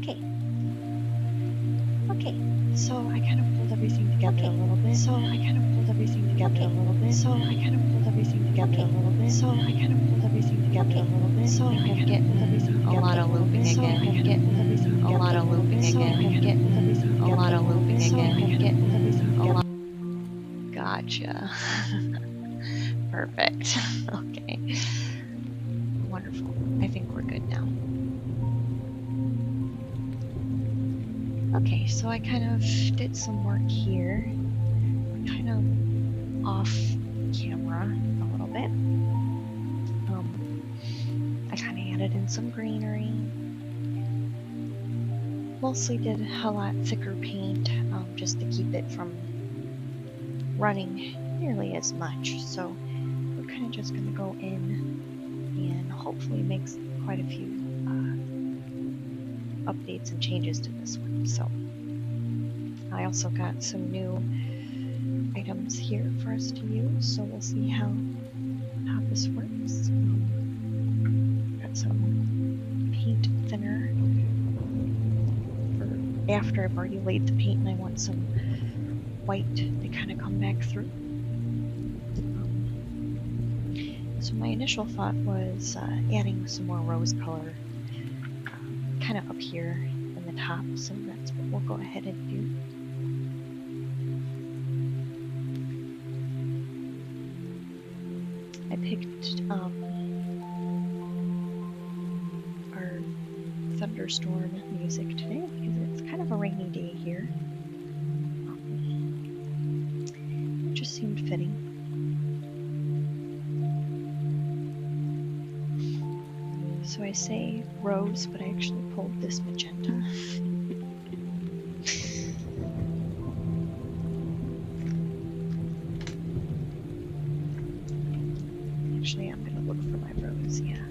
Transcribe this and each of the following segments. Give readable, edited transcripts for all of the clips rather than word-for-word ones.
Okay. So I kind of pulled everything together a little bit. So I kind of pulled everything together a little bit. So I kind of pulled everything together a little bit. So I kind of pulled everything together a little bit. So I kind of pulled everything together a lot of looping so again. I kind of pulled everything A lot of looping so again. I kind of pulled everything A lot of looping so I again. kind of pulled everything A lot. Gotcha. Perfect. Okay. Wonderful. I think we're good now. Okay, so I kind of did some work here, kind of off camera a little bit. I kind of added in some greenery. Mostly did a lot thicker paint, just to keep it from running nearly as much. So we're kind of just going to go in and hopefully make quite a few updates and changes to this one. So I also got some new items here for us to use, so we'll see how this works. Got some paint thinner for after I've already laid the paint and I want some white to kind of come back through. So my initial thought was adding some more rose color kind of up here in the top, so that's what we'll go ahead and do. I picked our thunderstorm music today because it's kind of a rainy day here. It just seemed fitting. So I say rose, but I actually pulled this magenta. Actually, I'm going to look for my rose, yeah.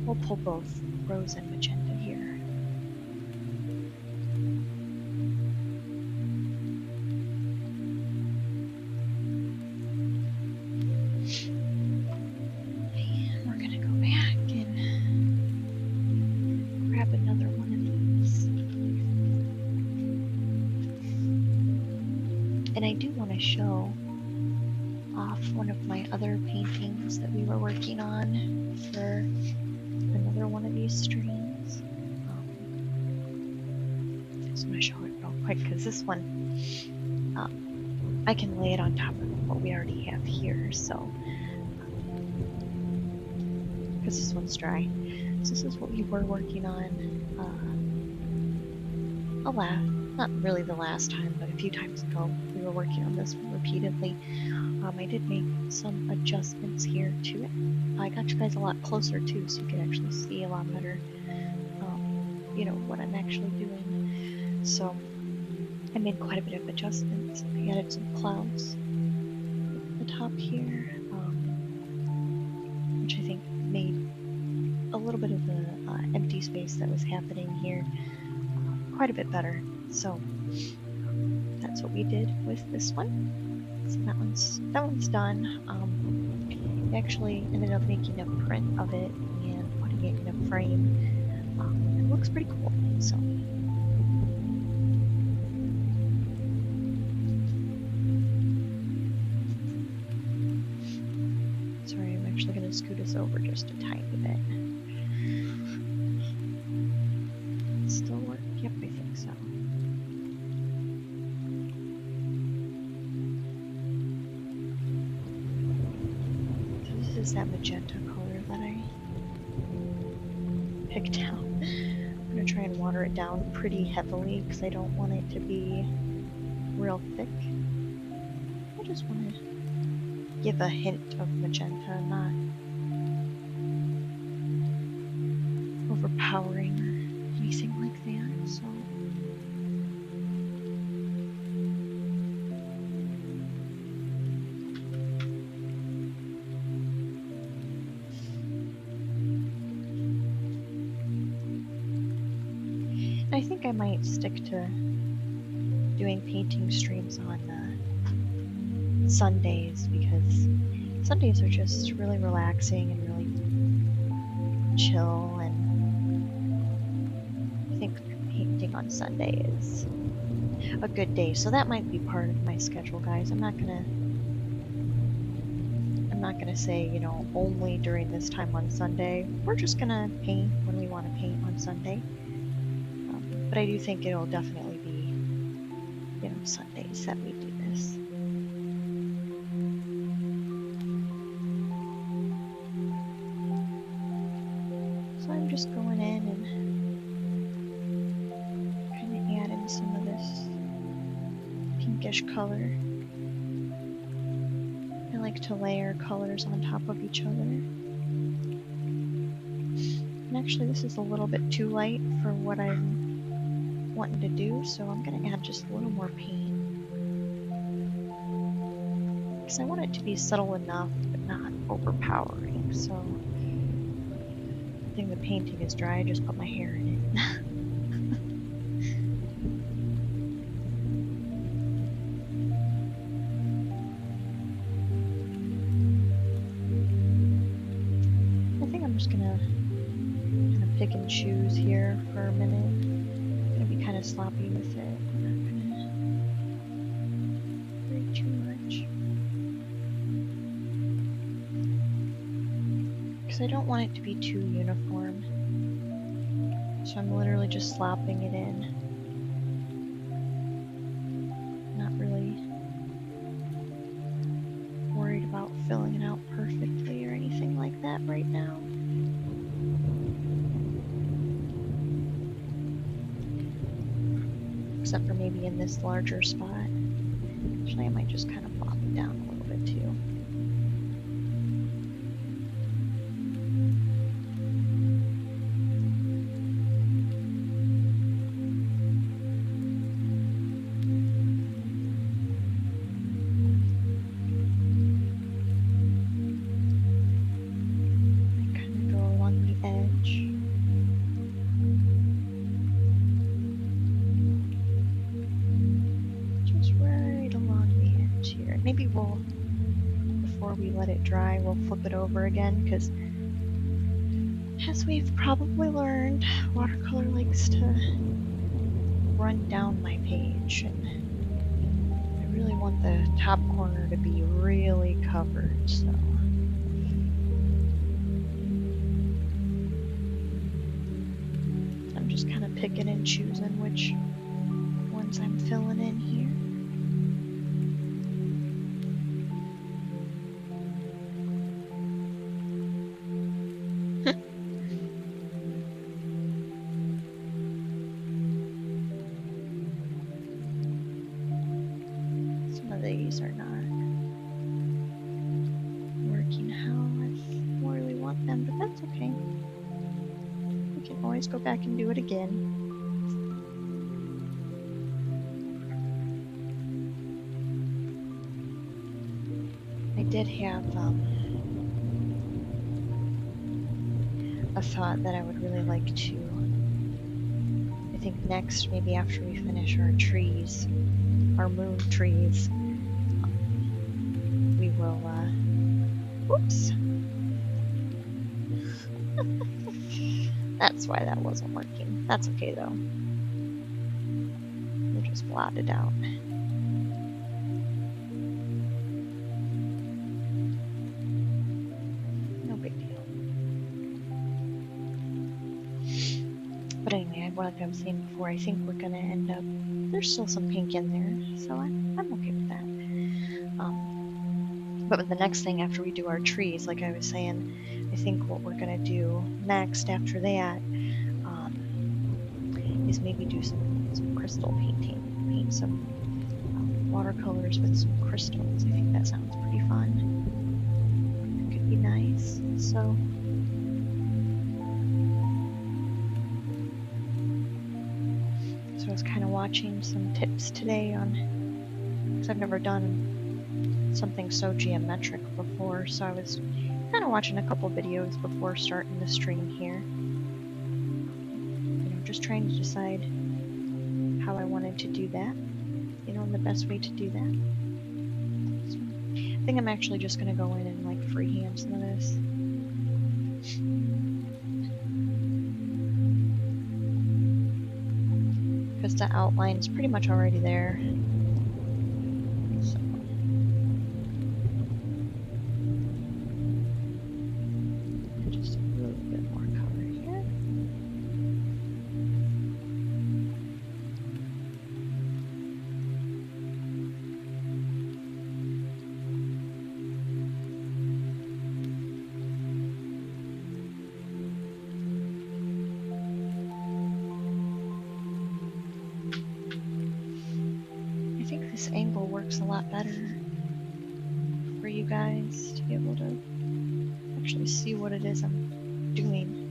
We'll pull both rose and magenta here. And I do want to show off one of my other paintings that we were working on for another one of these streams. Just want to show it real quick because this one, I can lay it on top of what we already have here. So, because this one's dry. So this is what we were working on. Not really the last time, but a few times ago, we were working on this one repeatedly. I did make some adjustments here to it. I got you guys a lot closer too, so you can actually see a lot better, you know, what I'm actually doing. So I made quite a bit of adjustments. I added some clouds at the top here, which I think made a little bit of the empty space that was happening here quite a bit better. So that's what we did with this one. So that one's done. I actually ended up making a print of it and putting it in a frame. It looks pretty cool. So sorry, I'm actually going to scoot us over just a tiny bit. Still work? Yep, I think so. This is that magenta color that I picked out. I'm going to try and water it down pretty heavily because I don't want it to be real thick. I just want to give a hint of magenta, not overpowering or anything like that. So I think I might stick to doing painting streams on Sundays because Sundays are just really relaxing and really chill, and think painting on Sunday is a good day, so that might be part of my schedule, guys. I'm not gonna say, you know, only during this time on Sunday. We're just gonna paint when we want to paint on Sunday. But I do think it'll definitely be, you know, Sundays that we do this. So I'm just going in and kind of adding some of this pinkish color. I like to layer colors on top of each other. And actually this is a little bit too light for what I'm wanting to do, so I'm going to add just a little more paint. Because I want it to be subtle enough, but not overpowering, so I think the painting is dry, I just put my hair in it. I think I'm just gonna kind of pick and choose here for a minute. I'm gonna be kind of sloppy with it. I'm not gonna worry too much. Because I don't want it to be too uniform. So I'm literally just slopping it in. Not really worried about filling it out perfectly or anything like that right now. Except for maybe in this larger spot. Actually, I might just kind of plop it down a little bit too. Maybe we'll, before we let it dry, we'll flip it over again, because as we've probably learned, watercolor likes to run down my page, and I really want the top corner to be really covered, so. I'm just kind of picking and choosing which ones I'm filling in here. These are not working how I really want them, but that's okay. We can always go back and do it again. I did have a thought that I would really like to, I think next, maybe after we finish our trees, our moon trees, we will, whoops. That's why that wasn't working. That's okay though. We'll just blot it out. No big deal. But anyway, like I was saying before, I think we're gonna end up, there's still some pink in there, so I'm okay with that. But the next thing after we do our trees, like I was saying, I think what we're gonna do next after that is maybe do some crystal painting. Paint some watercolors with some crystals. I think that sounds pretty fun. It could be nice. So I was kind of watching some tips today on, because I've never done something so geometric before, so I was kind of watching a couple videos before starting the stream here. You know, just trying to decide how I wanted to do that, you know, and the best way to do that. So I think I'm actually just going to go in and like freehand some of this. Just the outline's pretty much already there. So. Just a little bit more color here. I think this angle works a lot better for you guys to be able to actually see what it is I'm doing.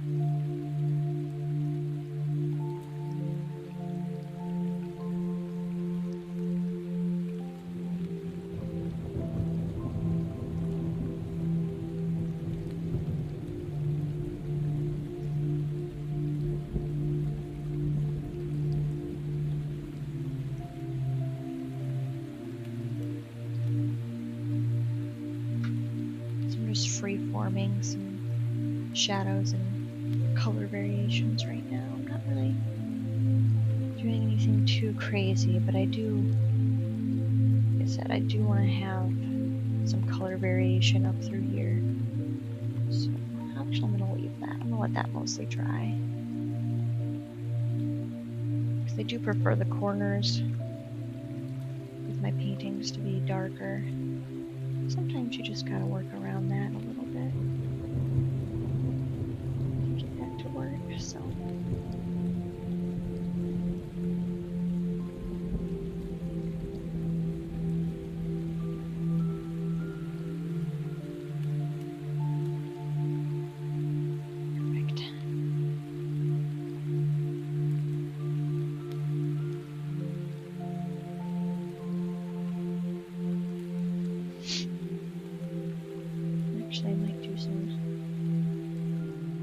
So I'm just free-forming some shadows and color variations right now. I'm not really doing anything too crazy, but I do, like I said, I do want to have some color variation up through here. So actually I'm going to leave that. I'm going to let that mostly dry. Because I do prefer the corners with my paintings to be darker. Sometimes you just gotta work around that a little bit. Get that to work, so. Perfect. Actually, I might do some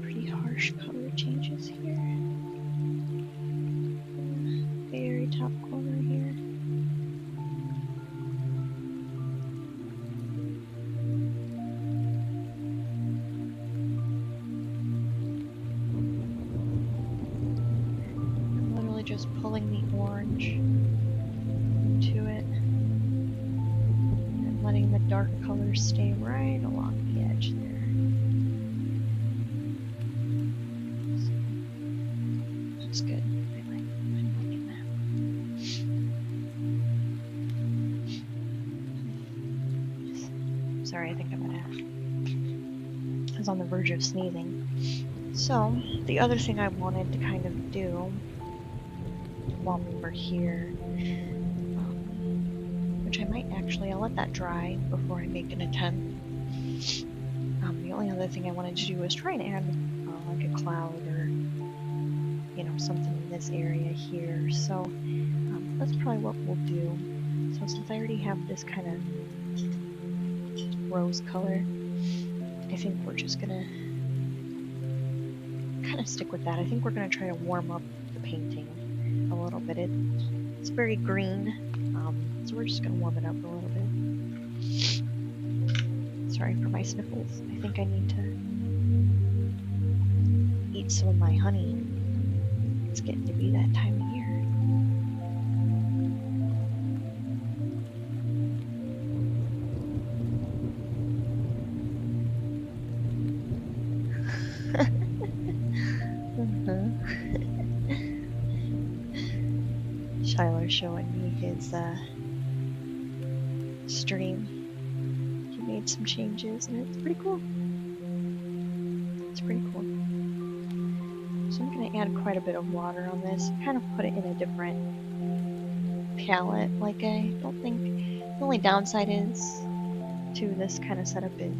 pretty harsh color changes here. Very top corner here. I'm literally just pulling the orange into it and letting the dark colors stay right along the edge there. That's good. I'm liking that. Sorry, I think I was on the verge of sneezing. So, the other thing I wanted to kind of do while we were here, which I might actually, I'll let that dry before I make an attempt. The only other thing I wanted to do was try and add like a cloud or, you know, something in this area here. So that's probably what we'll do. So since I already have this kind of rose color, I think we're just gonna kind of stick with that. I think we're gonna try to warm up the painting a little bit. It's very green, so we're just gonna warm it up a little bit. Sorry for my sniffles. I think I need to eat some of my honey. It's getting to be that time of year. Shiler's showing me his stream. He made some changes and it's pretty cool. It's pretty cool. So I'm going to add quite a bit of water on this, kind of put it in a different palette. Like, I don't think, the only downside is to this kind of setup is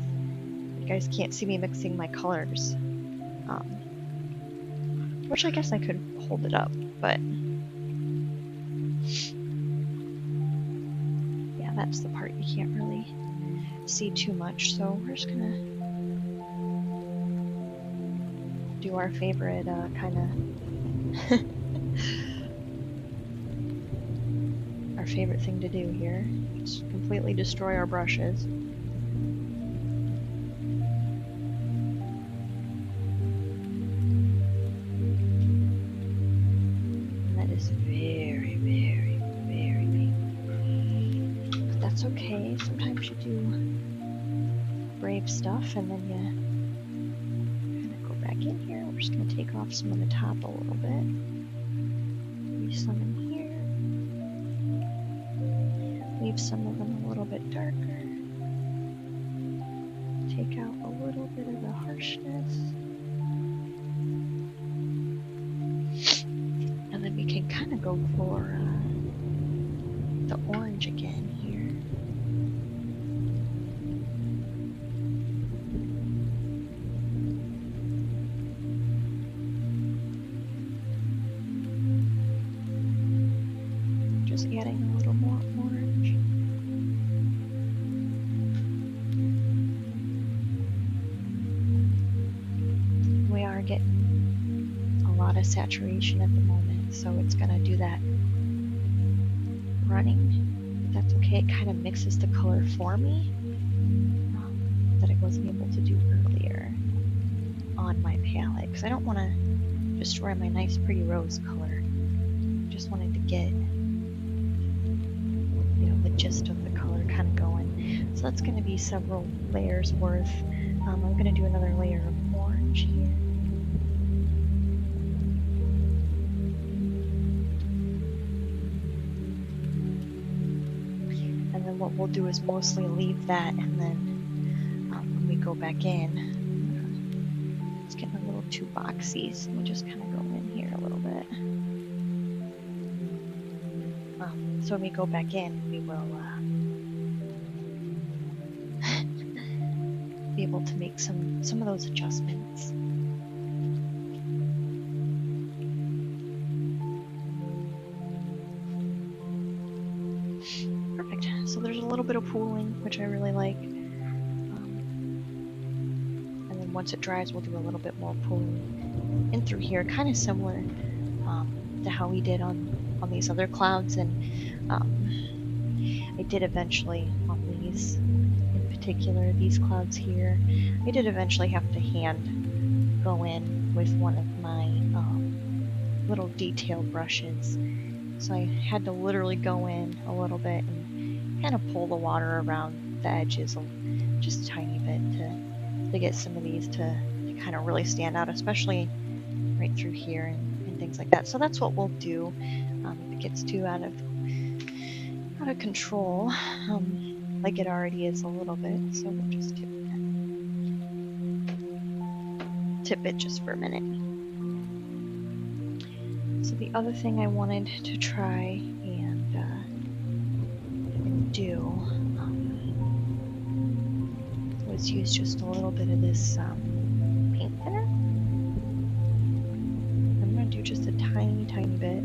you guys can't see me mixing my colors. Which I guess I could hold it up, but yeah, that's the part you can't really see too much. So we're just gonna do our favorite kind of our favorite thing to do here. Just completely destroy our brushes. And that is very that's okay. Sometimes you do brave stuff and then you kind of go back in here. We're just going to take off some of the top a little bit. Leave some in here. Leave some of them a little bit darker. Take out a little bit of the harshness. And then we can kind of go for the orange again here. Just adding a little more orange. We are getting a lot of saturation at the moment, so it's gonna do that running. But that's okay, it kind of mixes the color for me that I wasn't able to do earlier on my palette, because I don't want to destroy my nice pretty rose color. I just wanted to get, you know, the gist of the color kind of going. So that's going to be several layers worth. I'm going to do another layer of orange here. And then what we'll do is mostly leave that, and then when we go back in, it's getting a little too boxy, so we'll just kind of go in here a little bit. So when we go back in, we will be able to make some of those adjustments. Perfect. So there's a little bit of pooling, which I really like. And then once it dries, we'll do a little bit more pooling in through here, kind of similar to how we did on these other clouds. And I did eventually, on these in particular, these clouds here, I did eventually have to hand go in with one of my little detail brushes. So I had to literally go in a little bit and kind of pull the water around the edges just a tiny bit to get some of these to kind of really stand out, especially right through here and things like that. So that's what we'll do. If it gets too out of control, like it already is a little bit, so we'll just tip it just for a minute. So the other thing I wanted to try and do was use just a little bit of this paint thinner. I'm going to do just a tiny bit.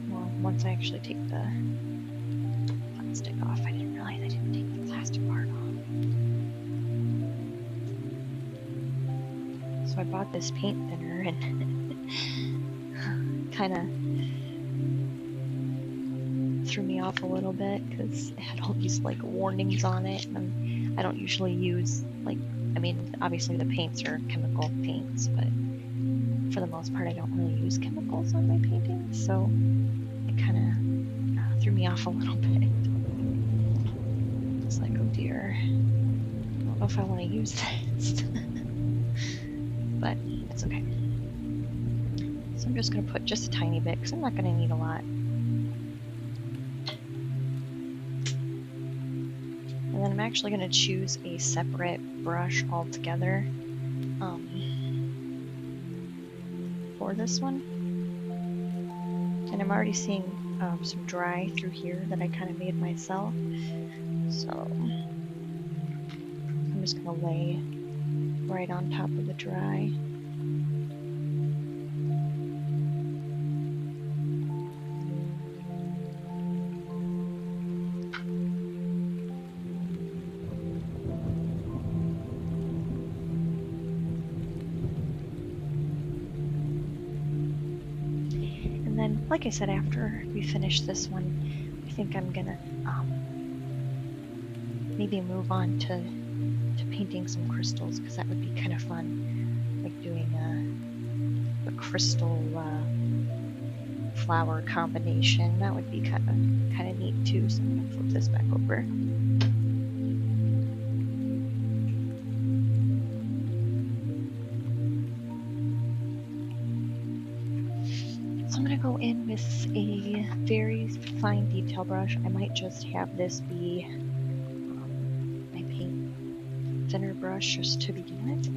Well, once I actually take the plastic off. I didn't realize I didn't take the plastic part off. So I bought this paint thinner and kind of threw me off a little bit because it had all these like warnings on it, and I don't usually use obviously the paints are chemical paints, but for the most part I don't really use chemicals on my paintings, so it kind of threw me off a little bit. It's like, oh dear, I don't know if I want to use this. But it's okay. So I'm just going to put just a tiny bit because I'm not going to need a lot. And then I'm actually going to choose a separate brush altogether for this one. And I'm already seeing some dry through here that I kind of made myself. So I'm just going to lay right on top of the dry. And then, like I said, after we finish this one, I think I'm gonna maybe move on to painting some crystals, because that would be kind of fun, like doing a crystal flower combination. That would be kind of neat too. So I'm gonna flip this back over. So I'm gonna go in with a very fine detail brush. I might just have this be my paint thinner brush just to begin with.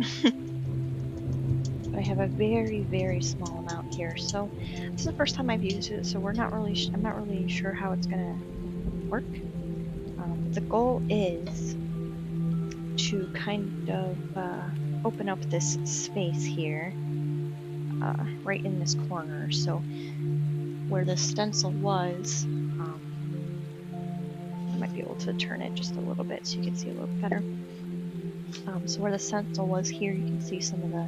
But I have a very, very small amount here. So this is the first time I've used it, so I'm not really sure how it's gonna work. The goal is to kind of open up this space here, right in this corner. So where the stencil was, I might be able to turn it just a little bit so you can see a little better. So where the stencil was here, you can see some of the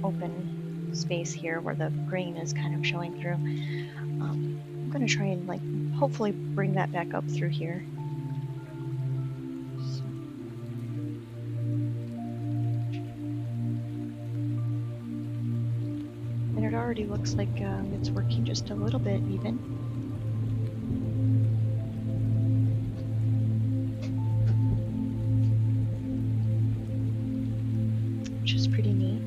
open space here where the grain is kind of showing through. I'm going to try and like hopefully bring that back up through here. So. And it already looks like it's working just a little bit even. Which is pretty neat.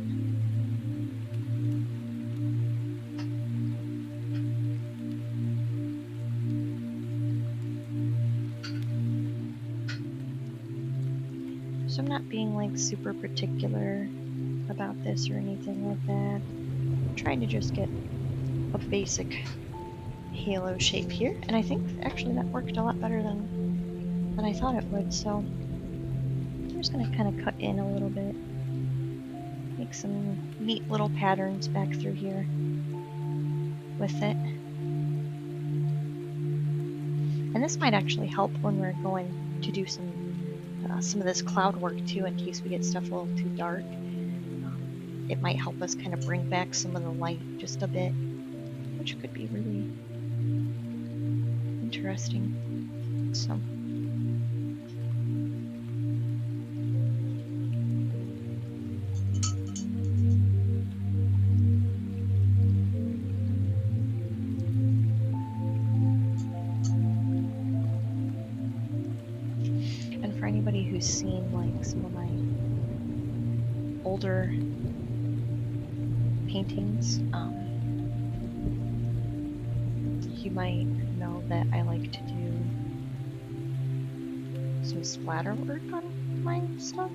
So I'm not being like super particular about this or anything like that. I'm trying to just get a basic halo shape here, and I think actually that worked a lot better than I thought it would. So I'm just gonna kind of cut in a little bit, make some neat little patterns back through here with it. And this might actually help when we're going to do some of this cloud work too, in case we get stuff a little too dark. It might help us kind of bring back some of the light just a bit, which could be really interesting. So. For anybody who's seen like some of my older paintings, you might know that I like to do some splatter work on my stuff,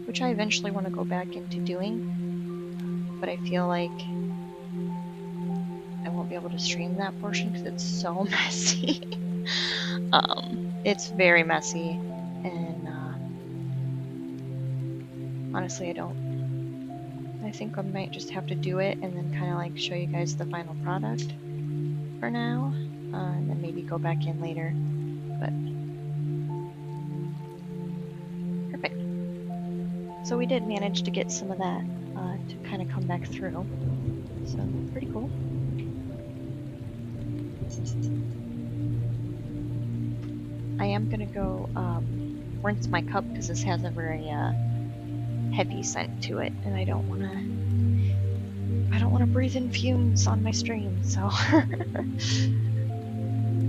which I eventually want to go back into doing, but I feel like I won't be able to stream that portion because it's so messy. It's very messy, and honestly, I think I might just have to do it and then kind of like show you guys the final product for now, and then maybe go back in later. But perfect. So we did manage to get some of that to kind of come back through, so pretty cool. I am gonna go rinse my cup because this has a very heavy scent to it, and I don't want to breathe in fumes on my stream. So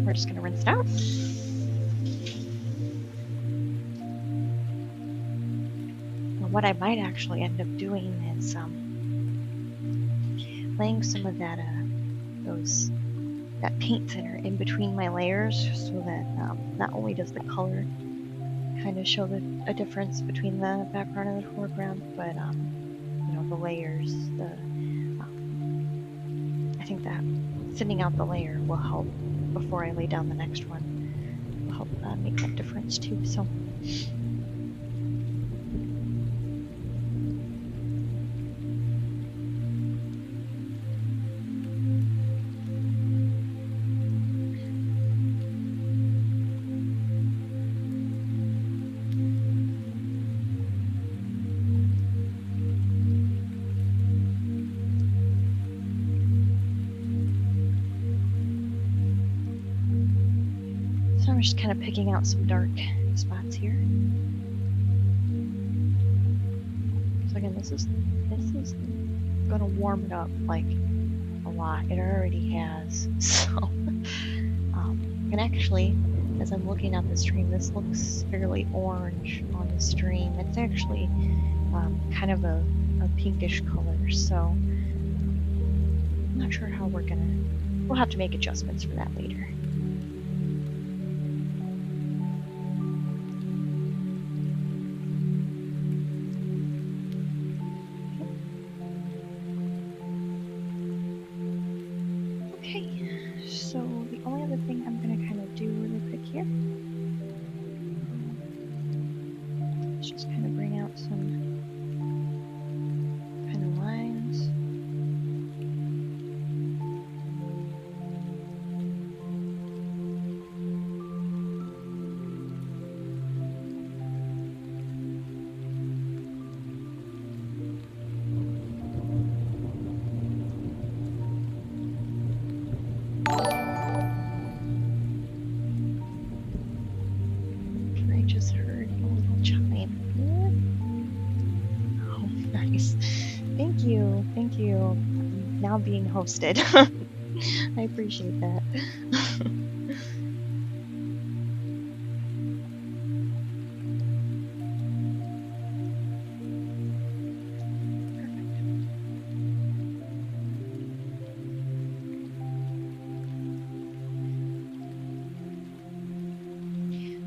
we're just gonna rinse it out. And what I might actually end up doing is laying some of that that paint thinner in between my layers, so that not only does the color kind of show a difference between the background and the foreground, but you know, the layers, I think that thinning out the layer will help before I lay down the next one. Will help make that difference too. So. I'm just kind of picking out some dark spots here. So again, this is gonna warm it up like lot. It already has. So, and actually, as I'm looking at the stream, this looks fairly orange on the stream. It's actually kind of a pinkish color. So, I'm not sure how we'll have to make adjustments for that later. So the only other thing I'm going to kind of do really quick here is just kind of bring out some kind of lines. I just heard a little chime. Oh, nice. Thank you. Thank you. I'm now being hosted. I appreciate that.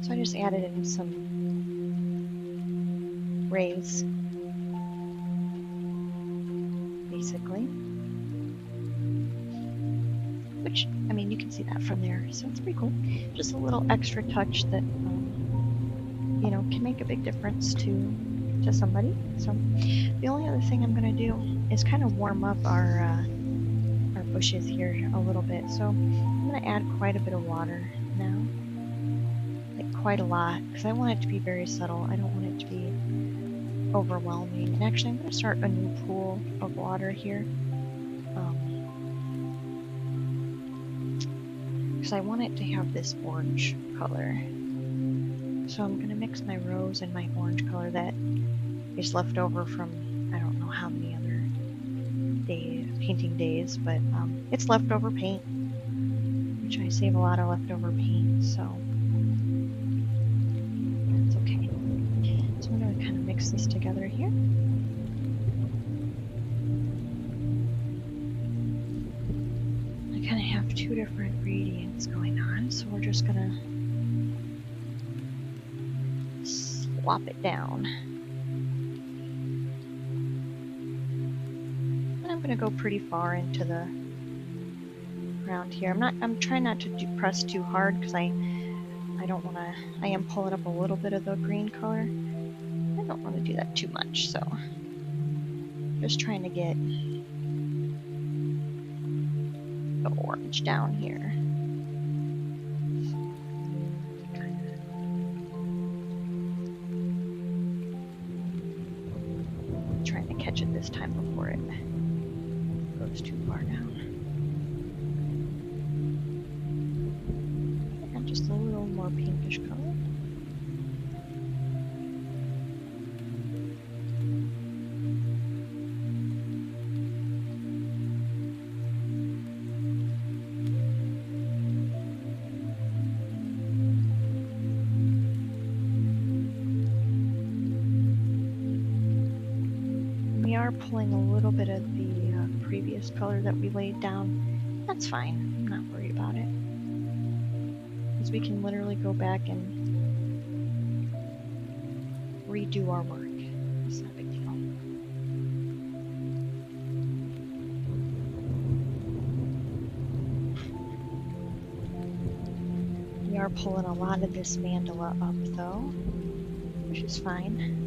So I just added in some rays, basically. Which, I mean, you can see that from there, so it's pretty cool. Just a little extra touch that, you know, can make a big difference to somebody. So the only other thing I'm going to do is kind of warm up our bushes here a little bit. So I'm going to add quite a bit of water now. Quite a lot, because I want it to be very subtle. I don't want it to be overwhelming. And actually, I'm going to start a new pool of water here. Because I want it to have this orange color. So I'm going to mix my rose and my orange color that is left over from I don't know how many other painting days, but it's leftover paint, which I save a lot of leftover paint, so that's okay. So I'm going to kind of mix this together here. I kind of have two different gradients going on, so we're just going to swap it down. And I'm going to go pretty far into the ground here. I'm trying not to press too hard because I don't want to. I am pulling up a little bit of the green color. I don't want to do that too much, so just trying to get the orange down here. Trying to catch it this time before it goes too far down. And just a little more pinkish color. We are pulling a little bit of the previous color that we laid down. That's fine. I'm not worried about it. Because we can literally go back and redo our work. It's not a big deal. We are pulling a lot of this mandala up though, which is fine.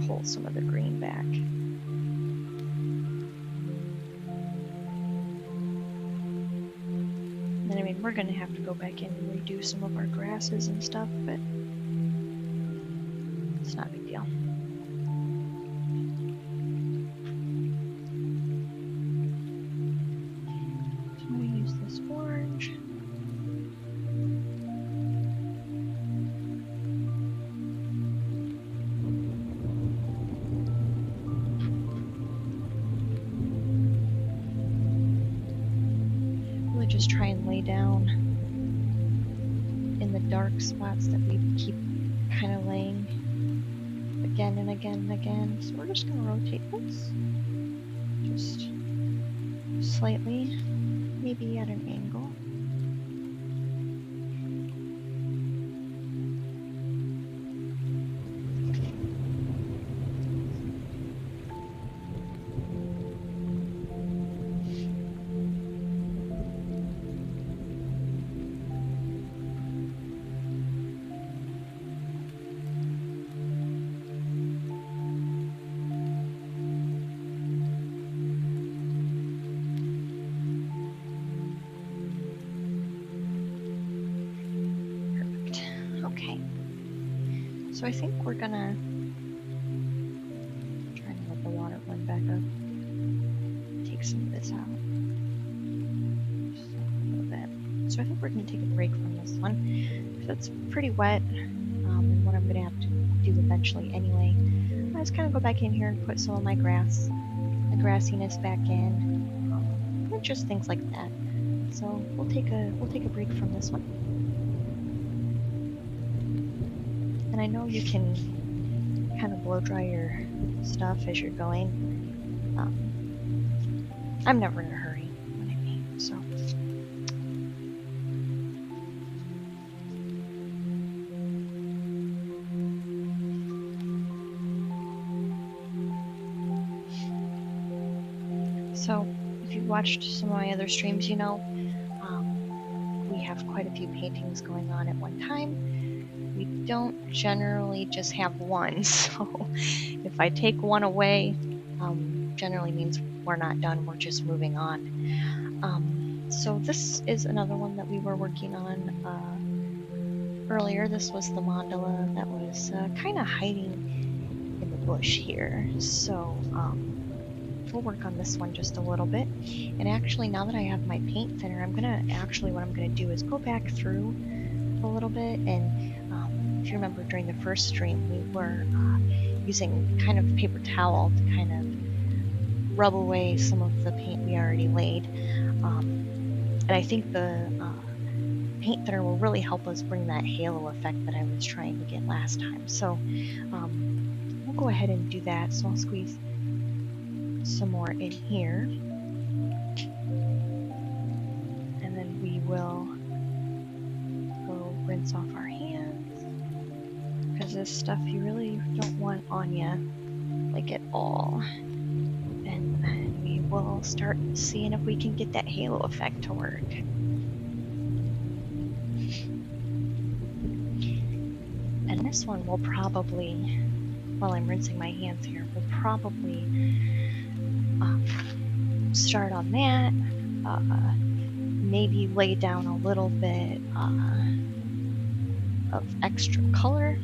Pull some of the green back. And then, I mean, we're going to have to go back in and redo some of our grasses and stuff, but it's not a big deal. So I'm going to use this orange. lay down in the dark spots that we keep kind of laying again and again and again. So we're just going to rotate this just slightly, maybe at an angle. Okay, so I think we're gonna try and let the water run back up. Take some of this out. Just a little bit. So I think we're gonna take a break from this one because it's pretty wet, and what I'm gonna have to do eventually anyway. I just kind of go back in here and put some of my grassiness back in, and just things like that. So we'll take a break from this one. And I know you can kind of blow dry your stuff as you're going. I'm never in a hurry when I paint, so. So, if you've watched some of my other streams, you know, we have quite a few paintings going on at one time. We don't generally just have one, so if I take one away, generally means we're not done, we're just moving on. So this is another one that we were working on earlier. This was the mandala that was kind of hiding in the bush here. So we'll work on this one just a little bit. And actually, now that I have my paint thinner, what I'm gonna do is go back through a little bit, and if you remember during the first stream, we were using kind of paper towel to kind of rub away some of the paint we already laid. And I think the paint thinner will really help us bring that halo effect that I was trying to get last time. So we'll go ahead and do that. So I'll squeeze some more in here. And then we will go rinse off our hands, because this stuff you really don't want on you, like at all. And then we will start seeing if we can get that halo effect to work. And this one will probably, while I'm rinsing my hands here, we'll probably start on that, maybe lay down a little bit of extra color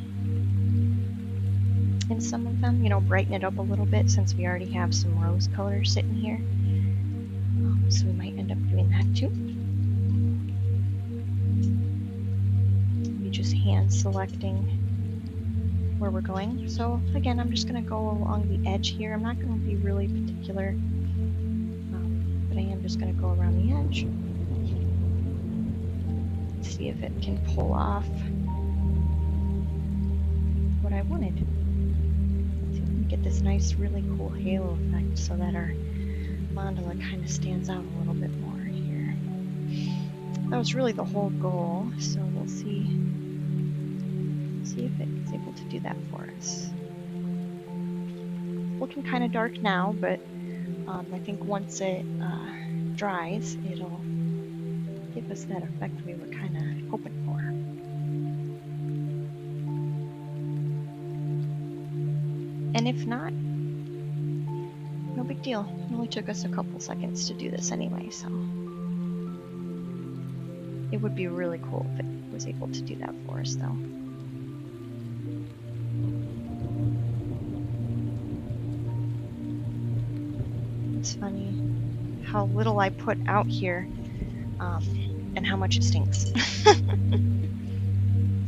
in some of them, you know, brighten it up a little bit since we already have some rose color sitting here. So we might end up doing that too. We just hand selecting where we're going. So again, I'm just going to go along the edge here. I'm not going to be really particular, but I am just going to go around the edge. See if it can pull off what I wanted. See if we can get this nice, really cool halo effect so that our mandala kind of stands out a little bit more here. That was really the whole goal, so we'll see if it's able to do that for us. Looking kind of dark now, but I think once it dries, it'll give us that effect we were kind of hoping for. And if not, no big deal. It only took us a couple seconds to do this anyway, so it would be really cool if it was able to do that for us, though. It's funny how little I put out here, and how much it stinks.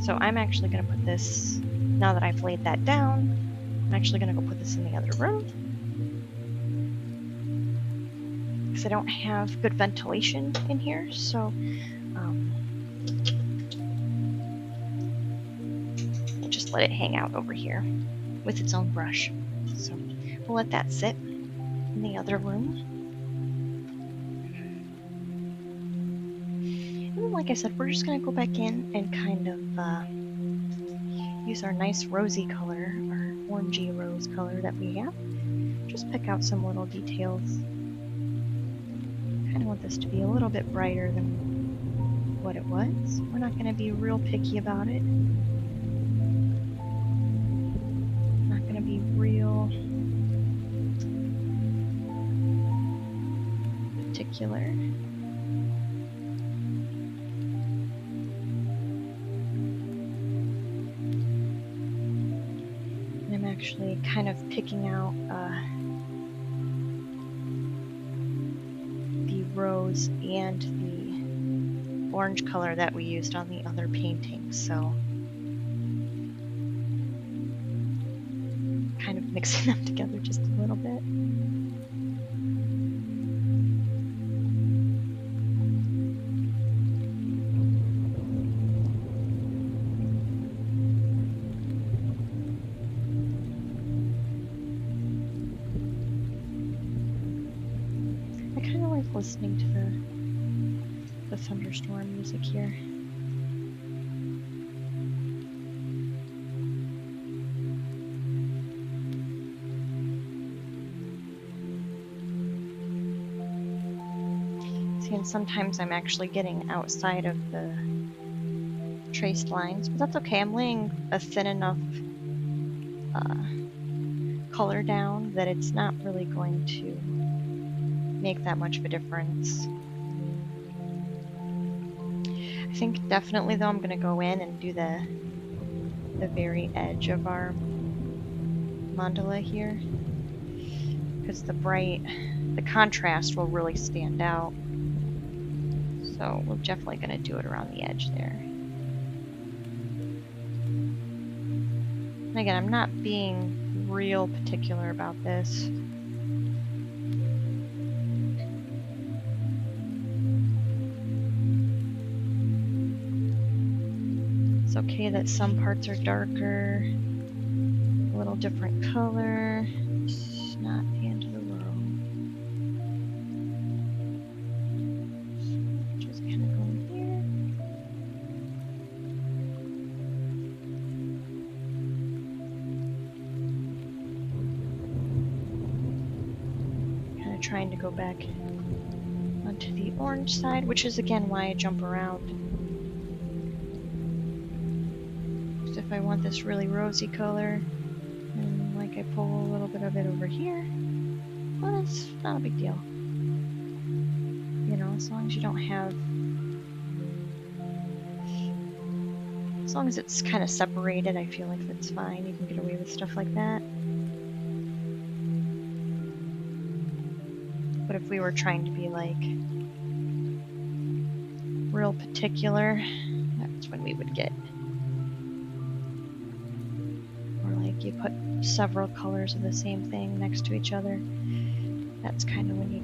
So I'm actually going to put this, now that I've laid that down, I'm actually going to go put this in the other room. because I don't have good ventilation in here, so we'll just let it hang out over here with its own brush. So we'll let that sit in the other room. And then, like I said, we're just going to go back in and kind of use our nice rosy color, our orangey rose color that we have. Just pick out some little details. Kind of want this to be a little bit brighter than what it was. We're not going to be real picky about it. Not going to be real particular. And I'm actually kind of picking out the rose and the orange color that we used on the other painting, so kind of mixing them together just a little bit. I kind of like listening to the thunderstorm music here. See, and sometimes I'm actually getting outside of the traced lines, but that's okay. I'm laying a thin enough color down that it's not really going to make that much of a difference. I think definitely though I'm going to go in and do the very edge of our mandala here, because the contrast will really stand out. So we're definitely going to do it around the edge there. And again, I'm not being real particular about this. It's okay that some parts are darker, a little different color. It's not the end of the world. Just kind of go in here. Kind of trying to go back onto the orange side, which is again why I jump around. If I want this really rosy color, and like I pull a little bit of it over here, well, that's not a big deal. You know, as long as you don't have, as long as it's kind of separated, I feel like that's fine. You can get away with stuff like that. But if we were trying to be like real particular, that's when we would get, you put several colors of the same thing next to each other. That's kind of when you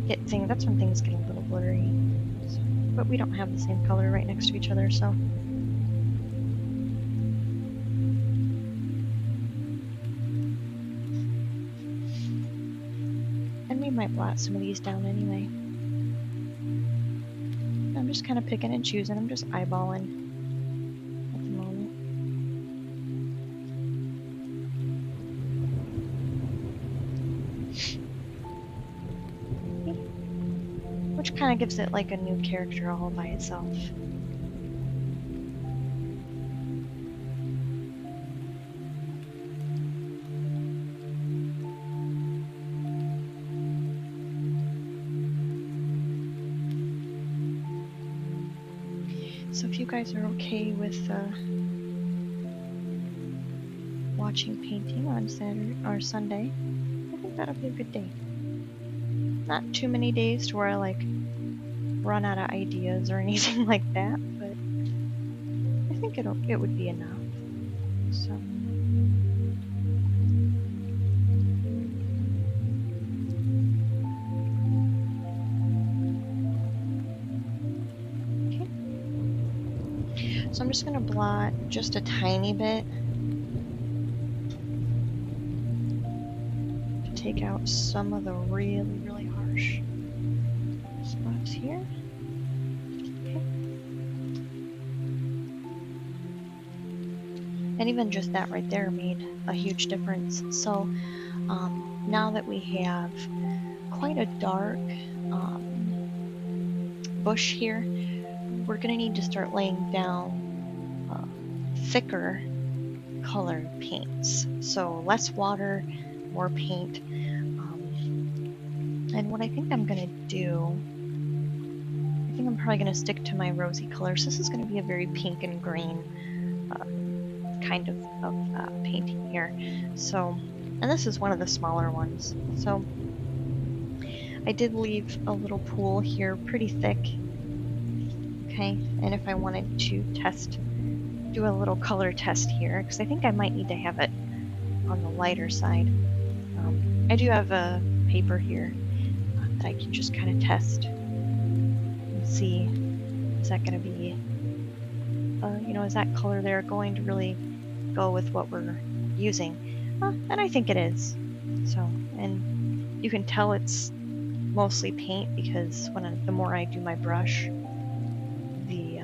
get things. That's when things get a little blurry. So, but we don't have the same color right next to each other, so. And we might blot some of these down anyway. I'm just kind of picking and choosing. I'm just eyeballing. Which kind of gives it like a new character all by itself. So if you guys are okay with watching painting on Saturday or Sunday, I think that'll be a good day. Not too many days to where I like run out of ideas or anything like that, but I think it would be enough. So I'm just gonna blot just a tiny bit to take out some of the really, really harsh spots here. Okay. And even just that right there made a huge difference. So now that we have quite a dark bush here, we're going to need to start laying down thicker colored paints. So less water, more paint. And what I think I'm going to do, I think I'm probably going to stick to my rosy colors. This is going to be a very pink and green kind of painting here. So, and this is one of the smaller ones. So I did leave a little pool here, pretty thick. Okay, and if I wanted to do a little color test here, because I think I might need to have it on the lighter side. I do have a paper here that I can just kind of test and see, is that going to be, is that color there going to really go with what we're using? And I think it is. So, and you can tell it's mostly paint because the more I do my brush, the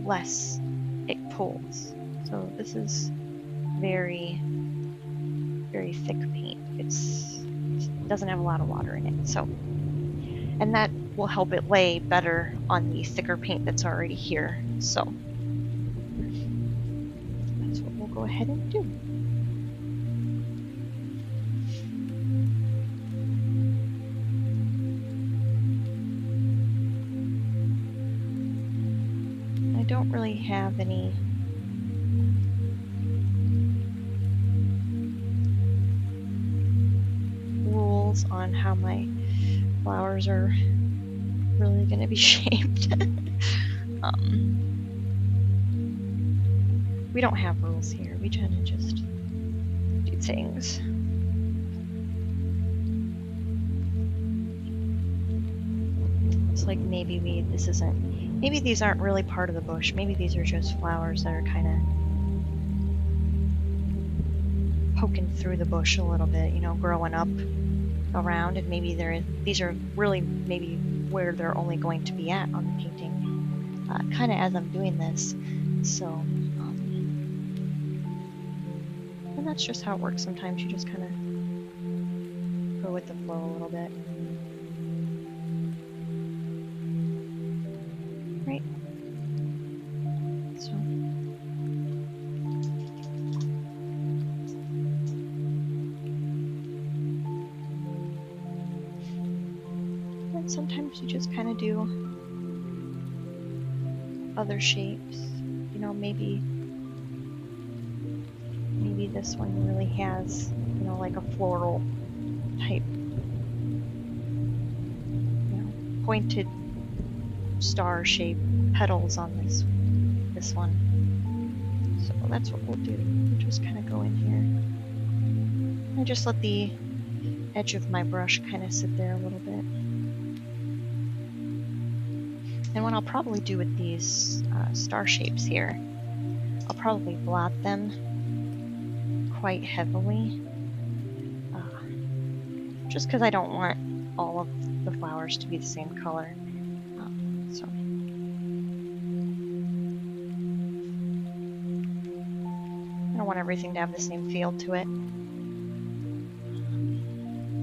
less it pulls. So this is very, very thick paint. It doesn't have a lot of water in it. So, and that will help it lay better on the thicker paint that's already here. So that's what we'll go ahead and do. I don't really have any rules on how my flowers are really going to be shaped. We don't have rules here. We tend to just do things. It's like maybe maybe these aren't really part of the bush. Maybe these are just flowers that are kind of poking through the bush a little bit, growing up around, and maybe these are really maybe where they're only going to be at on the painting, kind of as I'm doing this. So, and that's just how it works. Sometimes you just kind of go with the flow a little bit. Right? So. And sometimes you just kind of do other shapes. Maybe this one really has, like a floral type, pointed star shaped petals on this one. So that's what we'll do. We'll just kind of go in here. I just let the edge of my brush kind of sit there a little bit. And what I'll probably do with these star shapes here, I'll probably blot them quite heavily, just because I don't want all of the flowers to be the same color. So I don't want everything to have the same feel to it.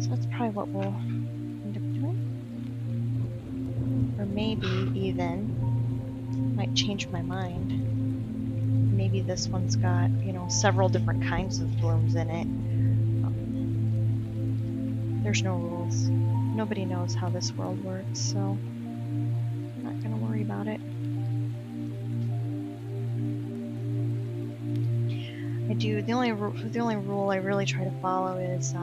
So that's probably what we'll end up doing. Or maybe even might change my mind. Maybe this one's got, several different kinds of blooms in it. There's no rules. Nobody knows how this world works, so I'm not going to worry about it. The only rule I really try to follow is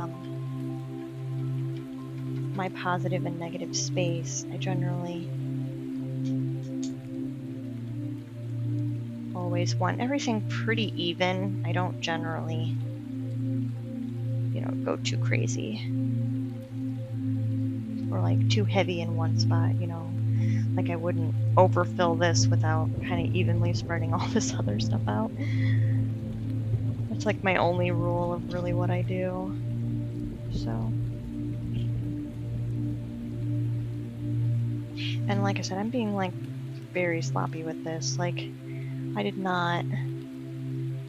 my positive and negative space. I generally always want everything pretty even. I don't generally, go too crazy or like too heavy in one spot, like I wouldn't overfill this without kind of evenly spreading all this other stuff out. That's like my only rule of really what I do. So, and like I said, I'm being like very sloppy with this. Like, I did not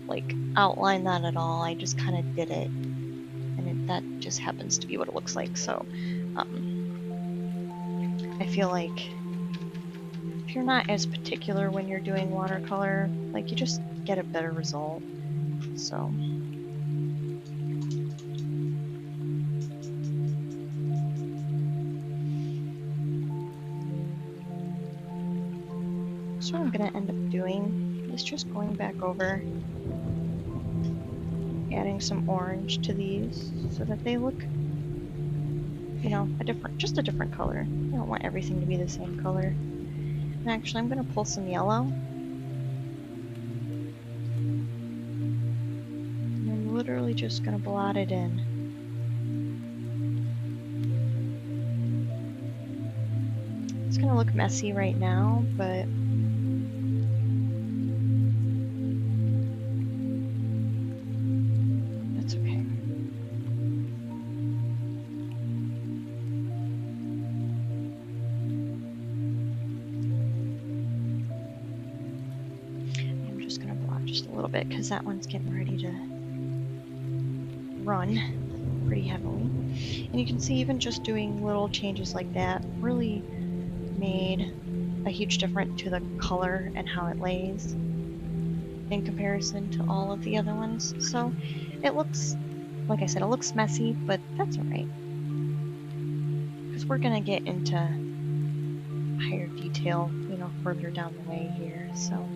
like outline that at all. I just kind of did it, and that just happens to be what it looks like. So, I feel like if you're not as particular when you're doing watercolor, like you just get a better result. So. So what I'm going to end up doing is just going back over, adding some orange to these so that they look, you know, just a different color. I don't want everything to be the same color. And actually, I'm going to pull some yellow. And I'm literally just going to blot it in. It's going to look messy right now, but that's okay. I'm just going to blot just a little bit because that one's getting ready to run pretty heavily. And you can see even just doing little changes like that really made a huge difference to the color and how it lays in comparison to all of the other ones. So it looks, like I said, it looks messy, but that's alright. Because we're going to get into higher detail, you know, further down the way here. So.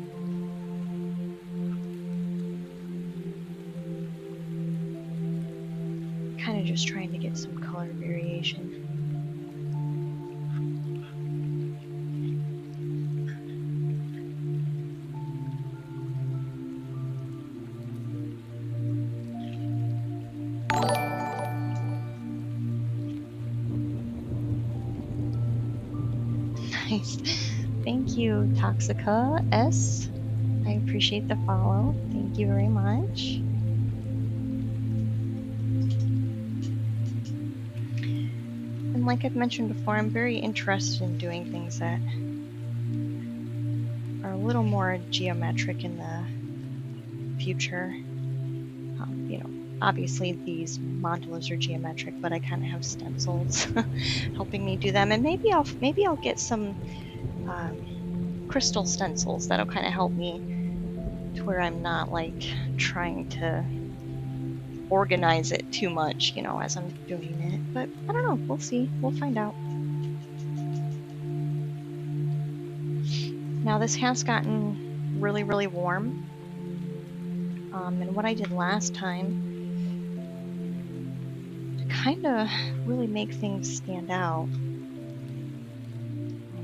Kind of just trying to get some color variation. Nice. Thank you, Toxica S. I appreciate the follow. Thank you very much. And like I've mentioned before, I'm very interested in doing things that are a little more geometric in the future. You know, obviously these mandalas are geometric, but I kind of have stencils helping me do them, and maybe I'll get some crystal stencils that'll kind of help me to where I'm not like trying to organize it too much, you know, as I'm doing it. But I don't know, we'll see, we'll find out. Now this has gotten really, really warm. And what I did last time to kind of really make things stand out,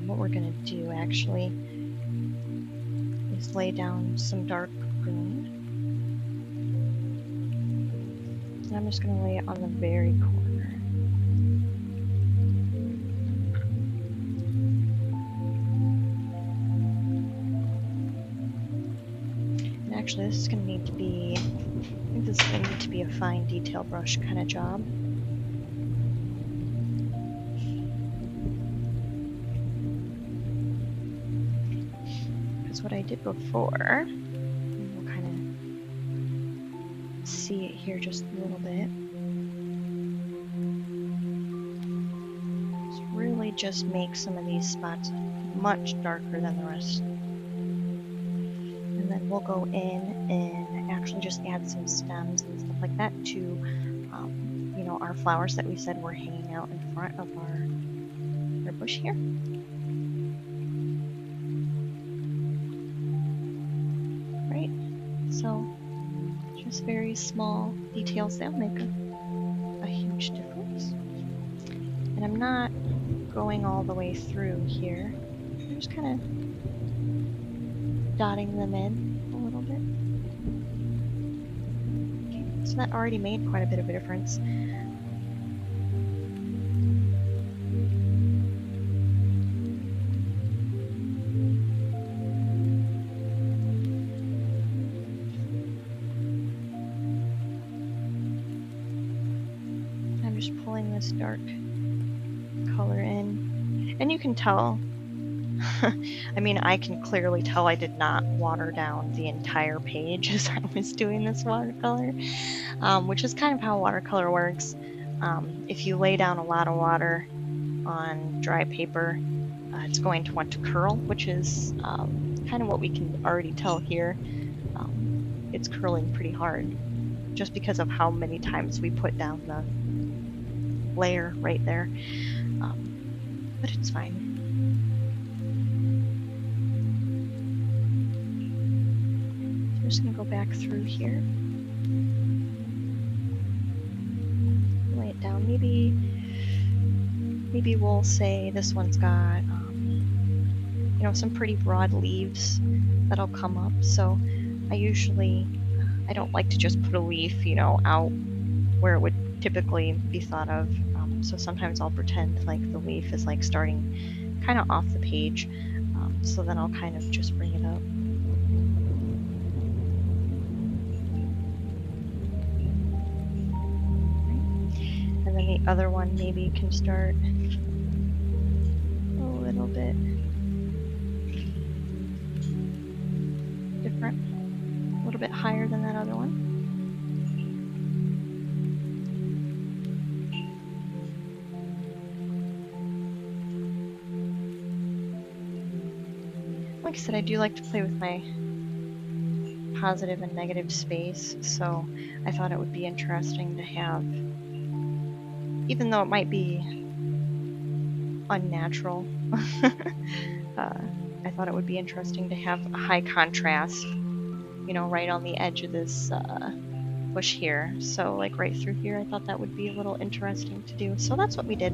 what we're going to do actually is lay down some dark green. And I'm just going to lay it on the very corner. And actually this is going to need to be, I think this is going to need to be a fine detail brush kind of job. Because what I did before, we'll kind of see it here just a little bit. Let's really just make some of these spots much darker than the rest. And then we'll go in and actually just add some stems and stuff like that to, you know, our flowers that we said were hanging out in front of our bush here. Right? So, just very small details that'll make a huge difference. And I'm not going all the way through here. I'm just kind of dotting them in a little bit. Okay, so that already made quite a bit of a difference. this dark color in. And you can tell, I mean, I can clearly tell I did not water down the entire page as I was doing this watercolor, which is kind of how watercolor works. If you lay down a lot of water on dry paper, it's going to want to curl, which is kind of what we can already tell here. It's curling pretty hard just because of how many times we put down the layer right there. But it's fine. So I'm just going to go back through here. Lay it down. Maybe we'll say this one's got, you know, some pretty broad leaves that'll come up. So I don't like to just put a leaf, you know, out where it would typically be thought of. So sometimes I'll pretend like the leaf is like starting kind of off the page. So then I'll kind of just bring it up. And then the other one maybe can start a little bit different, a little bit higher than that other one. Like I said, I do like to play with my positive and negative space, so I thought it would be interesting to have, even though it might be unnatural, I thought it would be interesting to have a high contrast, you know, right on the edge of this bush here. So like right through here, I thought that would be a little interesting to do. So that's what we did.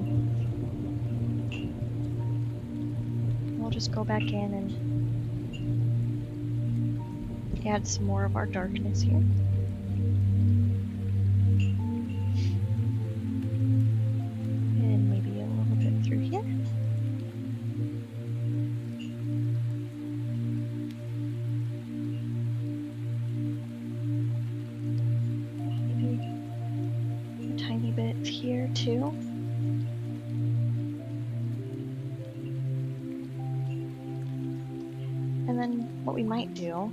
We'll just go back in and add some more of our darkness here. And maybe a little bit through here. Maybe a tiny bit here too. And then what we might do,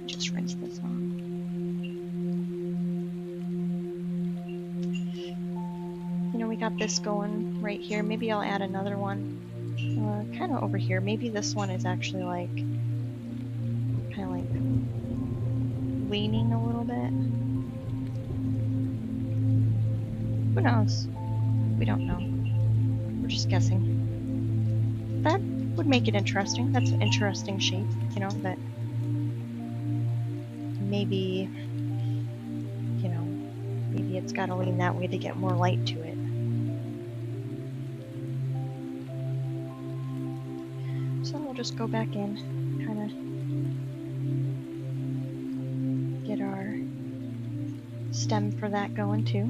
just rinse this off. You know, we got this going right here. Maybe I'll add another one kind of over here. Maybe this one is actually like, kind of like leaning a little bit. Who knows? We don't know. We're just guessing. That would make it interesting. That's an interesting shape, you know, that maybe, you know, maybe it's got to lean that way to get more light to it. So we'll just go back in, kind of get our stem for that going too,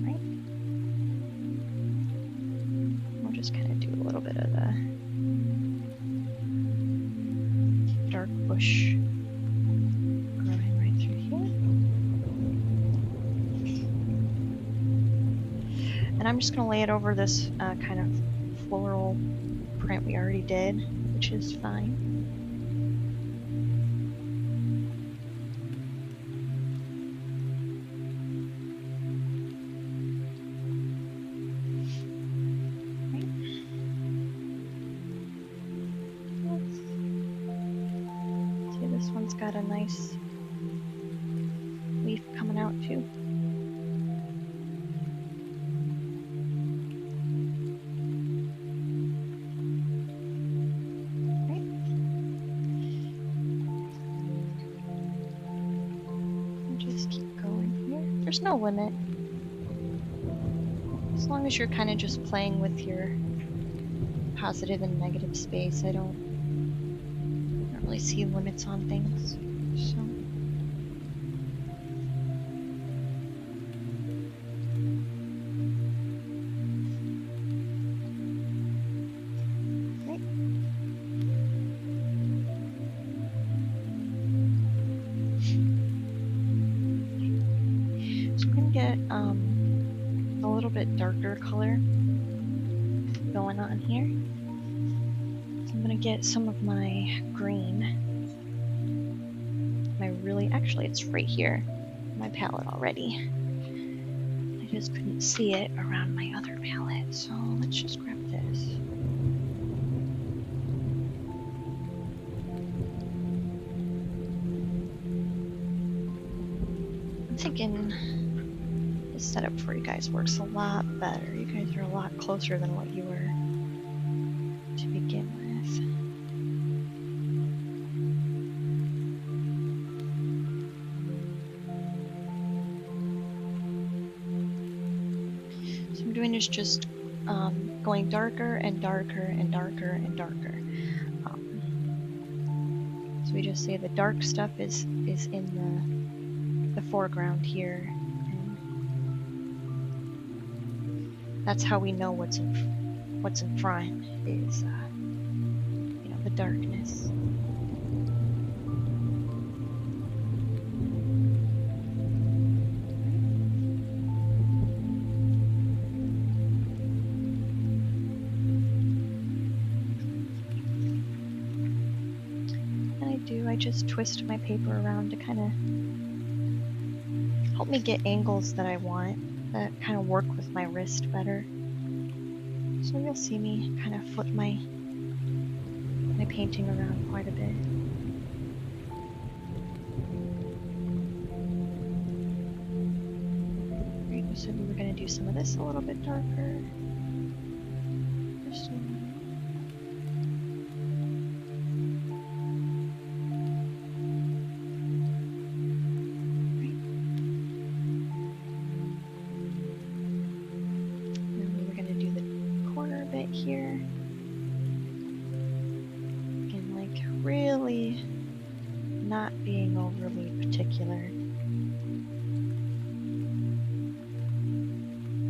right? We'll just kind of do a little bit of the dark bush. And I'm just going to lay it over this kind of floral print we already did, which is fine. Right. See, this one's got a nice leaf coming out too. There's no limit. As long as you're kind of just playing with your positive and negative space, I don't really see limits on things. So. little bit darker color going on here. So I'm gonna get some of my green. Actually it's right here, my palette already. I just couldn't see it around my other palette, so let's just grab this. I'm thinking this setup for you guys works a lot better. You guys are a lot closer than what you were to begin with. So I'm doing is just going darker and darker and darker and darker. So we just say the dark stuff is in the foreground here. And that's how we know what's in front is the darkness. I just twist my paper around to kind of help me get angles that I want, that kind of work with my wrist better. So you'll see me kind of flip my painting around quite a bit. Right, we said we were going to do some of this a little bit darker. Just so here. Again, like really not being overly particular.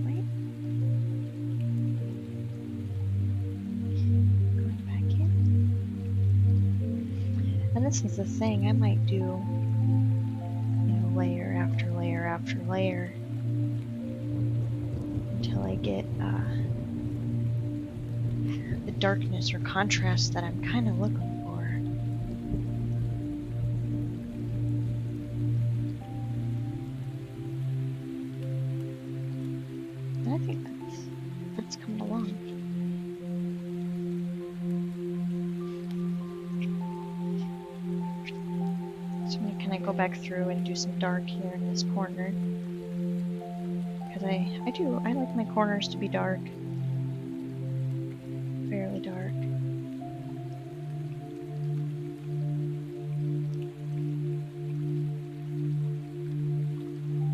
Right? Going back in. And this is the thing, I might do, layer after layer after layer until I get darkness or contrast that I'm kind of looking for. And I think that's coming along. So I'm gonna kind of go back through and do some dark here in this corner. Because I like my corners to be dark. Fairly dark.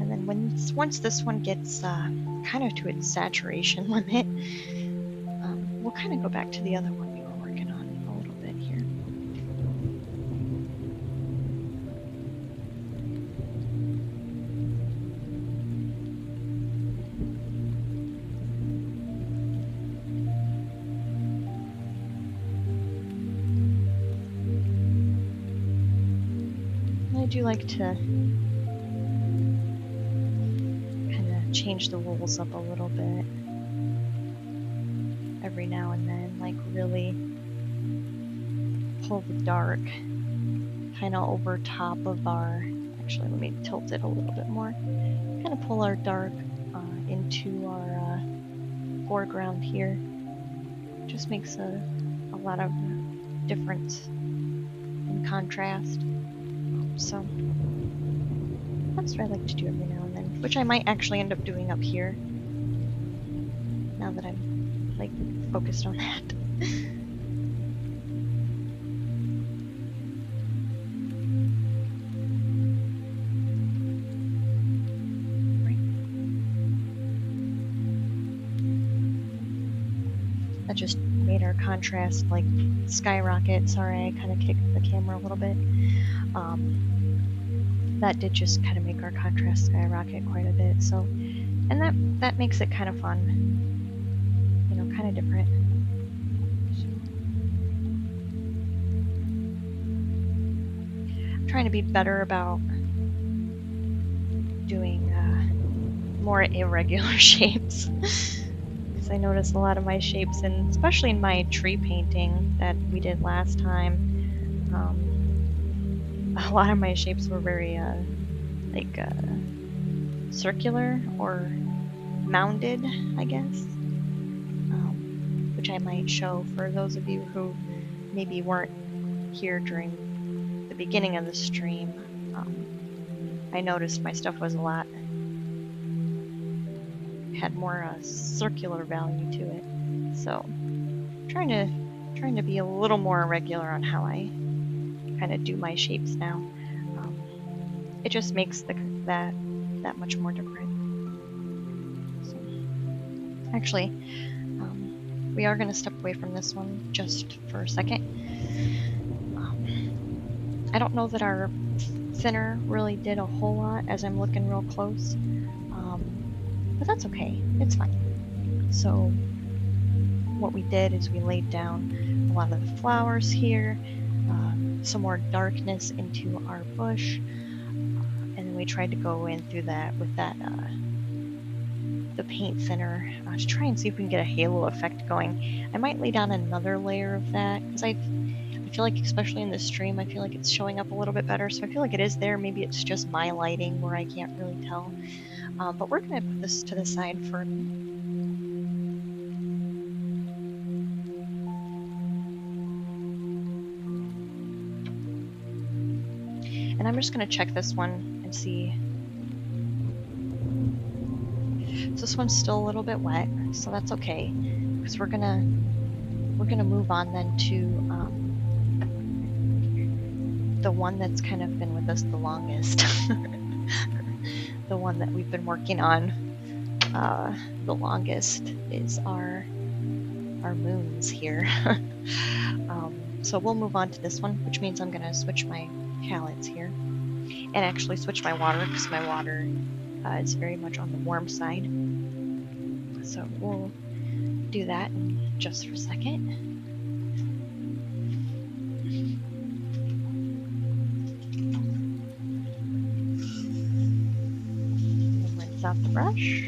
And then once this one gets kind of to its saturation limit, we'll kind of go back to the other one we were working on a little bit here. I do like to kind of change the rules up a little bit every now and then, like really pull the dark kind of over top of our, actually let me tilt it a little bit more, kind of pull our dark into our foreground here. Just makes a lot of difference in contrast. So that's what I like to do every now and then, which I might actually end up doing up here now that I'm like focused on that. That just made our contrast like skyrocket. Sorry, I kind of kicked the camera a little bit. That did just kind of make our contrast skyrocket quite a bit. So, and that makes it kind of fun, kind of different. So, I'm trying to be better about doing more irregular shapes. Because I noticed a lot of my shapes, and especially in my tree painting that we did last time, a lot of my shapes were very like circular or mounded, I guess, which I might show for those of you who maybe weren't here during the beginning of the stream. I noticed my stuff was had more circular value to it, so trying to be a little more regular on how I kind of do my shapes now. It just makes that much more different. So, actually, we are going to step away from this one just for a second. I don't know that our thinner really did a whole lot as I'm looking real close, but that's okay. It's fine. So what we did is we laid down a lot of the flowers here, some more darkness into our bush, and then we tried to go in through that with the paint thinner to try and see if we can get a halo effect going. I might lay down another layer of that because I feel like, especially in this stream, I feel like it's showing up a little bit better. So I feel like it is there. Maybe it's just my lighting where I can't really tell. But we're going to put this to the side for a minute. And I'm just going to check this one and see. So this one's still a little bit wet, so that's okay, because we're gonna move on then to the one that's kind of been with us the longest. The one that we've been working on the longest is our moons here. So we'll move on to this one, which means I'm gonna switch my palettes here and actually switch my water, because my water is very much on the warm side. So we'll do that in just for a second. Rinse out the brush.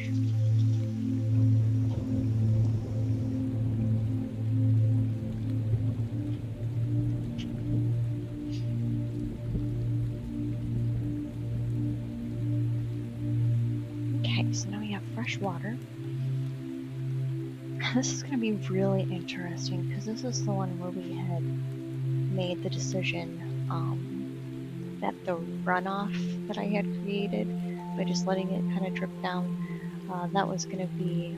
Okay, so now we have fresh water. This is going to be really interesting because this is the one where we had made the decision that the runoff that I had created by just letting it kind of drip down, that was going to be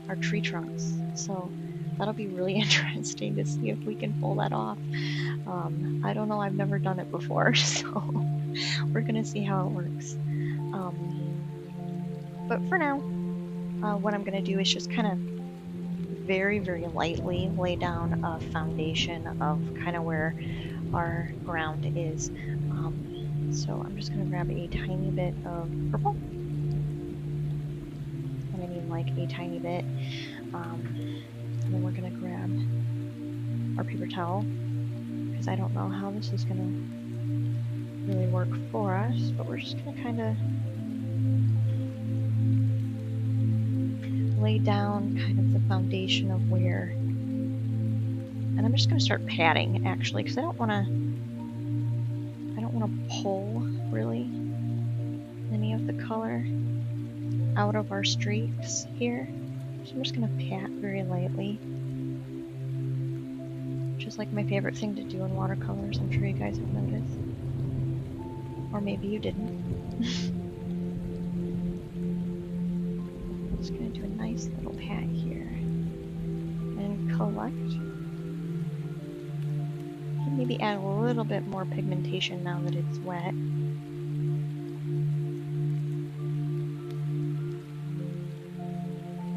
our tree trunks. So that'll be really interesting to see if we can pull that off. I don't know, I've never done it before, so we're going to see how it works. But for now, what I'm going to do is just kind of very, very lightly lay down a foundation of kind of where our ground is. So I'm just going to grab a tiny bit of purple. And I mean like a tiny bit. And then we're going to grab our paper towel, because I don't know how this is going to really work for us, but we're just going to kind of lay down kind of the foundation of where, and I'm just going to start patting actually, because I don't want to pull really any of the color out of our streaks here. So I'm just going to pat very lightly, which is like my favorite thing to do in watercolors. I'm sure you guys have noticed, or maybe you didn't. Just going to do a nice little pat here and collect. Maybe add a little bit more pigmentation now that it's wet.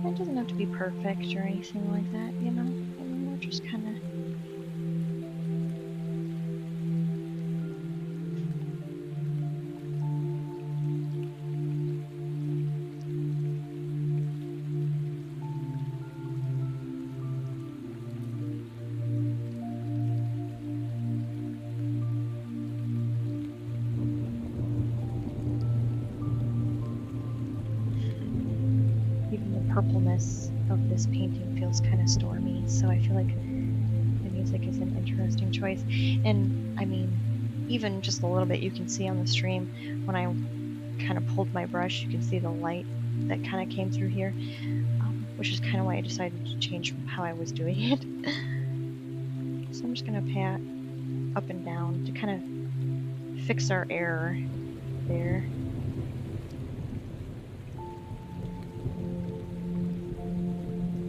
It doesn't have to be perfect or anything like that, you know? I mean, we're just kind of purpleness of this painting feels kind of stormy, so I feel like the music is an interesting choice. And I mean, even just a little bit you can see on the stream, when I kind of pulled my brush, you can see the light that kind of came through here, which is kind of why I decided to change how I was doing it. So I'm just going to pat up and down to kind of fix our error there.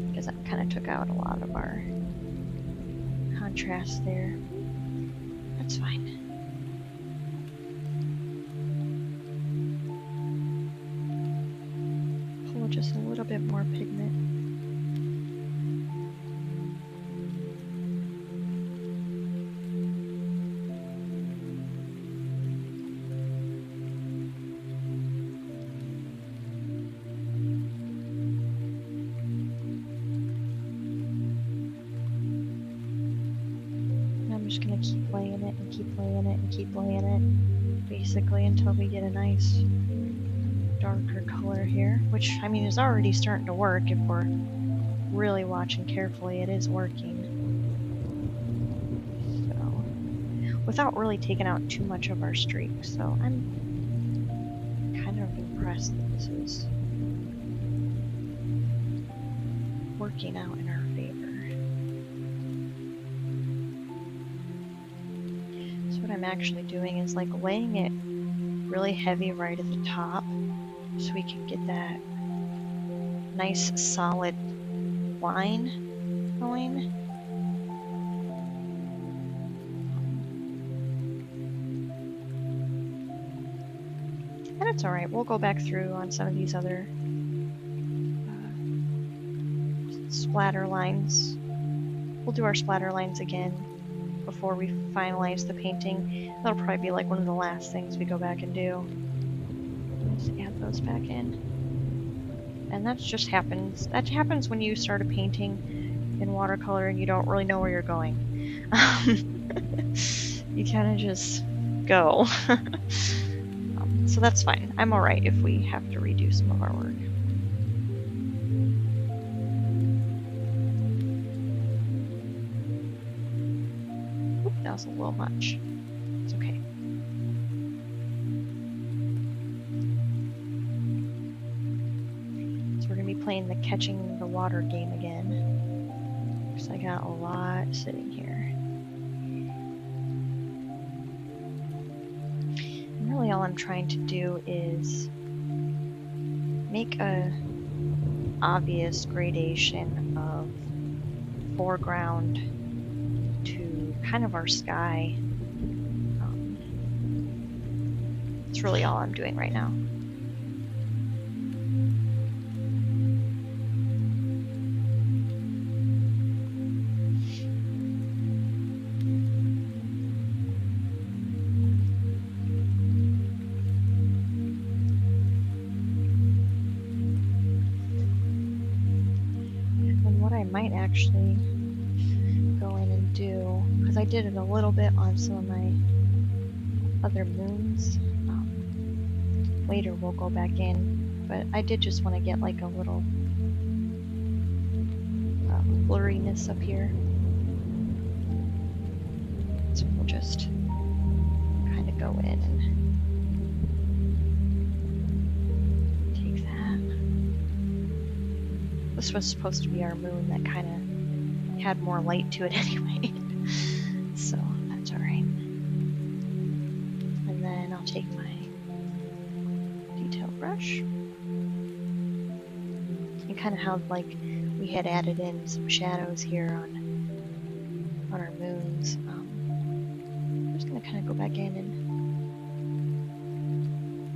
Because that kind of took out a lot of our contrast there. That's fine. Pull just a little bit more pigment. Just gonna keep laying it and keep laying it and keep laying it, basically until we get a nice darker color here, which I mean is already starting to work. If we're really watching carefully, it is working. So, without really taking out too much of our streak, so I'm kind of impressed that this is working out in our favor. What I'm actually doing is like laying it really heavy right at the top so we can get that nice solid line going. And it's alright, we'll go back through on some of these other splatter lines. We'll do our splatter lines again before we finalize the painting. That'll probably be like one of the last things we go back and do. Just add those back in. And that just happens. That happens when you start a painting in watercolor and you don't really know where you're going. You kind of just go. So that's fine. I'm alright if we have to redo some of our work. That was a little much. It's okay. So we're going to be playing the catching the water game again. Because I got a lot sitting here. And really all I'm trying to do is make a obvious gradation of foreground to kind of our sky. It's really all I'm doing right now. And what I might actually go in and do, because I did it a little bit on some of my other moons. Later we'll go back in, but I did just want to get like a little blurriness up here. So we'll just kind of go in and take that. This was supposed to be our moon that kind of had more light to it anyway. So that's alright. And then I'll take my detail brush and kind of how like we had added in some shadows here on our moons. I'm just gonna kind of go back in and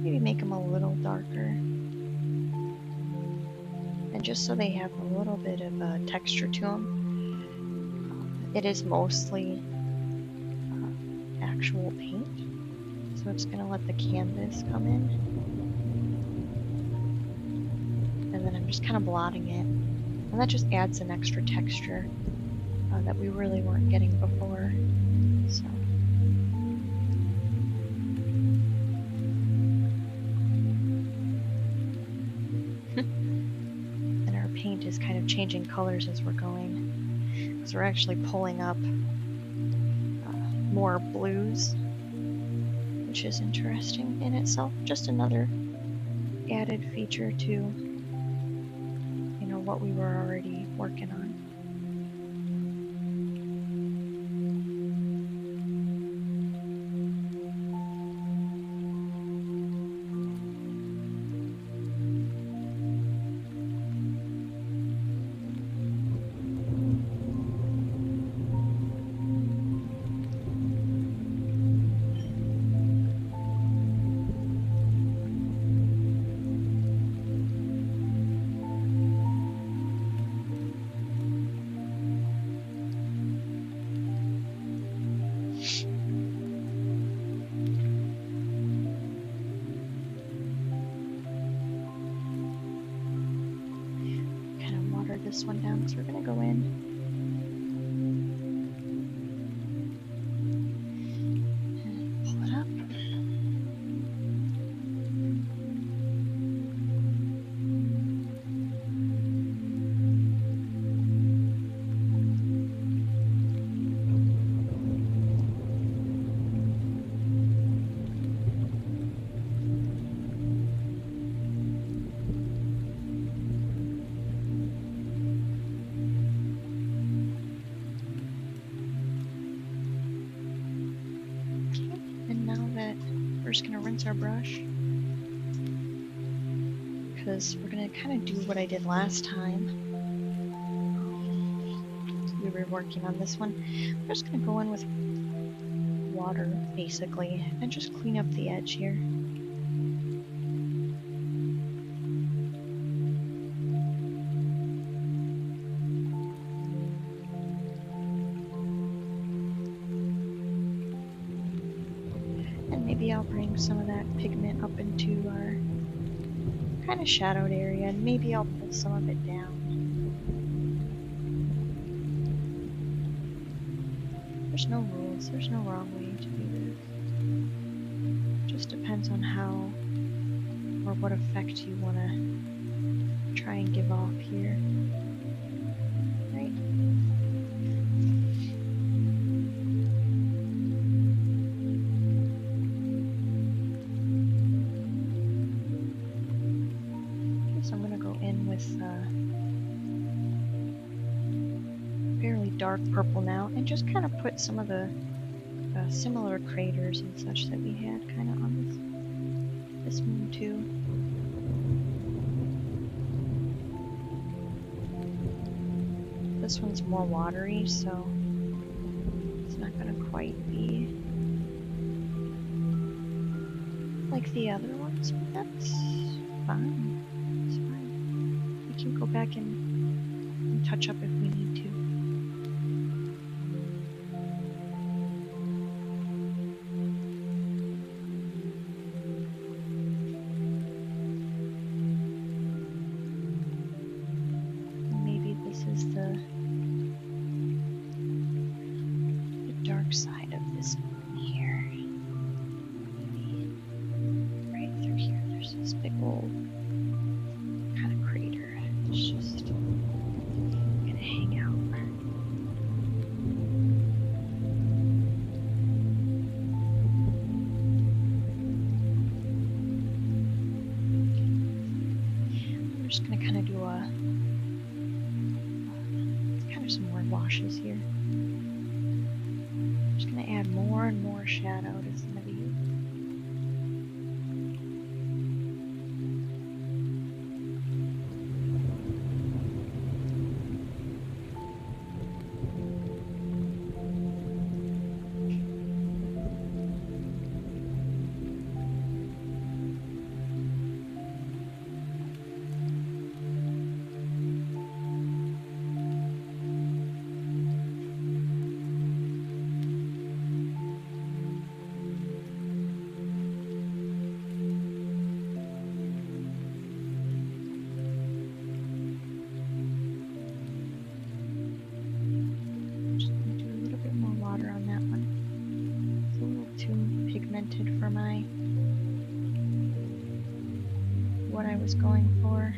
maybe make them a little darker, and just so they have a little bit of a texture to them. It is mostly actual paint, so it's gonna let the canvas come in. And then I'm just kind of blotting it, and that just adds an extra texture that we really weren't getting before. So and our is kind of changing colors as we're going. Because we're actually pulling up more blues, which is interesting in itself. Just another added feature to, you know, what we were already working on. This one down, so we're going to go in and pull it up. We're just going to rinse our brush, because we're going to kind of do what I did last time. We were working on this one. We're just going to go in with water, basically, and just clean up the edge here. Maybe I'll bring some of that pigment up into our kind of shadowed area, and maybe I'll pull some of it down. There's no rules, there's no wrong way to do this. It just depends on how or what effect you want to try and give off here. Right? Fairly dark purple now, and just kind of put some of the similar craters and such that we had kind of on this moon too. This one's more watery, so it's not going to quite be like the other ones, but that's fine. It's fine. We can go back and touch up if we need to. Maybe this is the dark side of this moon here. Maybe right through here, there's this big old kind of crater. It's just gonna hang out. I'm just gonna kind of do some more washes here. I'm just gonna add more and more shadow to some of these. For my what I was going for.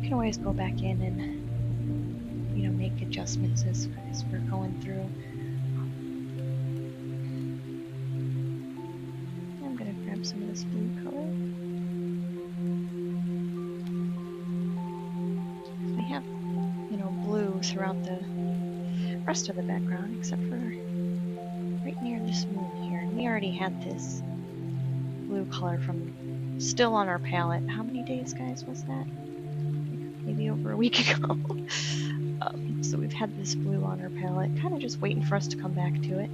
can always go back in and, you know, make adjustments as we're going through. I'm gonna grab some of this blue color. We have, you know, blue throughout the rest of the background, except for right near this moon here. And we already had this blue color from still on our palette. How many days, guys, was that? Maybe over a week ago. So we've had this blue on our palette, kind of just waiting for us to come back to it,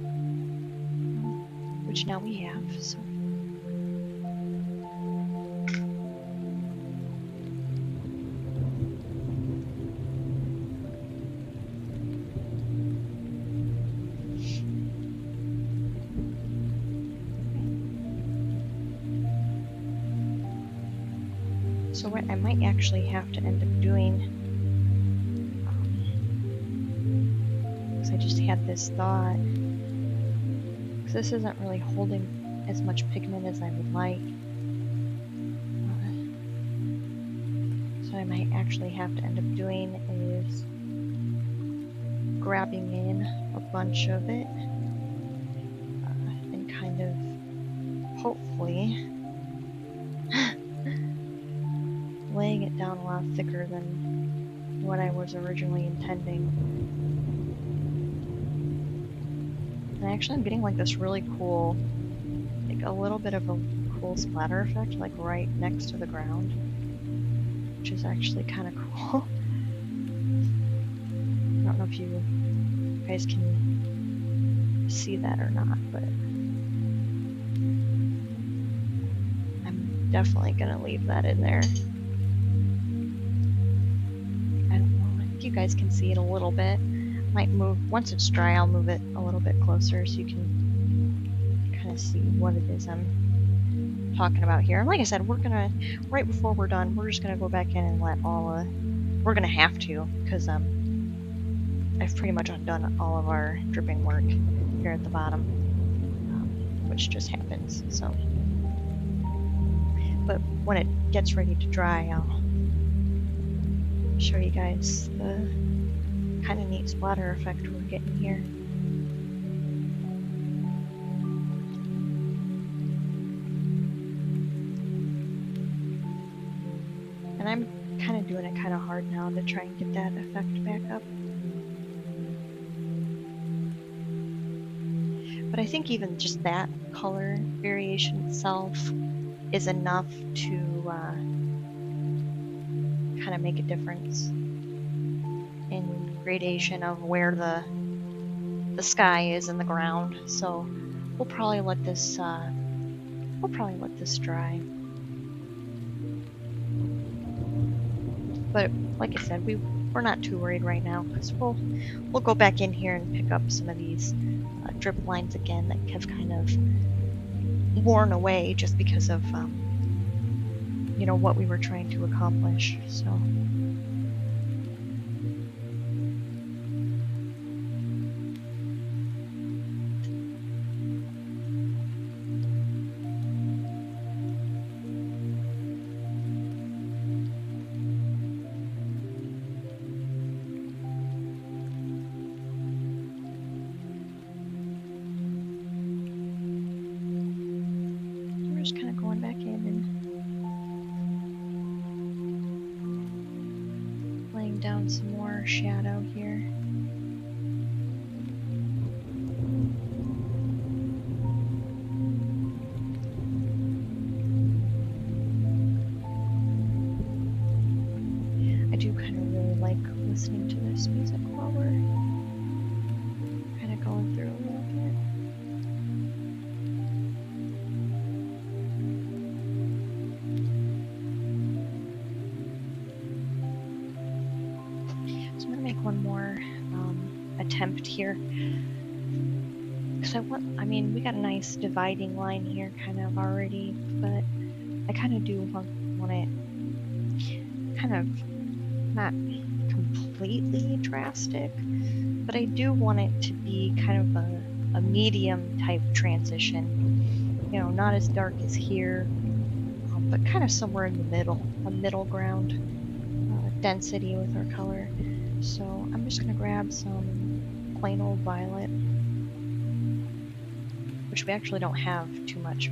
which now we have. So. So what I might actually have to end up doing, because I just had this thought, because this isn't really holding as much pigment as I would like. So I might actually have to end up doing is grabbing in a bunch of it and kind of hopefully laying it down a lot thicker than what I was originally intending. And actually I'm getting like this really cool, like a little bit of a cool splatter effect, like right next to the ground, which is actually kind of cool. I don't know if you guys can see that or not, but I'm definitely gonna leave that in there. You guys can see it a little bit. Might move, once it's dry, I'll move it a little bit closer so you can kind of see what it is I'm talking about here. And like I said, we're gonna, right before we're done, we're just gonna go back in and let all, we're gonna have to, because I've pretty much undone all of our dripping work here at the bottom, which just happens, so. But when it gets ready to dry, I'll show you guys the kind of neat splatter effect we're getting here. And I'm kind of doing it kind of hard now to try and get that effect back up. But I think even just that color variation itself is enough to kind of make a difference in gradation of where the sky is in the ground. So we'll probably let this dry. But like I said, we're not too worried right now, because we'll go back in here and pick up some of these drip lines again that have kind of worn away just because of you know, what we were trying to accomplish. So we're just kind of going back in and laying down some more shadow here. I do kind of really like listening to this music while we're kind of going through a little bit. So I'm going to make one more attempt here. Because I mean, we got a nice dividing line here kind of already, but I kind of do want it kind of not completely drastic, but I do want it to be kind of a medium type transition. You know, not as dark as here, but kind of somewhere in the middle, a middle ground density with our color. So I'm just gonna grab some plain old violet, which we actually don't have too much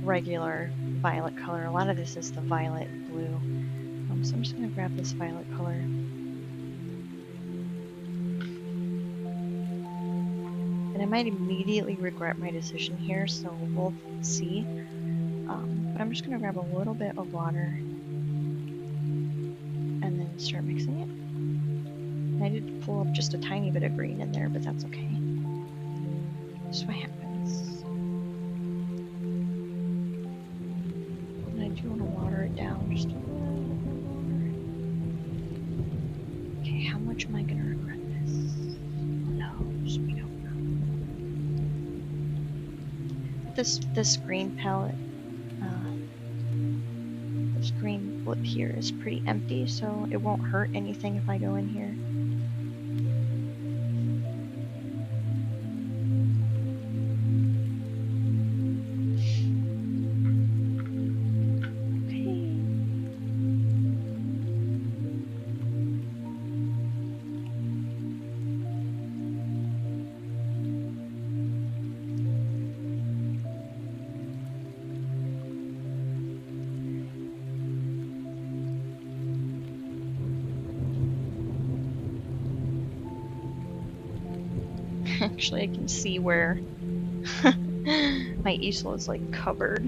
regular violet color. A lot of this is the violet blue. So I'm just gonna grab this violet color. And I might immediately regret my decision here, so we'll see. But I'm just gonna grab a little bit of water and then start mixing it. And I did pull up just a tiny bit of green in there, but that's okay. Just what happens. And I do want to water it down just a little bit more. Okay, how much am I gonna regret this? Who knows? We don't know. This green palette, this green blip here is pretty empty, so it won't hurt anything if I go in here. Actually, I can see where my easel is like covered.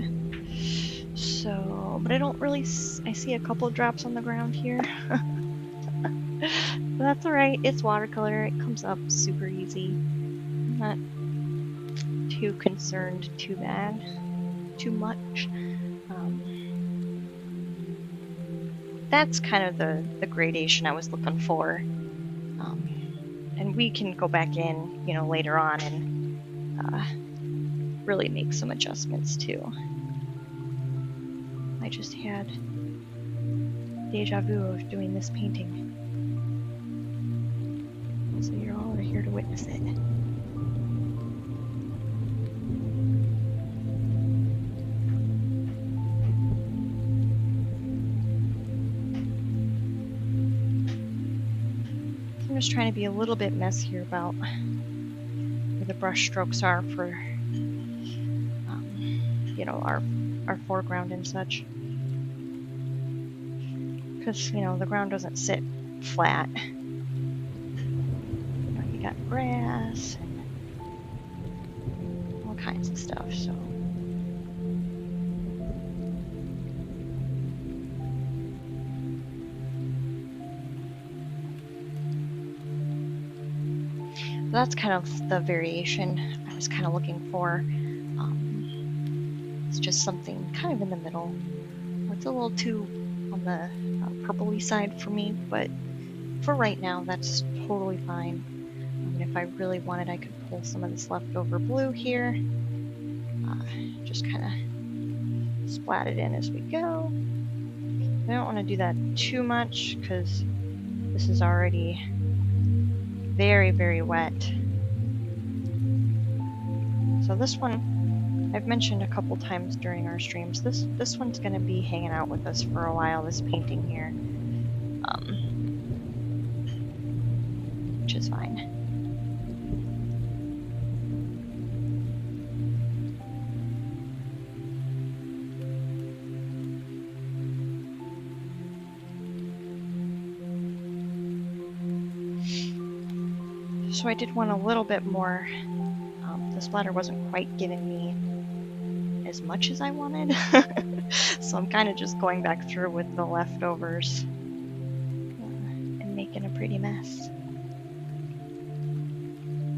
So, but I don't really. I see a couple drops on the ground here. But that's alright. It's watercolor. It comes up super easy. I'm not too concerned too much. That's kind of the gradation I was looking for. And we can go back in, later on and really make some adjustments too. I just had deja vu of doing this painting. So you all are here to witness it. I'm just trying to be a little bit messier about where the brush strokes are for, our foreground and such. Because, the ground doesn't sit flat. You got grass and all kinds of stuff, so. That's kind of the variation I was kind of looking for. It's just something kind of in the middle. It's a little too on the purpley side for me, but for right now, that's totally fine. If I really wanted, I could pull some of this leftover blue here. Just kind of splat it in as we go. I don't want to do that too much because this is already very, very wet. So this one, I've mentioned a couple times during our streams, this one's going to be hanging out with us for a while, this painting here. Which is fine. So I did want a little bit more. The splatter wasn't quite giving me as much as I wanted. So I'm kind of just going back through with the leftovers and making a pretty mess.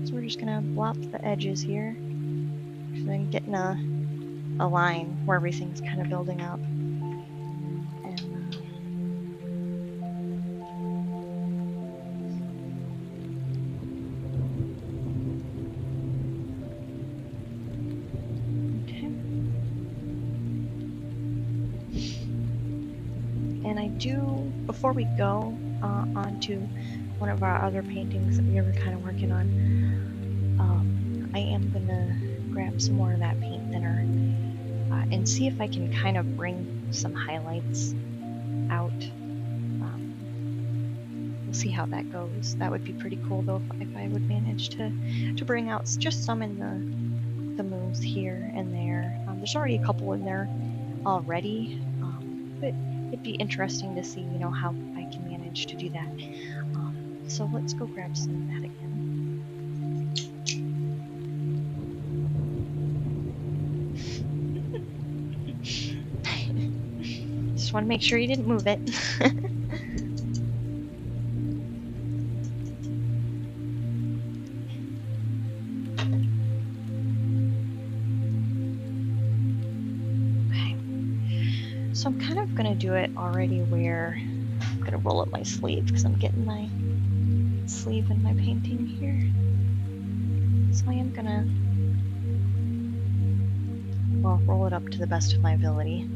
So we're just gonna blop the edges here, and then getting a line where everything's kind of building up. Before we go on to one of our other paintings that we were kind of working on, I am going to grab some more of that paint thinner and see if I can kind of bring some highlights out. we'll see how that goes. That would be pretty cool though if I would manage to bring out just some in the moons here and there. There's already a couple in there already, but it'd be interesting to see, you know, how I can manage to do that. So let's go grab some of that again. Just want to make sure you didn't move it. Okay. So I'm kind of going to do it already where I'm going to roll up my sleeve because I'm getting my sleeve in my painting here. So I am going to, well, roll it up to the best of my ability.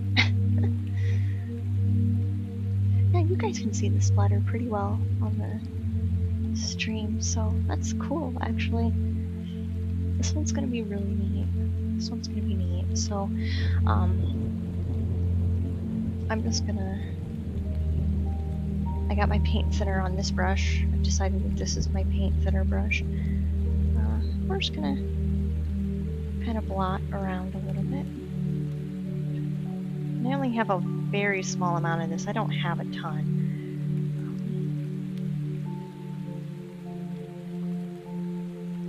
Yeah, you guys can see the splatter pretty well on the stream, so that's cool, actually. This one's gonna be really neat. This one's gonna be neat. So, I'm just gonna... I got my paint thinner on this brush. I've decided that this is my paint thinner brush. We're just gonna kind of blot around a little bit. And I only have a very small amount of this. I don't have a ton.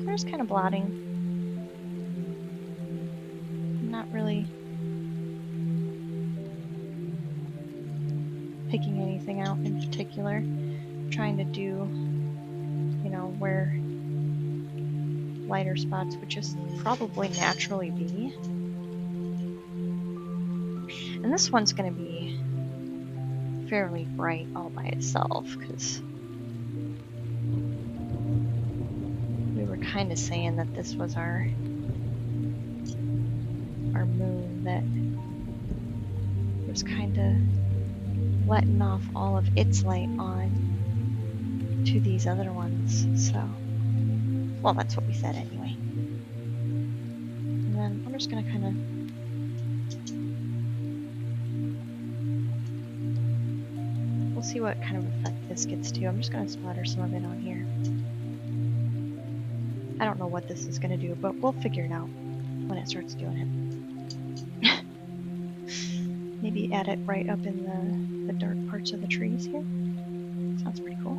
I'm just kind of blotting. I'm not really picking anything out in particular. I'm trying to do, you know, where lighter spots would just probably naturally be. And this one's going to be fairly bright all by itself because we were kind of saying that this was our moon that was kind of letting off all of its light on to these other ones. So, well, that's what we said anyway. And then I'm just going to kind of see what kind of effect this gets to. I'm just going to splatter some of it on here. I don't know what this is going to do, but we'll figure it out when it starts doing it. Maybe add it right up in the dark parts of the trees here. Sounds pretty cool.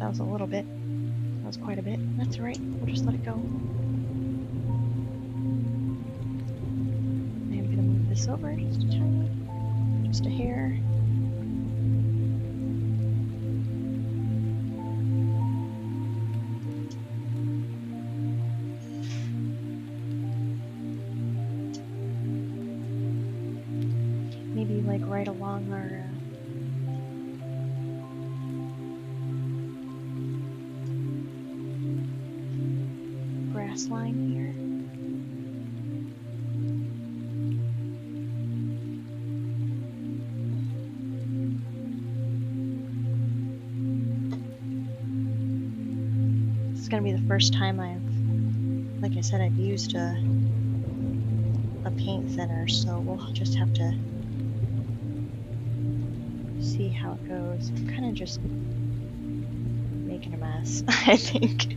That was a little bit. That was quite a bit. That's alright. We'll just let it go. This over just a tiny, just a hair. Maybe like right along our grass line here. It's gonna be the first time like I said, I've used a paint thinner, so we'll just have to see how it goes. I'm kind of just making a mess, I think.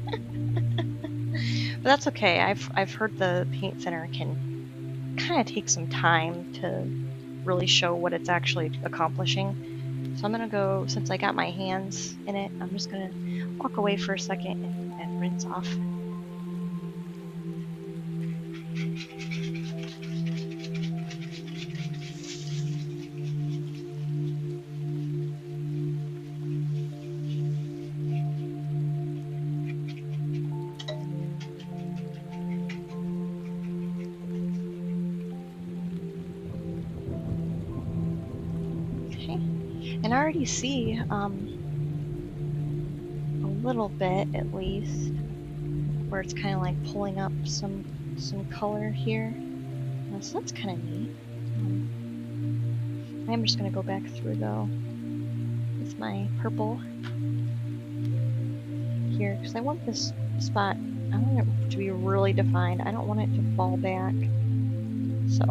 But that's okay. I've heard the paint thinner can kind of take some time to really show what it's actually accomplishing. So I'm gonna go, since I got my hands in it, I'm just gonna walk away for a second and rinse off. And I already see a little bit, at least, where it's kind of like pulling up some color here. So that's kind of neat. I'm just going to go back through though with my purple here because I want this spot, I want it to be really defined. I don't want it to fall back. So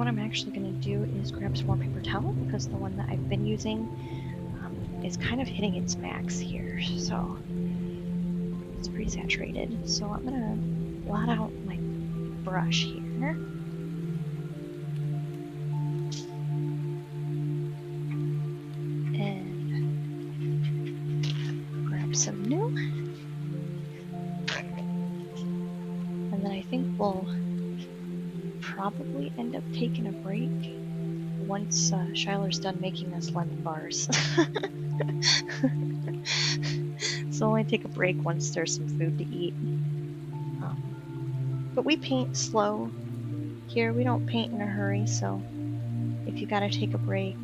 what I'm actually going to do is grab some more paper towel because the one that I've been using is kind of hitting its max here, so it's pretty saturated. So I'm going to blot out my brush here. And grab some new. And then I think we'll probably end up taking a break once Shyler's done making us lemon bars. So only take a break once there's some food to eat. But we paint slow here. We don't paint in a hurry, so if you gotta take a break,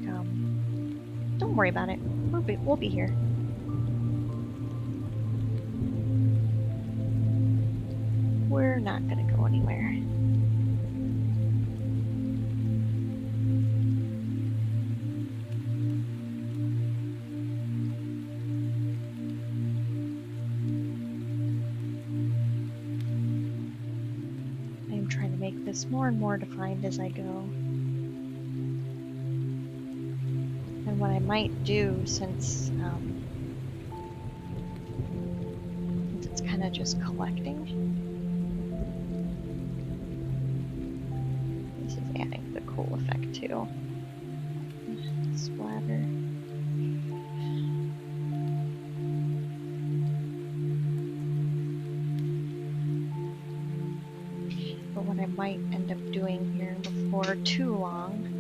don't worry about it. We'll be here. We're not gonna go anywhere. I'm trying to make this more and more defined as I go. And what I might do, since it's kind of just collecting, this is adding the cool effect too. Splatter. But what I might end up doing here before too long,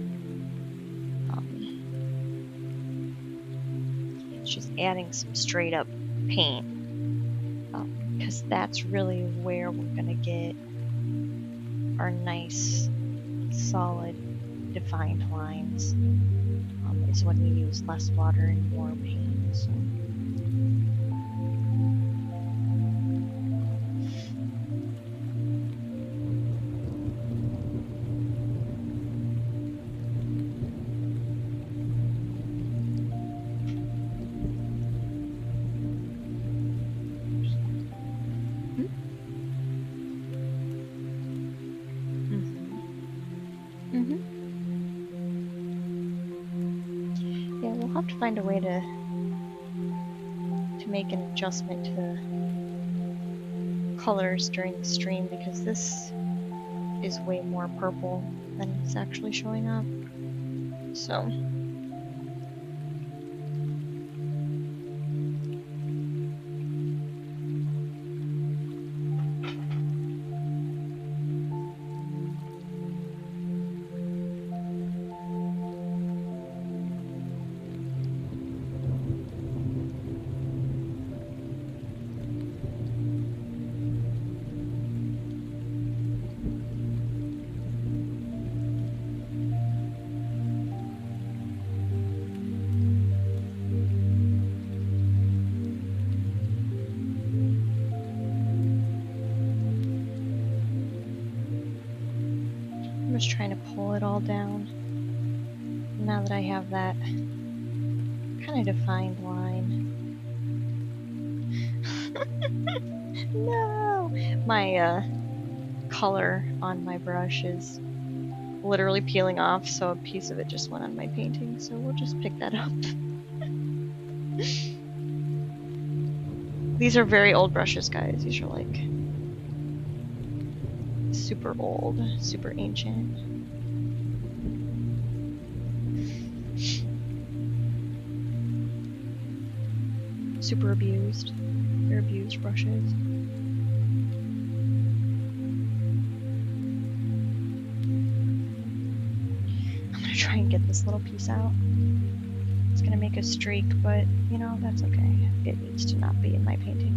it's just adding some straight up paint, because that's really where we're gonna get our nice, solid, defined lines, is when we use less water and more paint. So. Yeah, we'll have to find a way to make an adjustment to the colors during the stream, because this is way more purple than it's actually showing up. So I'm just trying to pull it all down now that I have that kind of defined line. No! My color on my brush is literally peeling off, so a piece of it just went on my painting, so we'll just pick that up. These are very old brushes, guys. These are like super old, super ancient. Super abused. They're abused brushes. I'm gonna try and get this little piece out. It's gonna make a streak, but you know, that's okay. It needs to not be in my painting.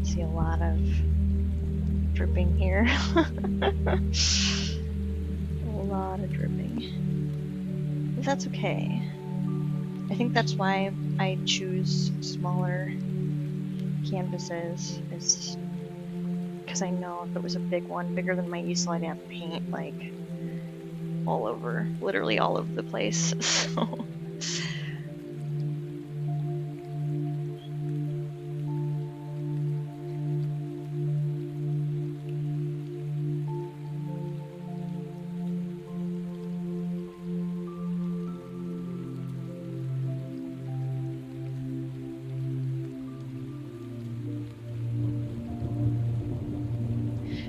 See a lot of dripping here. A lot of dripping. But that's okay. I think that's why I choose smaller canvases, is because I know if it was a big one, bigger than my easel, I'd have paint like all over, literally all over the place.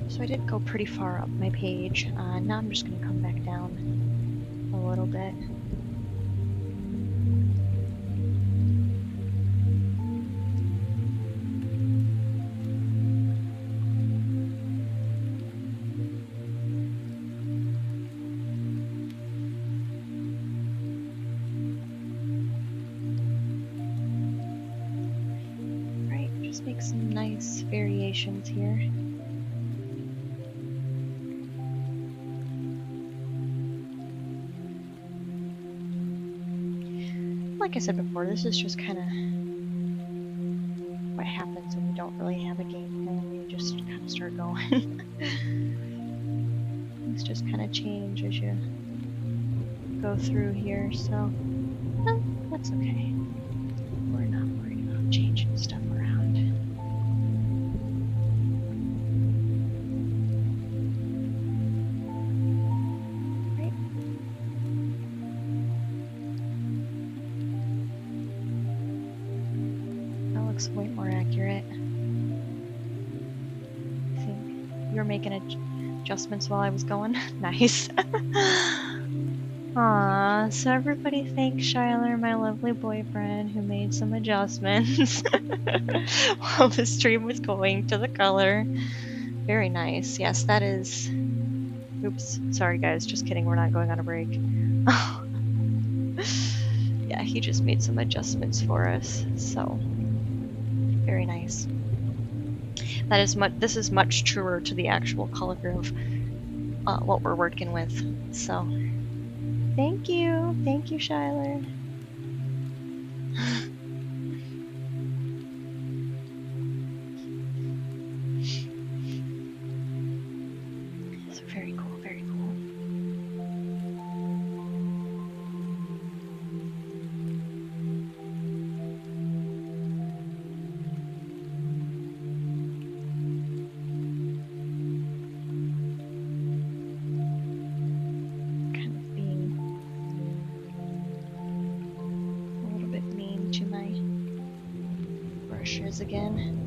So I did go pretty far up my page. Now I'm just going to come back down a little bit. Right, just make some nice variations here. Like I said before, this is just kind of what happens when you don't really have a game plan. You just kind of start going. Things just kind of change as you go through here, so that's okay. We're not worried about changing stuff around. Right? That looks way more accurate. I think you were making adjustments while I was going. Nice. Aw, so everybody thank Shyler, my lovely boyfriend, who made some adjustments while the stream was going to the color. Very nice. Yes, that is... Oops, sorry guys, just kidding, we're not going on a break. Yeah, he just made some adjustments for us, so very nice. That is this is much truer to the actual color of what we're working with, so thank you, Shyler. So very cool, very cool. Kind of being a little bit mean to my brushes again.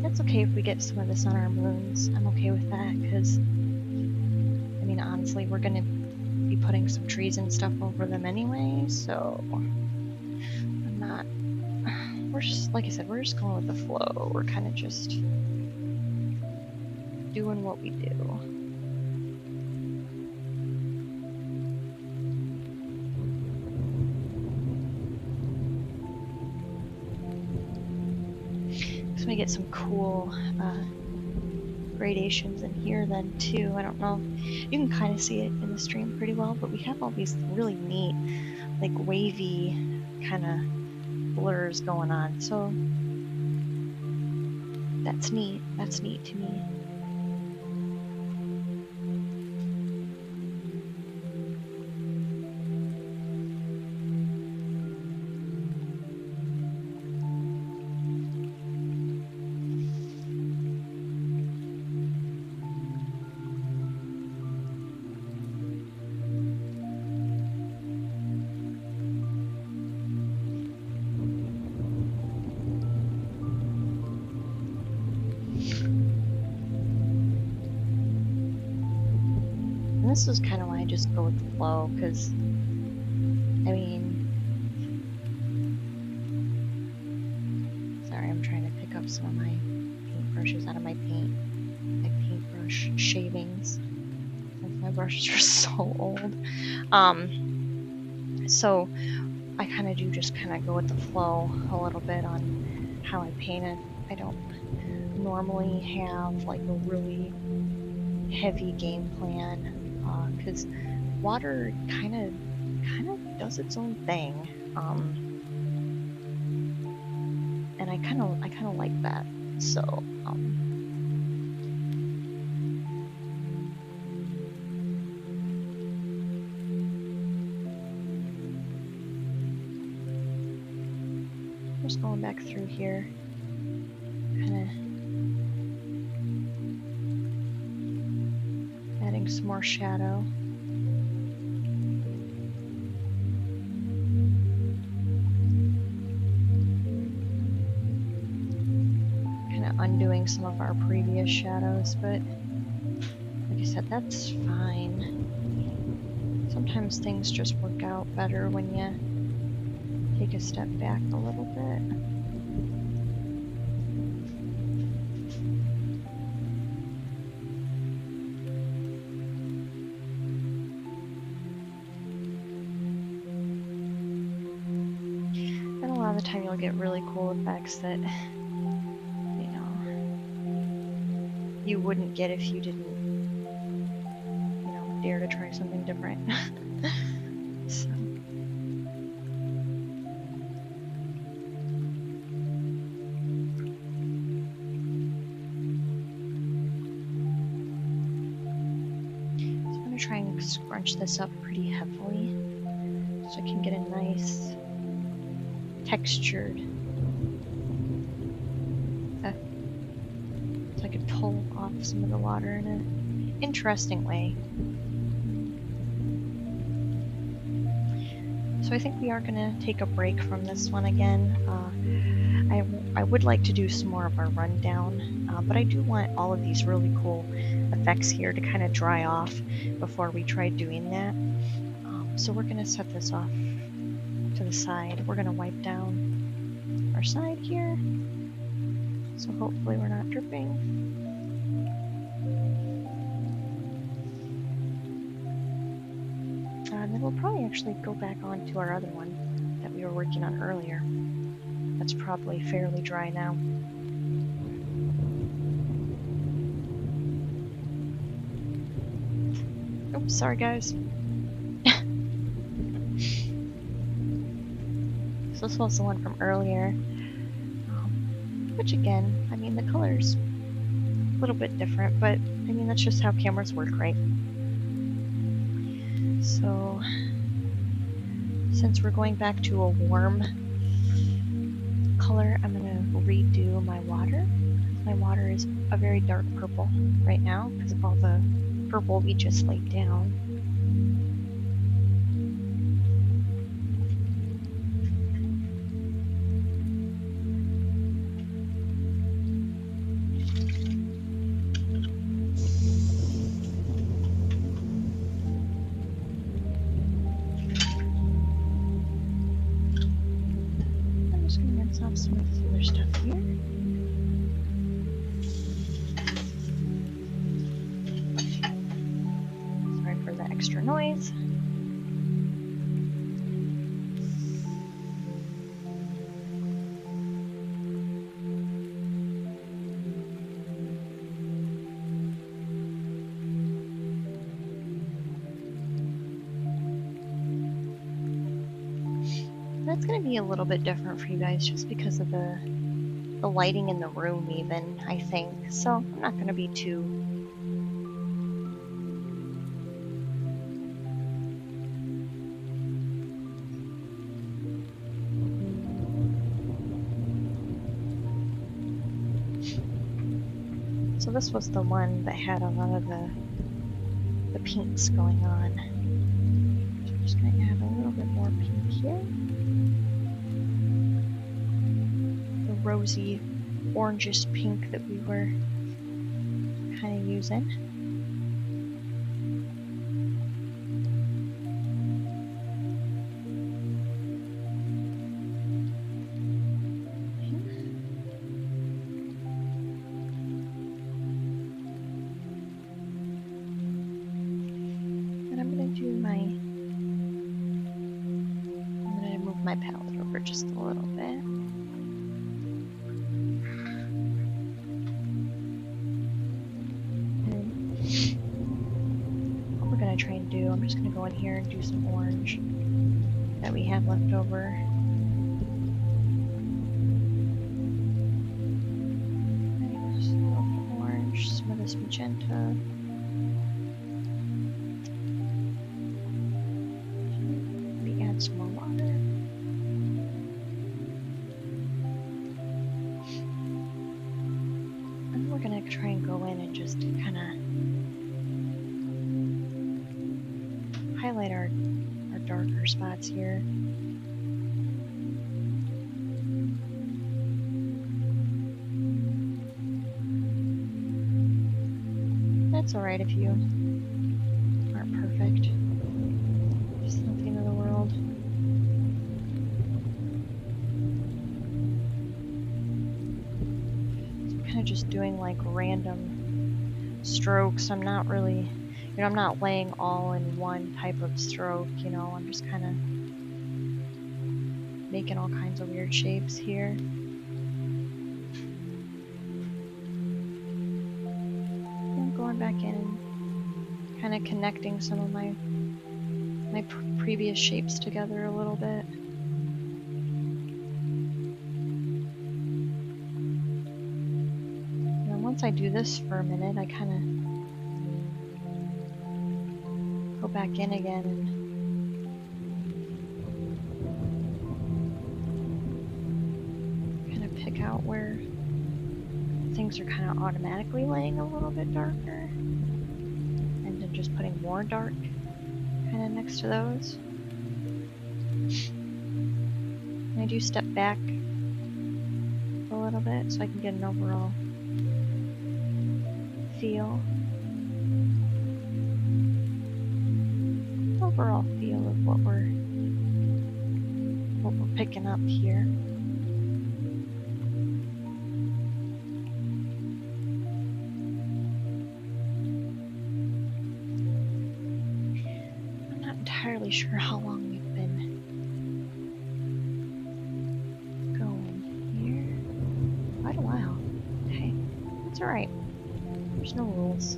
That's okay if we get some of this on our moons. I'm okay with that, because, I mean, honestly, we're going to be putting some trees and stuff over them anyway, so I'm not... We're just, like I said, we're just going with the flow. We're kind of just doing what we do. We get some cool gradations in here then too. I don't know, you can kind of see it in the stream pretty well, but we have all these really neat, like wavy kind of blurs going on. So that's neat. That's neat to me. And this is kind of why I just go with the flow, because, I mean, sorry, I'm trying to pick up some of my paint paintbrushes out of my paintbrush shavings. My brushes are so old. So I kind of do just kind of go with the flow a little bit on how I paint it. I don't normally have like a really heavy game plan because water kind of does its own thing, and I kind of like that. So just going back through here, kind of adding some more shadow. Kind of undoing some of our previous shadows, but like I said, that's fine. Sometimes things just work out better when you take a step back a little bit. And a lot of the time you'll get really cool effects that, you know, you wouldn't get if you didn't, you know, dare to try something different. So. I'm going to try and scrunch this up pretty heavily so I can get a nice textured, so I could pull off some of the water in an interesting way. So I think we are going to take a break from this one again. I would like to do some more of our rundown, but I do want all of these really cool effects here to kind of dry off before we try doing that. So we're going to set this off to the side. We're going to wipe down our side here, so hopefully we're not dripping. And then we'll probably actually go back on to our other one that we were working on earlier. That's probably fairly dry now. Oops, sorry guys. So this was the one from earlier, which again, I mean the color's a little bit different, but I mean that's just how cameras work, right? So since we're going back to a warm color, I'm going to redo my water. My water is a very dark purple right now because of all the purple we just laid down. I'm just going to rinse off some of this other stuff here. Sorry for the extra noise. That's going to be a little bit different for you guys just because of the lighting in the room even, I think. So I'm not going to be too... So this was the one that had a lot of the pinks going on. So I'm just going to add a little bit more pink here. The rosy, orangish pink that we were kind of using. my palette over just a little bit. And what we're gonna try and do, I'm just gonna go in here and do some orange that we have left over. Just a little bit of orange, some of this magenta. Maybe add some more water. And we're gonna try and go in and just kind of highlight our darker spots here. That's alright if you aren't perfect. Just not the end of the world. So I'm kind of just doing like random strokes. I'm not really, I'm not laying all in one type of stroke, I'm just kind of making all kinds of weird shapes here. Going back in and kind of connecting some of my previous shapes together a little bit. And then once I do this for a minute, I kind of go back in again and kind of pick out where things are kind of automatically laying a little bit darker, and then just putting more dark kind of next to those. And I do step back a little bit so I can get an overall feel. Overall feel of what we're picking up here. Entirely sure how long we've been going here. Quite a while. Okay, that's alright. There's no rules.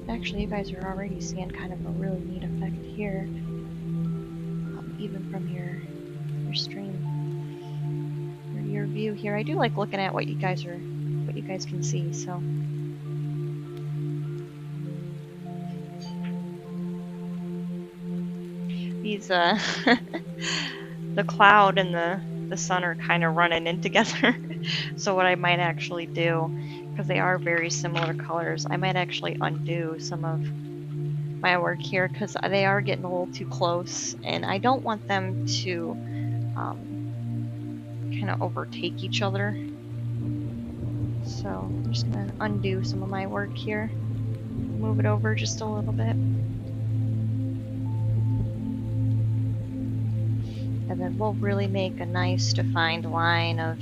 Actually, you guys are already seeing kind of a really neat effect here, even from your stream or your view here. I do like looking at what you guys can see. So. These the cloud and the sun are kind of running in together. So what I might actually do, because they are very similar colors, I might actually undo some of my work here because they are getting a little too close, and I don't want them to kind of overtake each other. So I'm just gonna undo some of my work here, move it over just a little bit. And then we'll really make a nice defined line of,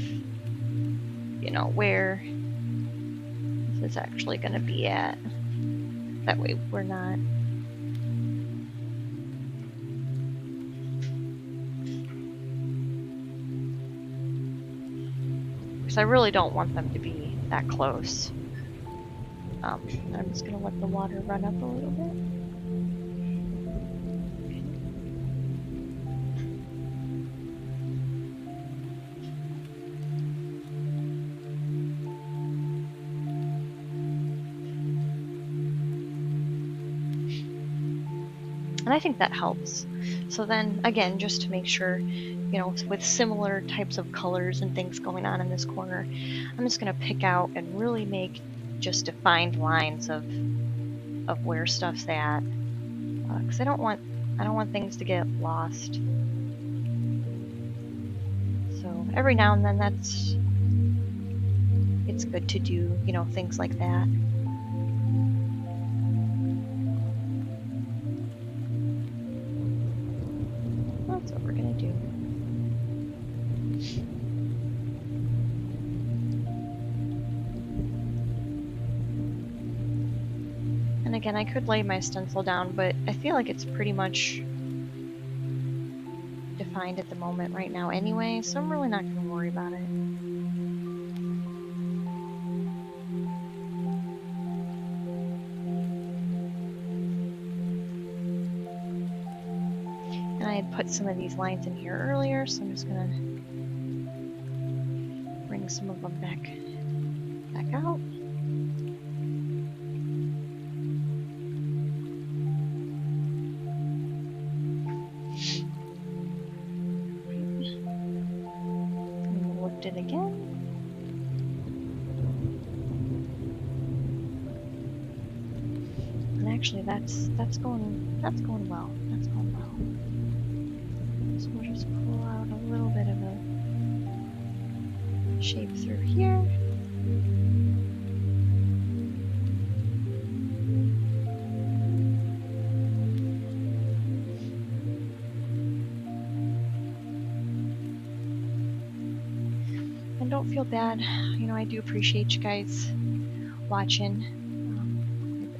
where this is actually going to be at. That way we're not because I really don't want them to be that close. I'm just going to let the water run up a little bit. And I think that helps. So then, again, just to make sure, with similar types of colors and things going on in this corner, I'm just going to pick out and really make just defined lines of where stuff's at. Because I don't want things to get lost. So every now and then it's good to do, things like that. That's what we're gonna do. And again, I could lay my stencil down, but I feel like it's pretty much find at the moment right now anyway, so I'm really not going to worry about it. And I had put some of these lines in here earlier, so I'm just going to bring some of them back out. And lift it again. And actually that's going well. That's going well. So we'll just pull out a little bit of a shape through here. And don't feel bad. You know, I do appreciate you guys watching.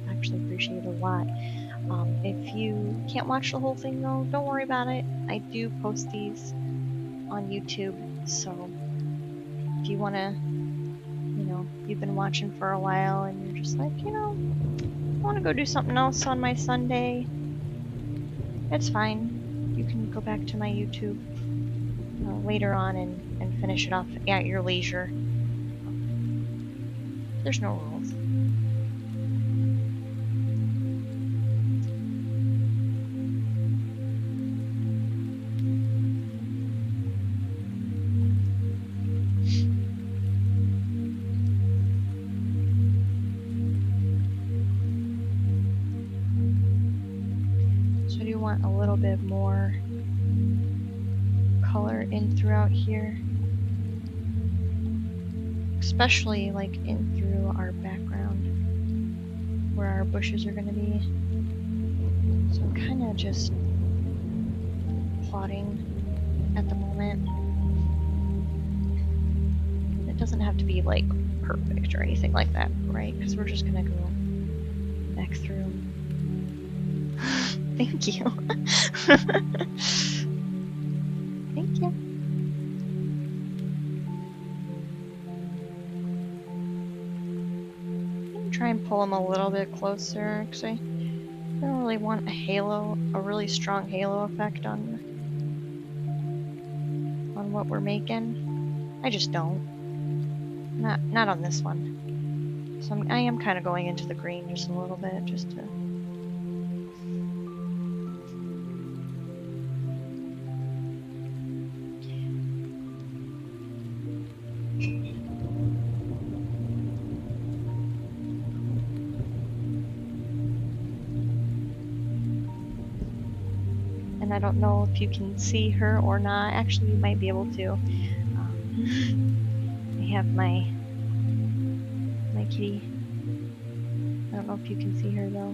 I actually appreciate it a lot. If you can't watch the whole thing though, don't worry about it. I do post these on YouTube, so if you want to, you know, you've been watching for a while and you're just like, you know, I want to go do something else on my Sunday, it's fine. You can go back to my YouTube later on and finish it off at your leisure. There's no rules. So I do want a little bit more color in throughout here, especially like in through our background where our bushes are going to be. So I'm kind of just plotting at the moment. It doesn't have to be like perfect or anything like that, right? Because we're just going to go back through. Thank you. Thank you. Try and pull them a little bit closer, because I don't really want a halo, a really strong halo effect on what we're making. I just don't. Not on this one. So I am kind of going into the green just a little bit, just to. And I don't know if you can see her or not. Actually, you might be able to. I have my kitty. I don't know if you can see her though.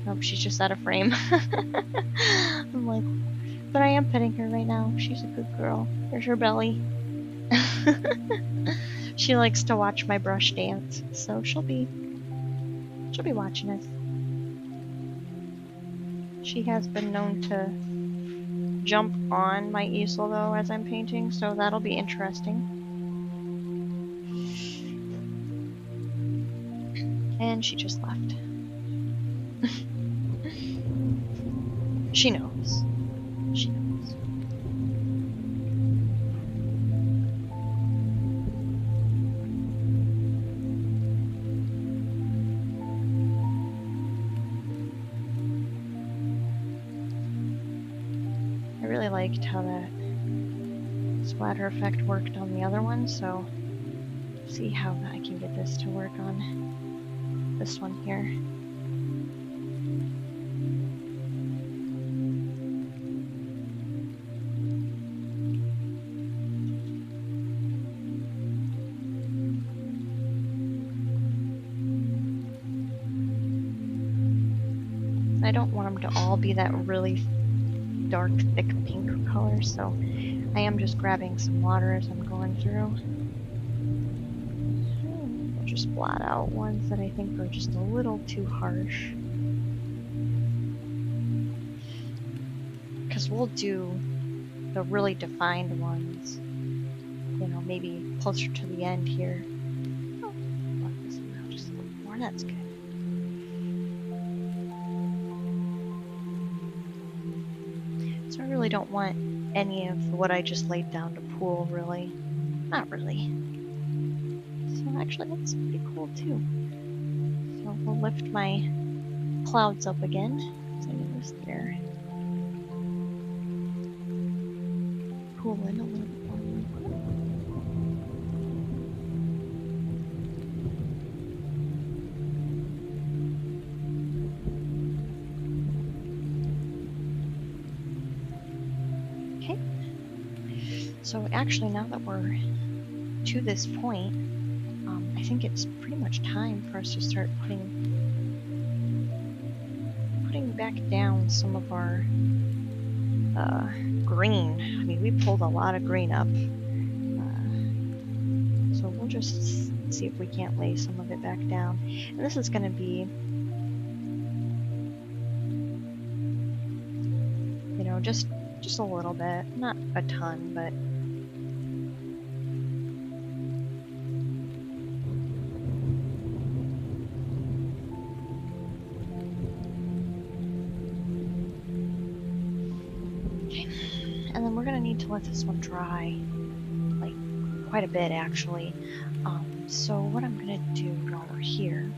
Nope, she's just out of frame. I'm like, but I am petting her right now. She's a good girl. There's her belly. She likes to watch my brush dance, so she'll be watching us. She has been known to jump on my easel though as I'm painting, so that'll be interesting. And she just left. She knows. She knows. I really liked how that splatter effect worked on the other one, so see how I can get this to work on this one here. I don't want them to all be that really dark, thick pink color, so I am just grabbing some water as I'm going through. I'll just blot out ones that I think are just a little too harsh. Because we'll do the really defined ones, you know, maybe closer to the end here. Oh, left this one out just a little more. That's good. So I really don't want any of what I just laid down to pool, really. Not really. So actually, that's pretty cool too. So we'll lift my clouds up again, because I noticed they're pooling a little bit more liquid. Okay. So actually, now that we're to this point, I think it's pretty much time for us to start putting back down some of our green. I mean, we pulled a lot of green up, so we'll just see if we can't lay some of it back down. And this is going to be, you know, just a little bit, not a ton, but and then we're going to need to let this one dry, like quite a bit actually. So what I'm going to do while we're here,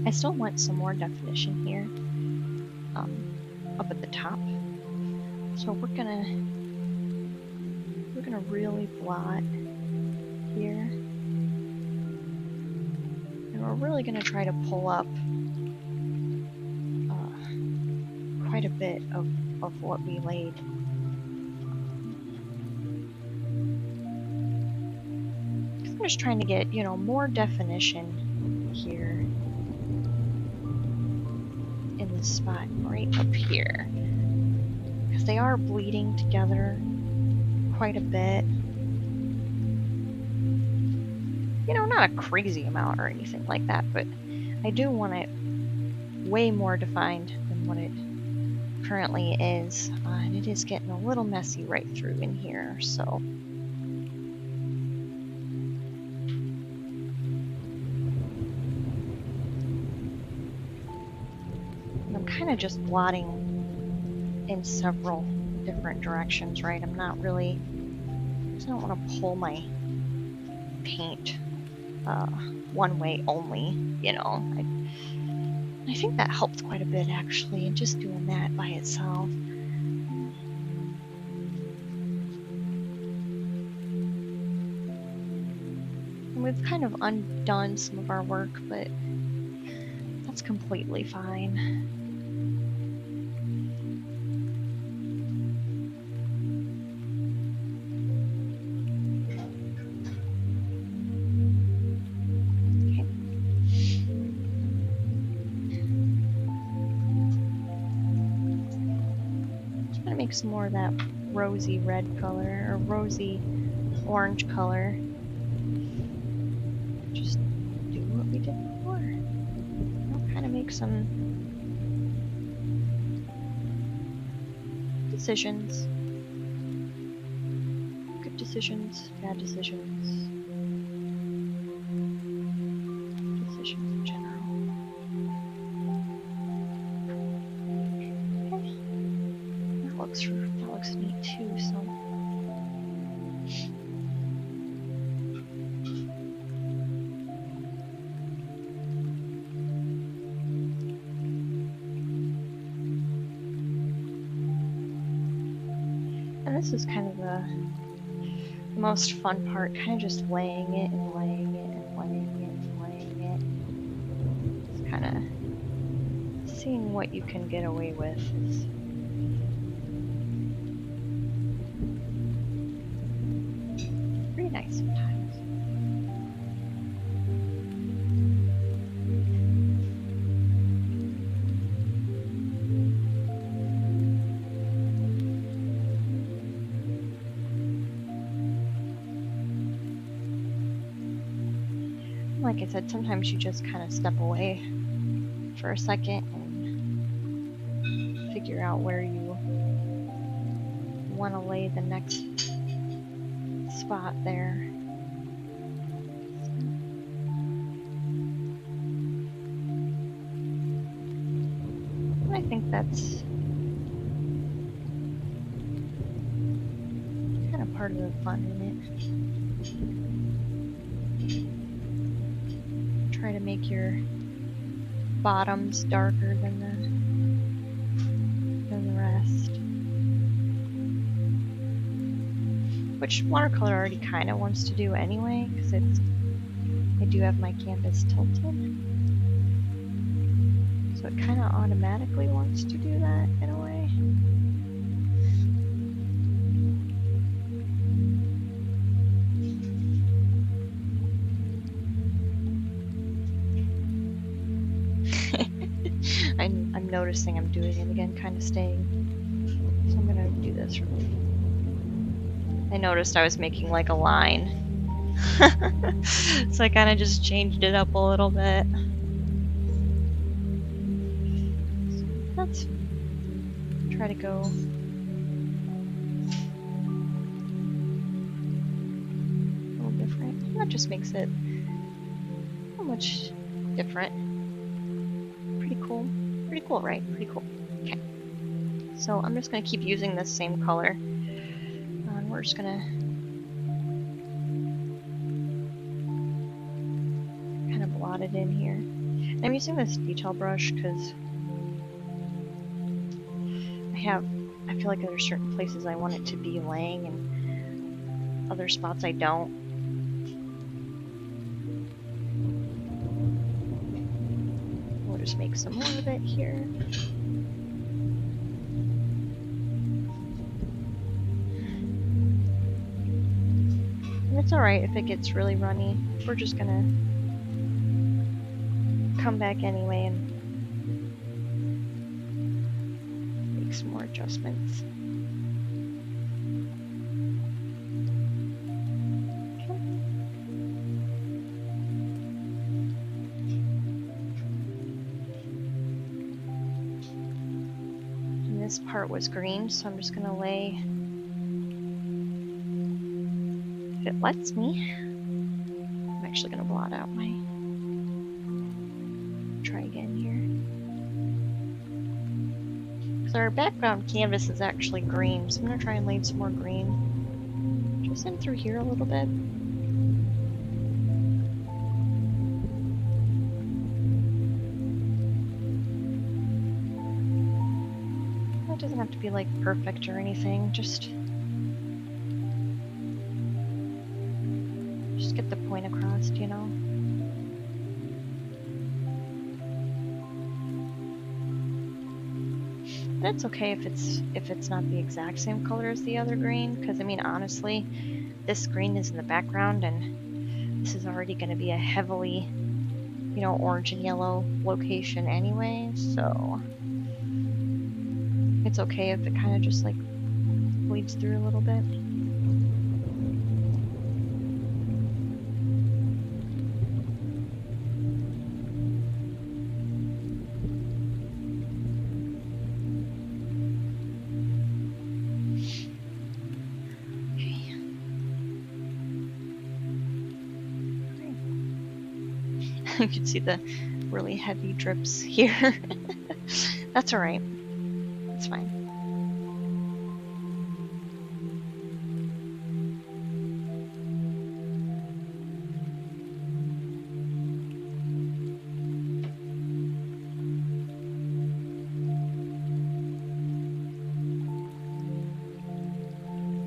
I still want some more definition here up at the top. So we're gonna really blot here, and we're really gonna try to pull up quite a bit of what we laid. I'm just trying to get, you know, more definition here in this spot right up here, because they are bleeding together quite a bit. You know, not a crazy amount or anything like that, but I do want it way more defined than what it currently is, and it is getting a little messy right through in here, so I'm kind of just blotting in several different directions, right? I'm not really, I don't want to pull my paint one way only, you know. I think that helped quite a bit actually, and just doing that by itself. And we've kind of undone some of our work, but that's completely fine. Make some more of that rosy red color or rosy orange color. Just do what we did before. I'll kind of make some decisions. Good decisions, bad decisions. Decisions in general. That looks neat too, so. And this is kind of the most fun part, kind of just laying it and laying it and laying it and laying it. Just kind of seeing what you can get away with. Pretty nice sometimes. Like I said, sometimes you just kind of step away for a second and figure out where you want to lay the next spot there. I think that's kind of part of the fun in it. Try to make your bottoms darker than the rest. Which watercolor already kind of wants to do anyway, because I do have my canvas tilted. So it kind of automatically wants to do that in a way. I'm noticing I'm doing it again, kind of staying. So I'm gonna do this real quick. I noticed I was making like a line. So I kind of just changed it up a little bit. Let's try to go a little different. That just makes it so much different. Pretty cool. Pretty cool, right? Pretty cool. Okay. So I'm just going to keep using this same color. And we're just going to kind of blot it in here. And I'm using this detail brush because I feel like there's certain places I want it to be laying and other spots I don't. We'll just make some more of it here. And it's alright if it gets really runny. We're just gonna come back anyway and make some more adjustments. And this part was green, so I'm just gonna lay, if it lets me. I'm actually gonna blot out my, try again here. Because our background canvas is actually green, so I'm gonna try and lay some more green. Just in through here a little bit. It doesn't have to be like perfect or anything, just get the point across, you know? But it's okay if it's not the exact same color as the other green, because I mean honestly, this green is in the background and this is already going to be a heavily, you know, orange and yellow location anyway, so it's okay if it kind of just like bleeds through a little bit. You can see the really heavy drips here. That's alright. That's fine.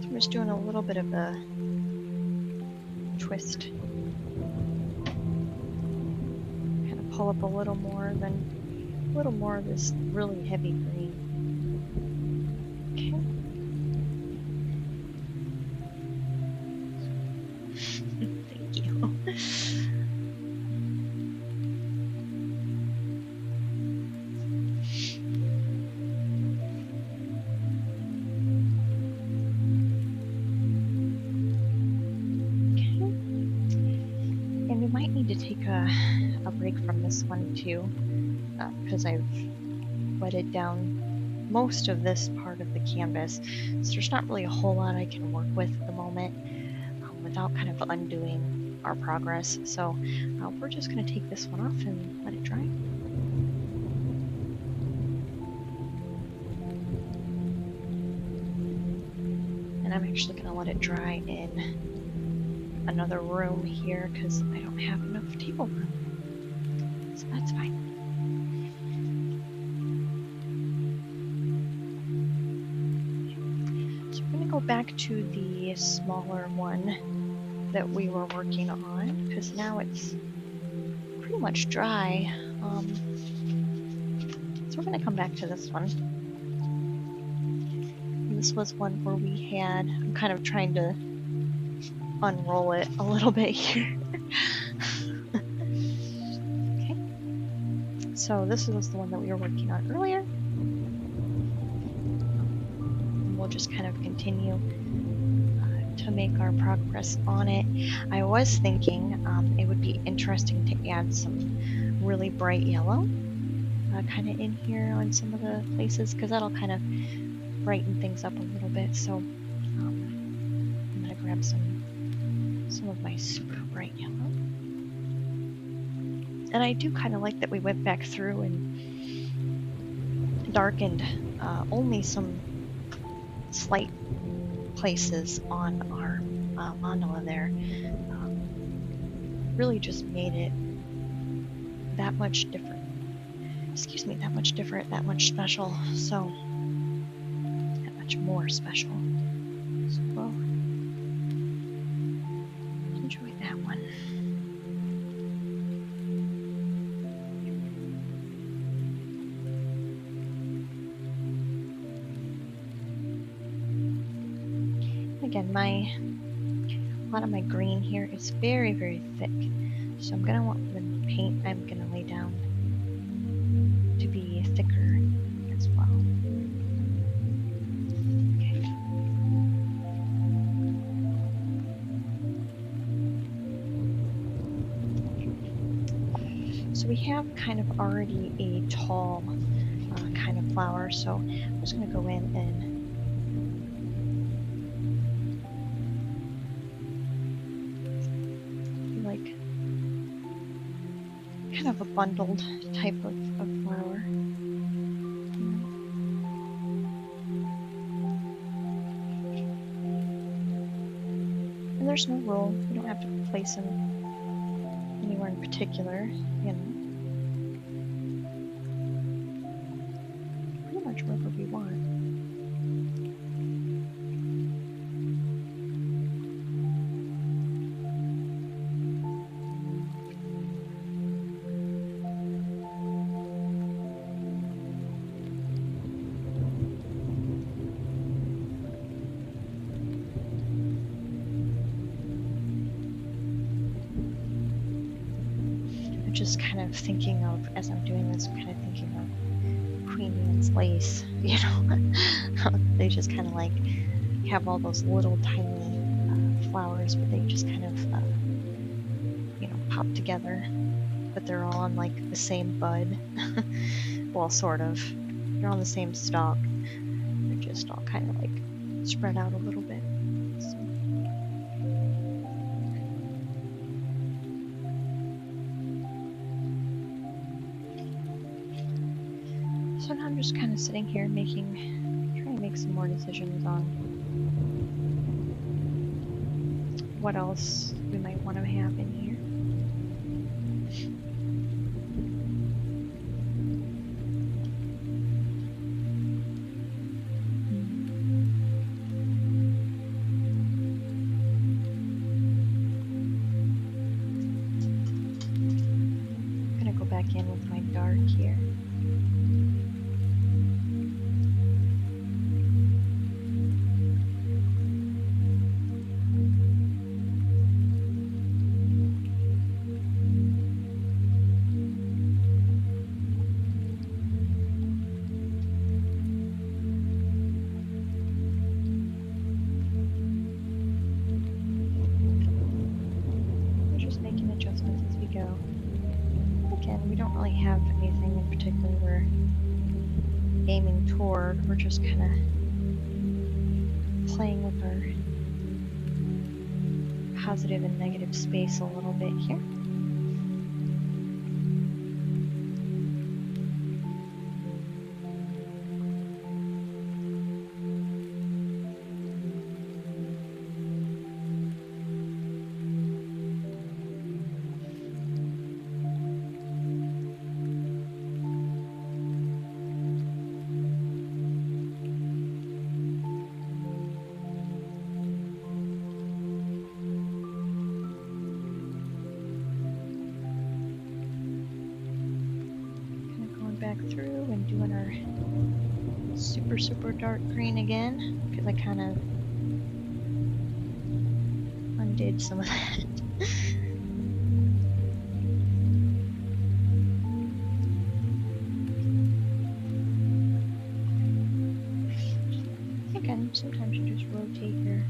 So I'm just doing a little bit of a twist. Pull up a little more of this really heavy green. Okay. Thank you. Okay. And we might need to take a break from this one too, because I've wetted down most of this part of the canvas, so there's not really a whole lot I can work with at the moment without kind of undoing our progress. So we're just going to take this one off and let it dry. And I'm actually going to let it dry in another room here because I don't have enough table room. So that's fine. So we're going to go back to the smaller one that we were working on because now it's pretty much dry. So we're going to come back to this one. This was one where we had, I'm kind of trying to unroll it a little bit here. Okay. So this was the one that we were working on earlier. And we'll just kind of continue to make our progress on it. I was thinking it would be interesting to add some really bright yellow kind of in here on some of the places because that'll kind of brighten things up a little bit. So I'm going to grab some of my super bright yellow. And I do kind of like that we went back through and darkened only some slight places on our mandala there. Really just made it that much different. Excuse me, that much different, that much special. So, that much more special. So we'll enjoy that one. Again, a lot of my green here is very, very thick. So I'm going to want the paint I'm going to lay down to be thicker as well. Okay. So we have kind of already a tall kind of flower, so I'm just going to go in and like kind of a bundled type of flower. And there's no rule. We don't have to place them anywhere in particular, you know. Pretty much wherever we want. Just kind of thinking of, as I'm doing this, I'm kind of thinking of Queen Anne's lace, you know. They just kind of like have all those little tiny flowers, but they just kind of, you know, pop together, but they're all on like the same bud. Well, sort of. They're on the same stalk. They're just all kind of like spread out a little bit. So now I'm just kind of sitting here trying to make some more decisions on what else we might want to have in here. I'm gonna go back in with my dark here. Again, we don't really have anything in particular we're aiming toward. forward. We're just kind of playing with our positive and negative space a little bit here. Back through and doing our super dark green again, because I kind of undid some of that. Again, sometimes you just rotate your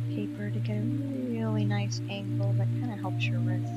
paper to get a really nice angle that kind of helps your wrist.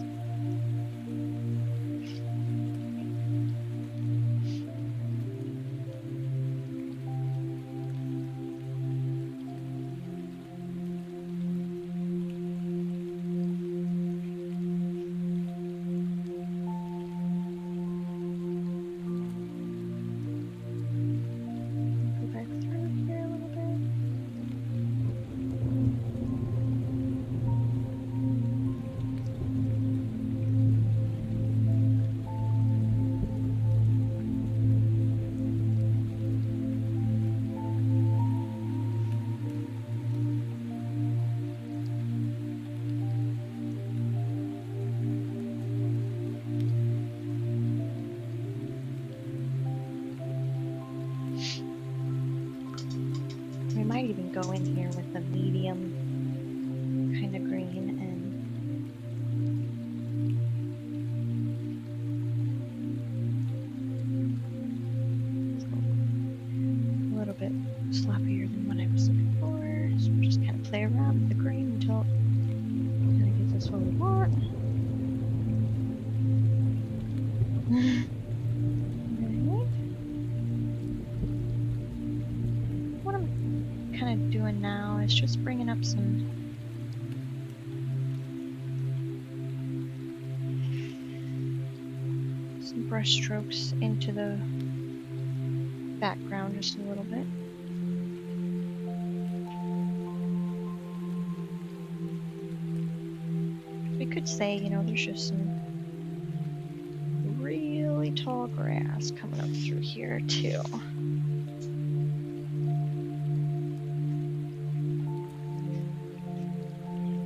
We might even go in here with a medium kind of green and a little bit sloppier than what I was looking for. So we'll just kind of play around with the green until it kind of gives us what we want. What I'm kind of doing now is just bringing up some brush strokes into the background just a little bit. We could say, you know, there's just some really tall grass coming up through here too.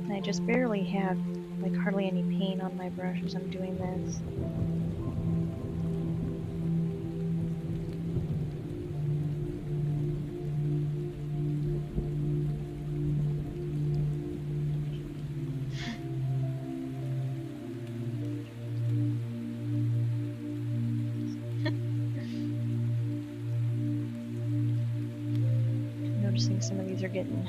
And I just barely have like hardly any paint on my brush as I'm doing this. Noticing some of these are getting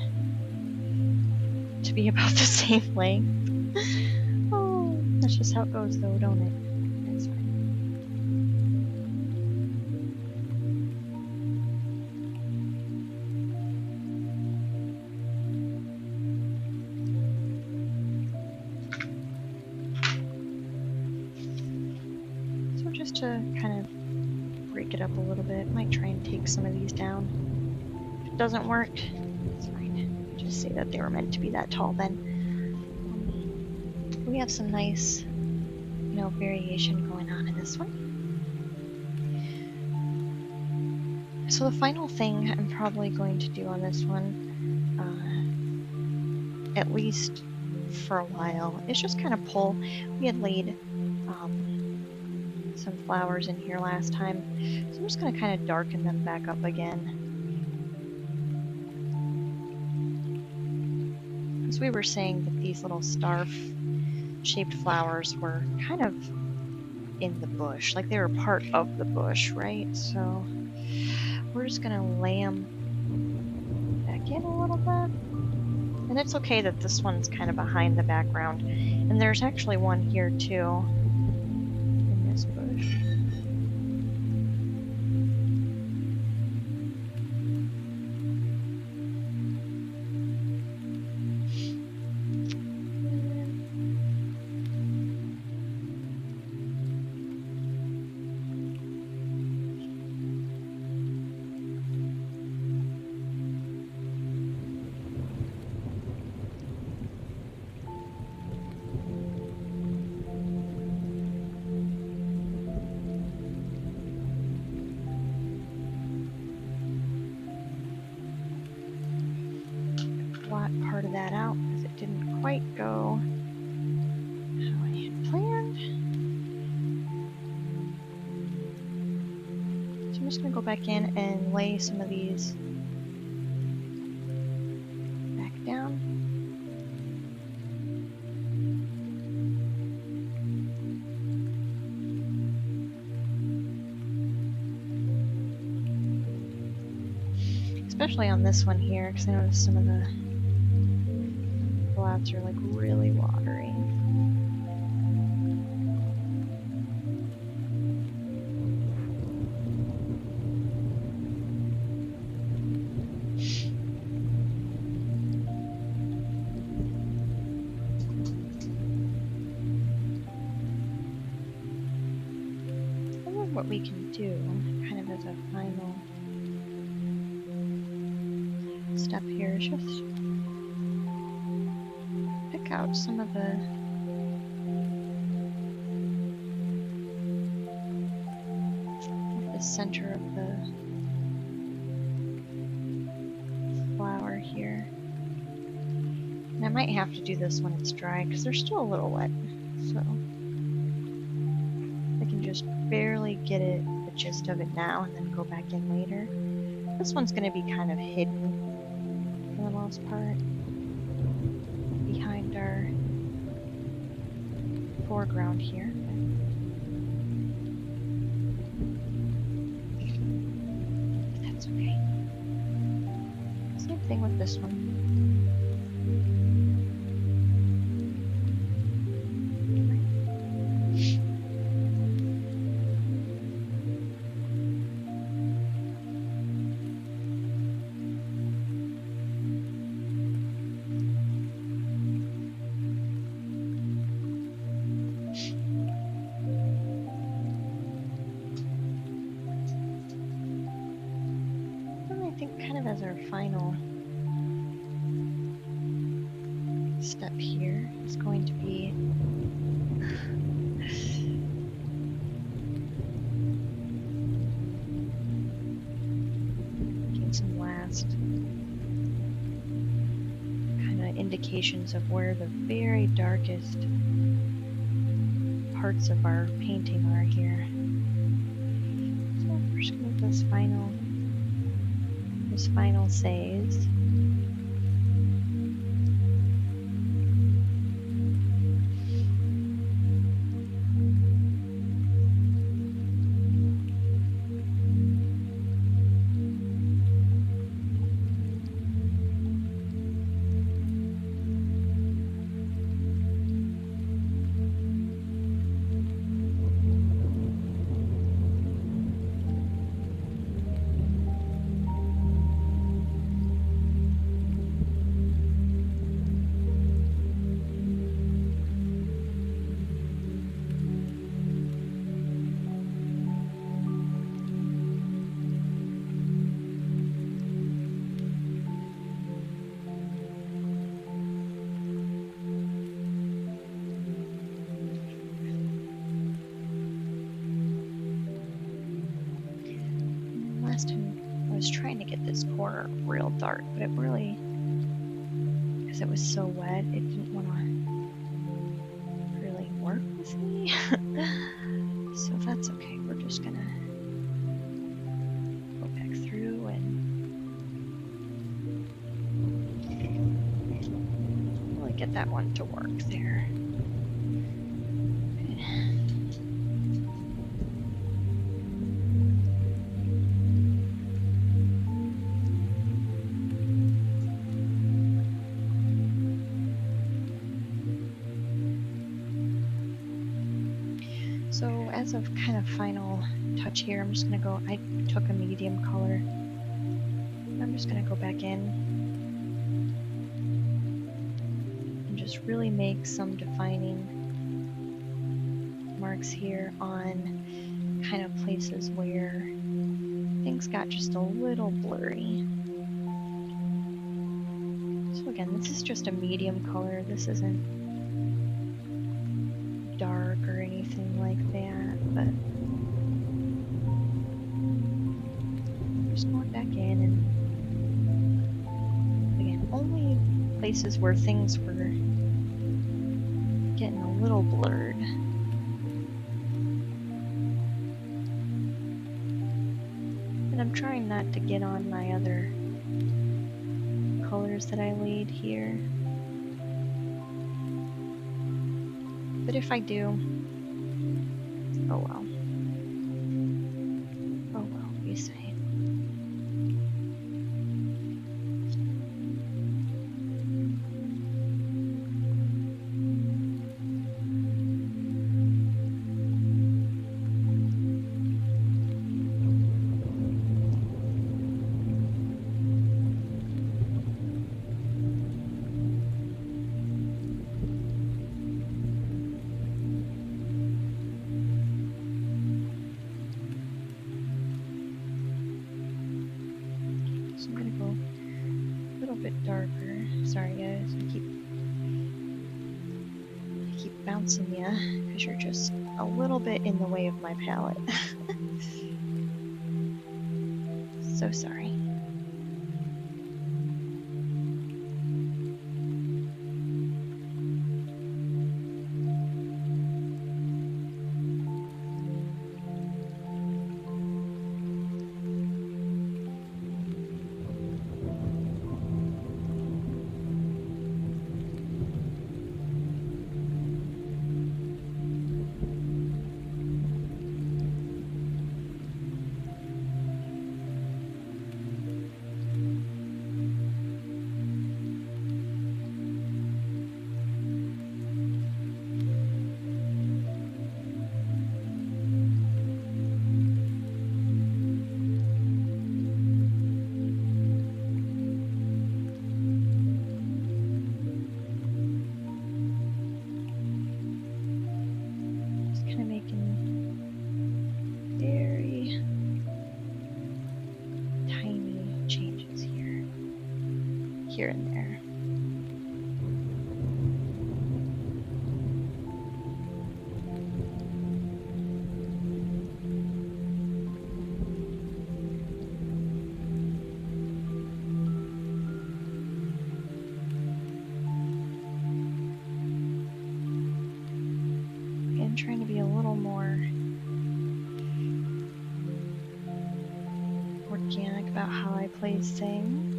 to be about the same length. Oh, that's just how it goes though, don't it? That's fine. So just to kind of break it up a little bit, might try and take some of these down. If it doesn't work, it's fine. Just say that they were meant to be that tall then. We have some nice, you know, variation going on in this one. So the final thing I'm probably going to do on this one, at least for a while, is just kind of pull. We had laid some flowers in here last time, so I'm just going to kind of darken them back up again. Because we were saying that these little star-shaped flowers were kind of in the bush, like they were part of the bush, right? So we're just going to lay them back in a little bit. And it's okay that this one's kind of behind the background. And there's actually one here too, in this bush. blot part of that out because it didn't quite go how I had planned. So I'm just going to go back in and lay some of these back down. Especially on this one here, because I noticed some of the blobs are like really watery. I wonder what we can do, kind of as a final step here, is just pick out some of the center of the flower here. And I might have to do this when it's dry because they're still a little wet, so I can just barely get it, the gist of it now, and then go back in later. This one's going to be kind of hidden for the most part behind our foreground here. But that's okay. Same thing with this one. As our final step here is going to be getting some last kind of indications of where the very darkest parts of our painting are here. So we're just going to do this final says. Last time I was trying to get this corner real dark, but it really, because it was so wet, it didn't want to really work with me. So that's okay. We're just gonna go back through and really get that one to work there. So as a kind of final touch here, I'm just going to go, I took a medium color. I'm just going to go back in and just really make some defining marks here on kind of places where things got just a little blurry. So again, this is just a medium color. This isn't dark or anything like that, but I'm just going back in and again, only places where things were getting a little blurred. And I'm trying not to get on my other colors that I laid here. But if I do, oh well. Oh well, you say. So I'm gonna go a little bit darker. Sorry guys, I keep bouncing you because you're just a little bit in the way of my palette. So sorry. Just kind of making very tiny changes here and there. Again, trying to be a little more organic about how I place things.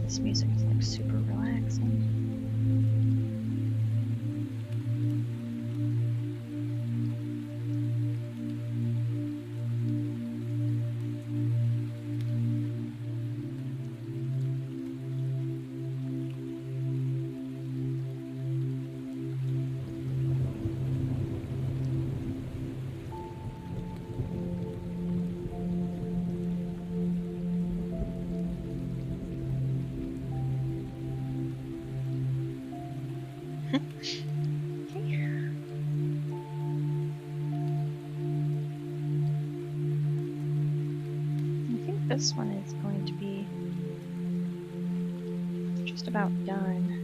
This music is like super relaxing. I think this one is going to be just about done.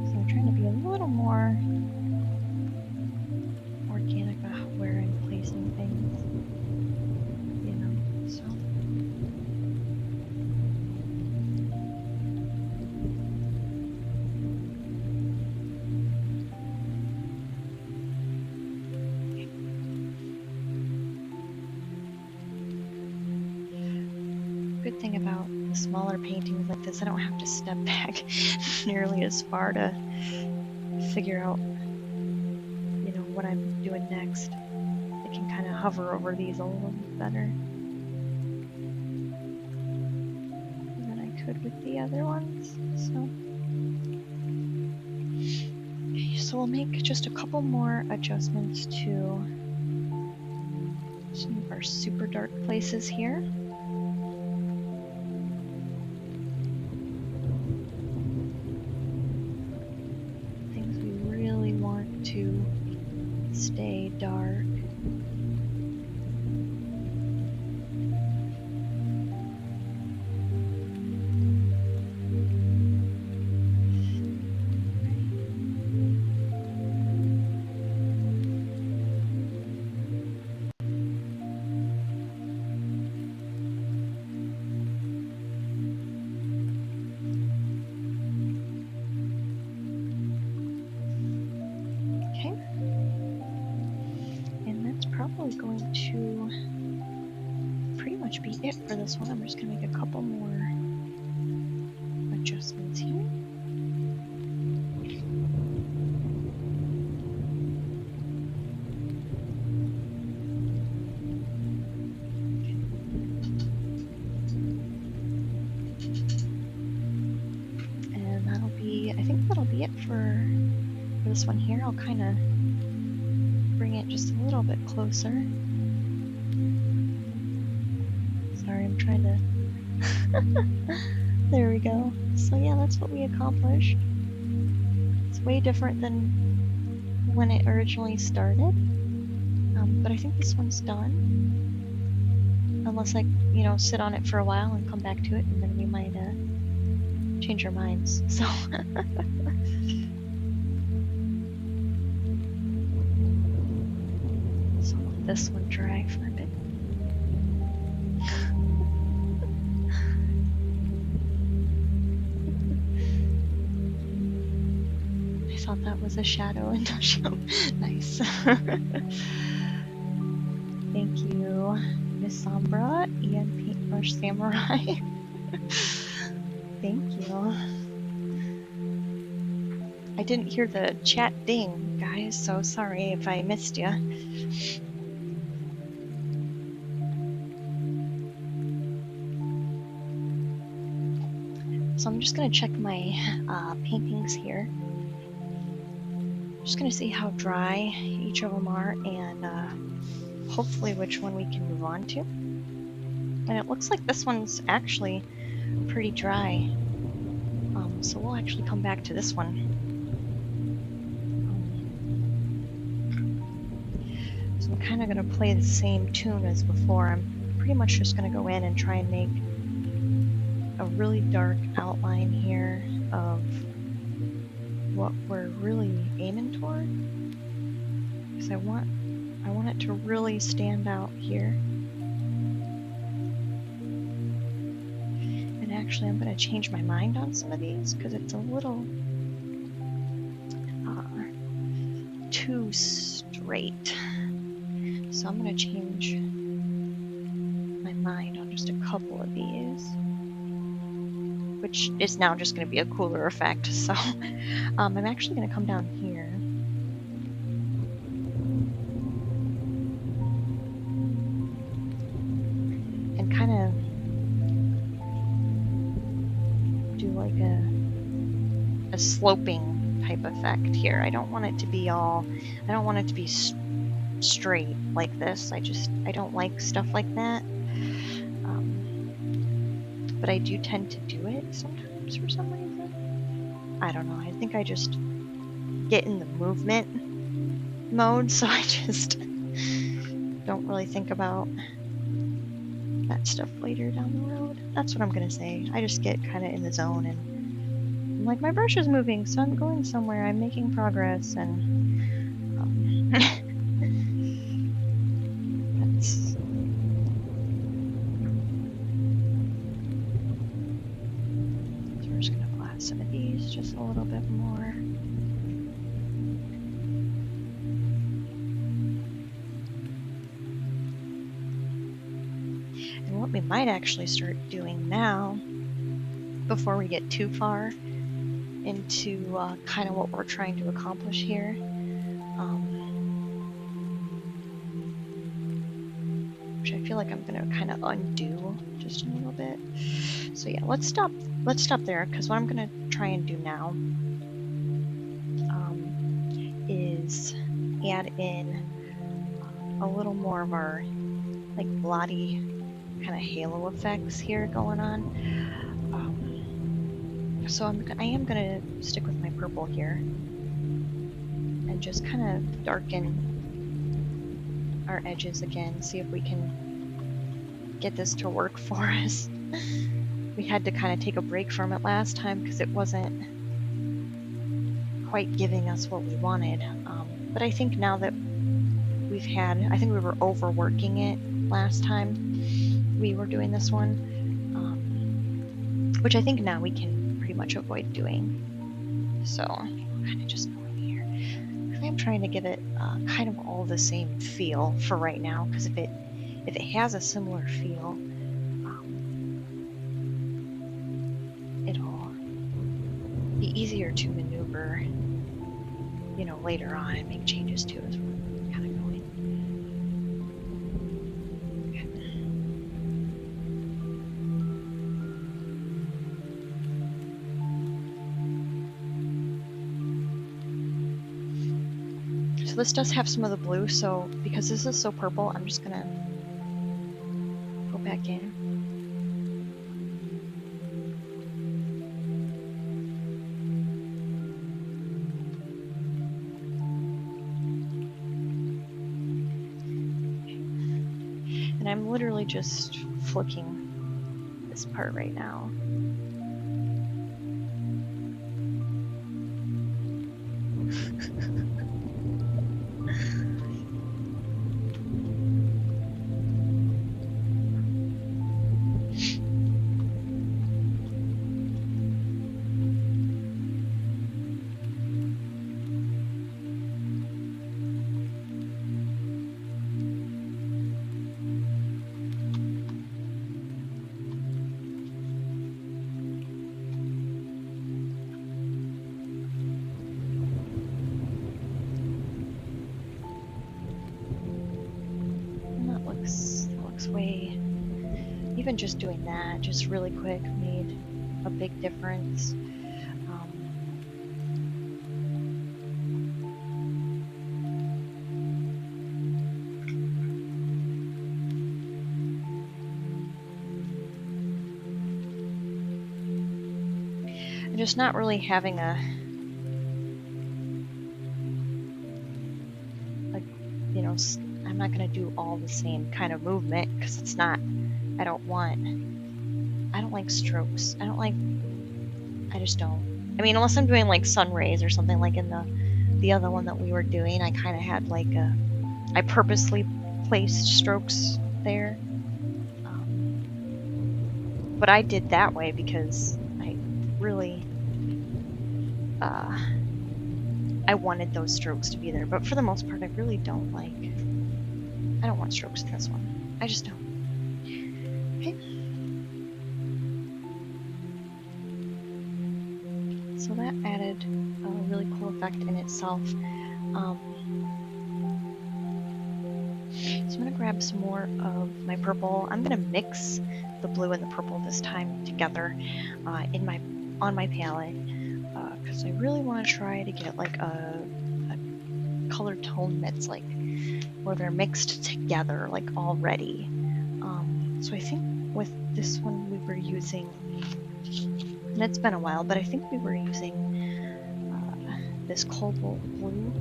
So I'm trying to be a little more organic about where I'm placing things, you know, so. Good thing about the smaller paintings like this, I don't have to step back nearly as far to figure out, you know, what I'm doing next. I can kind of hover over these a little bit better. could with the other ones. So we'll make just a couple more adjustments to some of our super dark places here. Things we really want to stay dark. Probably going to pretty much be it for this one. I'm just going to make a couple more adjustments here. And that'll be, I think that'll be it for this one here. I'll kind of bring it just a little bit closer. Sorry, I'm trying to... There we go. So yeah, that's what we accomplished. It's way different than when it originally started. But I think this one's done. Unless I, sit on it for a while and come back to it, and then we might change our minds. So... this one dry for a bit. I thought that was a shadow in the show. Nice. Thank you, Miss Sombra and Paintbrush Samurai. Thank you. I didn't hear the chat ding, guys, so sorry if I missed you. So I'm just going to check my paintings here. Just going to see how dry each of them are and hopefully which one we can move on to. And it looks like this one's actually pretty dry. So we'll actually come back to this one. So I'm kind of going to play the same tune as before. I'm pretty much just going to go in and try and make a really dark outline here of what we're really aiming toward, because I want it to really stand out here. And actually I'm going to change my mind on some of these because it's a little too straight. So I'm going to change my mind on just a couple of these, which is now just going to be a cooler effect. So I'm actually going to come down here. And kind of do like a sloping type effect here. I don't want it to be straight like this. I don't like stuff like that. But I do tend to do it sometimes for some reason. I don't know. I think I just get in the movement mode, so I just don't really think about that stuff later down the road. That's what I'm gonna say. I just get kind of in the zone and I'm like, my brush is moving, so I'm going somewhere. I'm making progress, and that's... We're just going to blast some of these just a little bit more. And what we might actually start doing now, before we get too far into kind of what we're trying to accomplish here, which I feel like I'm going to kind of undo just a little bit. So yeah, let's stop let's stop there, because what I'm going to try and do now is add in a little more of our like blotty kind of halo effects here going on. So I am going to stick with my purple here and just kind of darken our edges again, see if we can get this to work for us. We had to kind of take a break from it last time because it wasn't quite giving us what we wanted. But I think now that I think we were overworking it last time we were doing this one, which I think now we can pretty much avoid doing. So kind of just go in here. I'm trying to give it kind of all the same feel for right now, because if it has a similar feel, it'll be easier to maneuver, you know, later on and make changes to as we're kind of going. So this does have some of the blue, so because this is so purple, I'm just gonna go back in. And I'm literally just flicking this part right now. Way, even just doing that, just really quick, made a big difference. And just not really having you know, I'm not going to do all the same kind of movement because it's not, I don't like strokes. I just don't. I mean, unless I'm doing like sun rays or something like in the other one that we were doing, I kind of had like I purposely placed strokes there. But I did that way because I really, I wanted those strokes to be there. But for the most part, I really don't I don't want strokes in this one. I just don't. Okay. So that added a really cool effect in itself. So I'm going to grab some more of my purple. I'm going to mix the blue and the purple this time together on my palette, because I really want to try to get like a color tone that's like where they're mixed together like already. So I think with this one we were using, and it's been a while, but I think we were using this cobalt blue,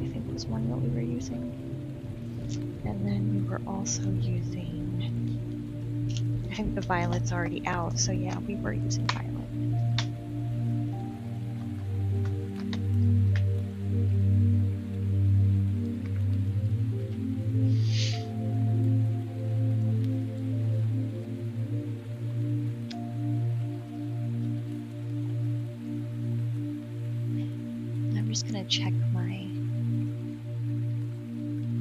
I think was one that we were using. And then we were also using, I think the violet's already out, so yeah, we were using violet. I'm just gonna check my,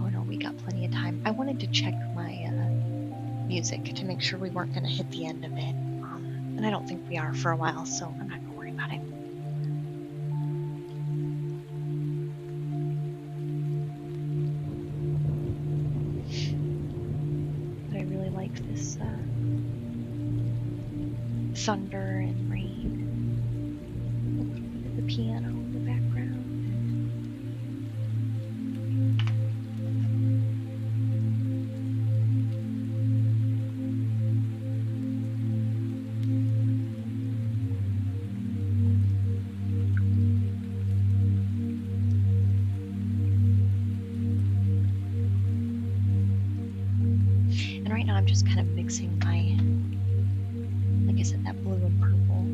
oh no, we got plenty of time. I wanted to check my music to make sure we weren't gonna hit the end of it. And I don't think we are for a while, so I'm not gonna worry about it. But I really like this thunder and rain. Look at the piano in the background. And right now I'm just kind of mixing my, like I said, that blue and purple.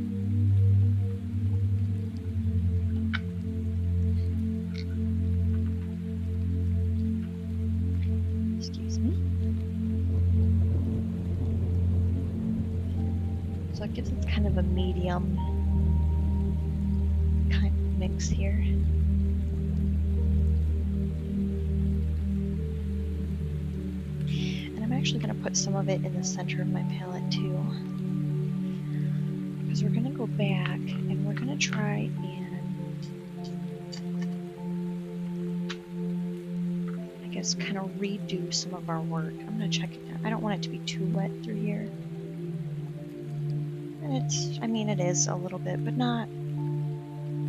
Excuse me. So it gives us kind of a medium kind of mix here. And I'm actually going to put some of it in the center of my palette too. Because we're going to go back and we're going to try and, I guess, kind of redo some of our work. I'm going to check it out. I don't want it to be too wet through here. And it's, I mean, it is a little bit, but not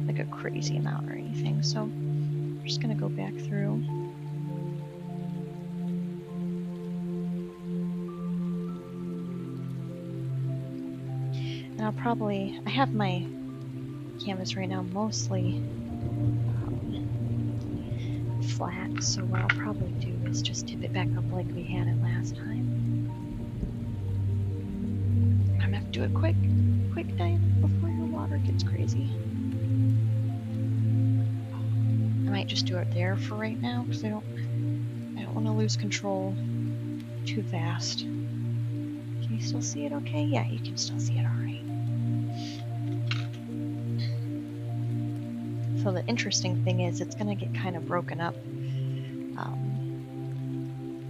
like a crazy amount or anything. So I'm just going to go back through. And I'll probably, I have my canvas right now mostly flat, so what I'll probably do is just tip it back up like we had it last time. I'm gonna have to do it quick dive before your water gets crazy. I might just do it there for right now because I don't want to lose control too fast. Can you still see it okay? Yeah, you can still see it all right. So the interesting thing is it's going to get kind of broken up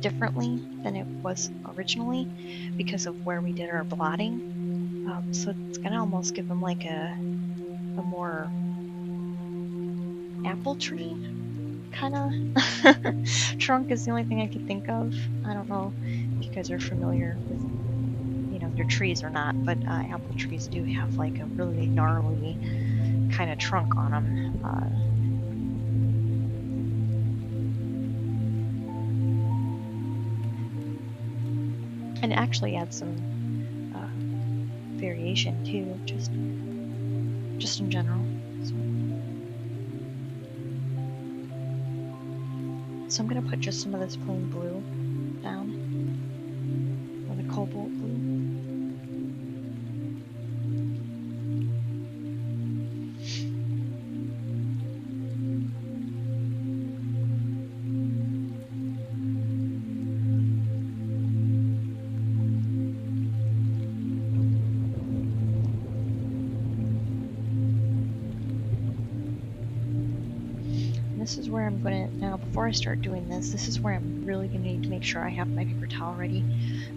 differently than it was originally because of where we did our blotting. So it's going to almost give them like a more apple tree kind of trunk is the only thing I could think of. I don't know if you guys are familiar with, you know, your trees or not, but apple trees do have like a really gnarly kind of trunk on them. And it actually adds some variation too, just in general. So I'm gonna put just some of this plain blue down, or the cobalt blue. This is where I'm going to, now before I start doing this, this is where I'm really going to need to make sure I have my paper towel ready.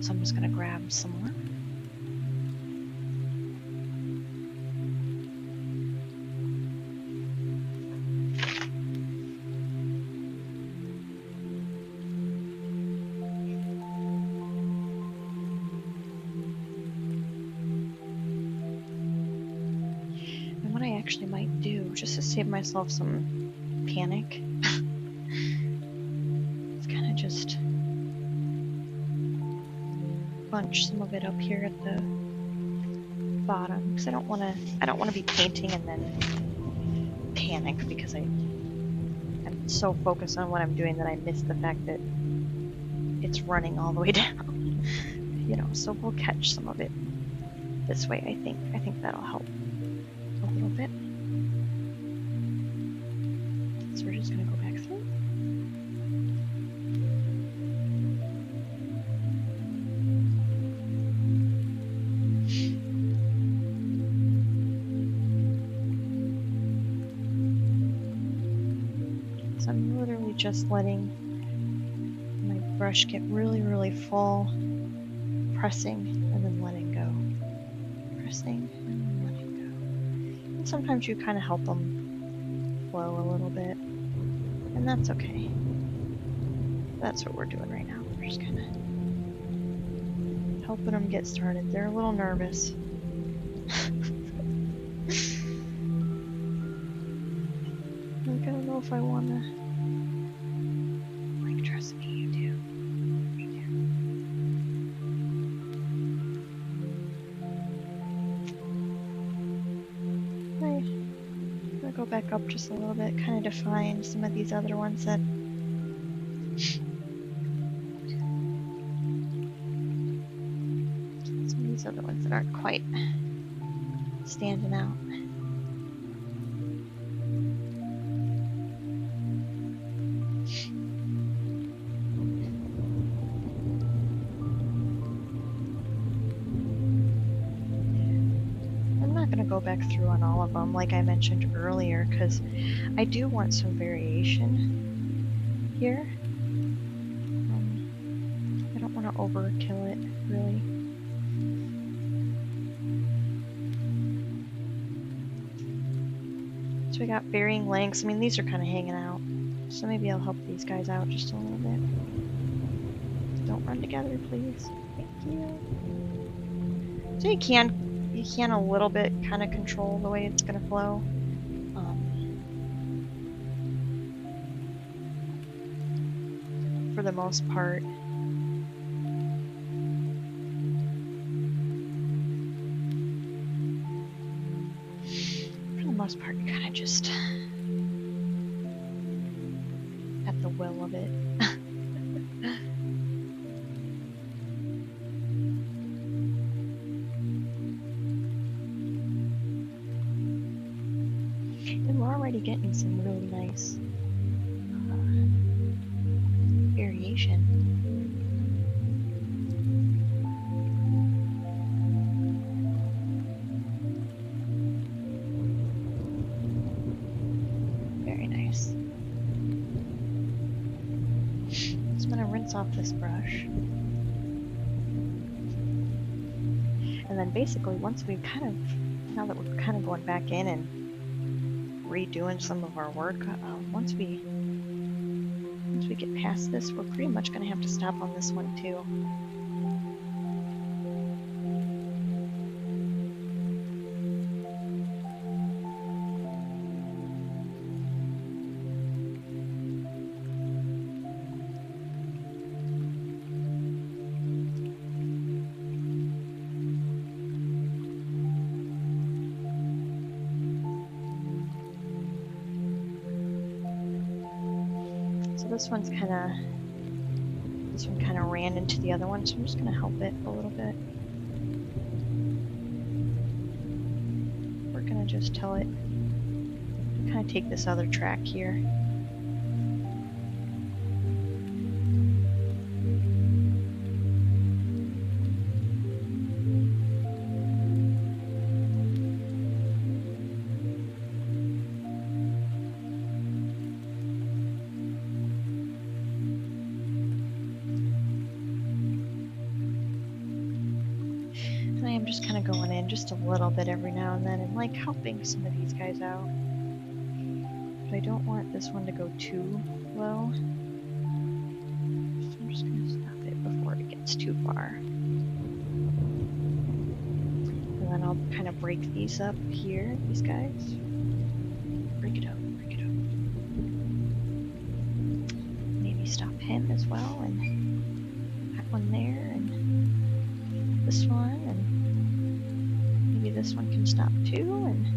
So I'm just going to grab some more. And what I actually might do, just to save myself some panic, it's kind of just bunch some of it up here at the bottom because I don't want to be painting and then panic because I'm so focused on what I'm doing that I miss the fact that it's running all the way down. You know, so we'll catch some of it this way. I think that'll help a little bit. So we're just going to go back through. So I'm literally just letting my brush get really, really full, pressing and then letting go. Pressing and then letting go. And sometimes you kind of help them flow a little bit. And that's okay. That's what we're doing right now. We're just kind of helping them get started. They're a little nervous. if I wanna. Like, trust me, you do. You do. I'm gonna go back up just a little bit, kind of define some of these other ones that. Some of these other ones that aren't quite standing out. I'm not going to go back through on all of them like I mentioned earlier because I do want some variation here. I don't want to overkill it, really. So we got varying lengths. I mean, these are kind of hanging out. So maybe I'll help these guys out just a little bit. Don't run together, please. Thank you. So you can a little bit kind of control the way it's going to flow. For the most part. For the most part, you're kind of just at the will of it. And we're already getting some really nice variation. Very nice. So I'm going to rinse off this brush. And then basically once we've now that we're kind of going back in and redoing some of our work, once we get past this, we're pretty much going to have to stop on this one too. This one kind of ran into the other one, so I'm just going to help it a little bit. We're going to just tell it to kind of take this other track here. Just kind of going in just a little bit every now and then and like helping some of these guys out. But I don't want this one to go too low. So I'm just going to stop it before it gets too far. And then I'll kind of break these up here, these guys. Break it up, break it up. Maybe stop him as well, and that one there, and this one, and this one can stop too, and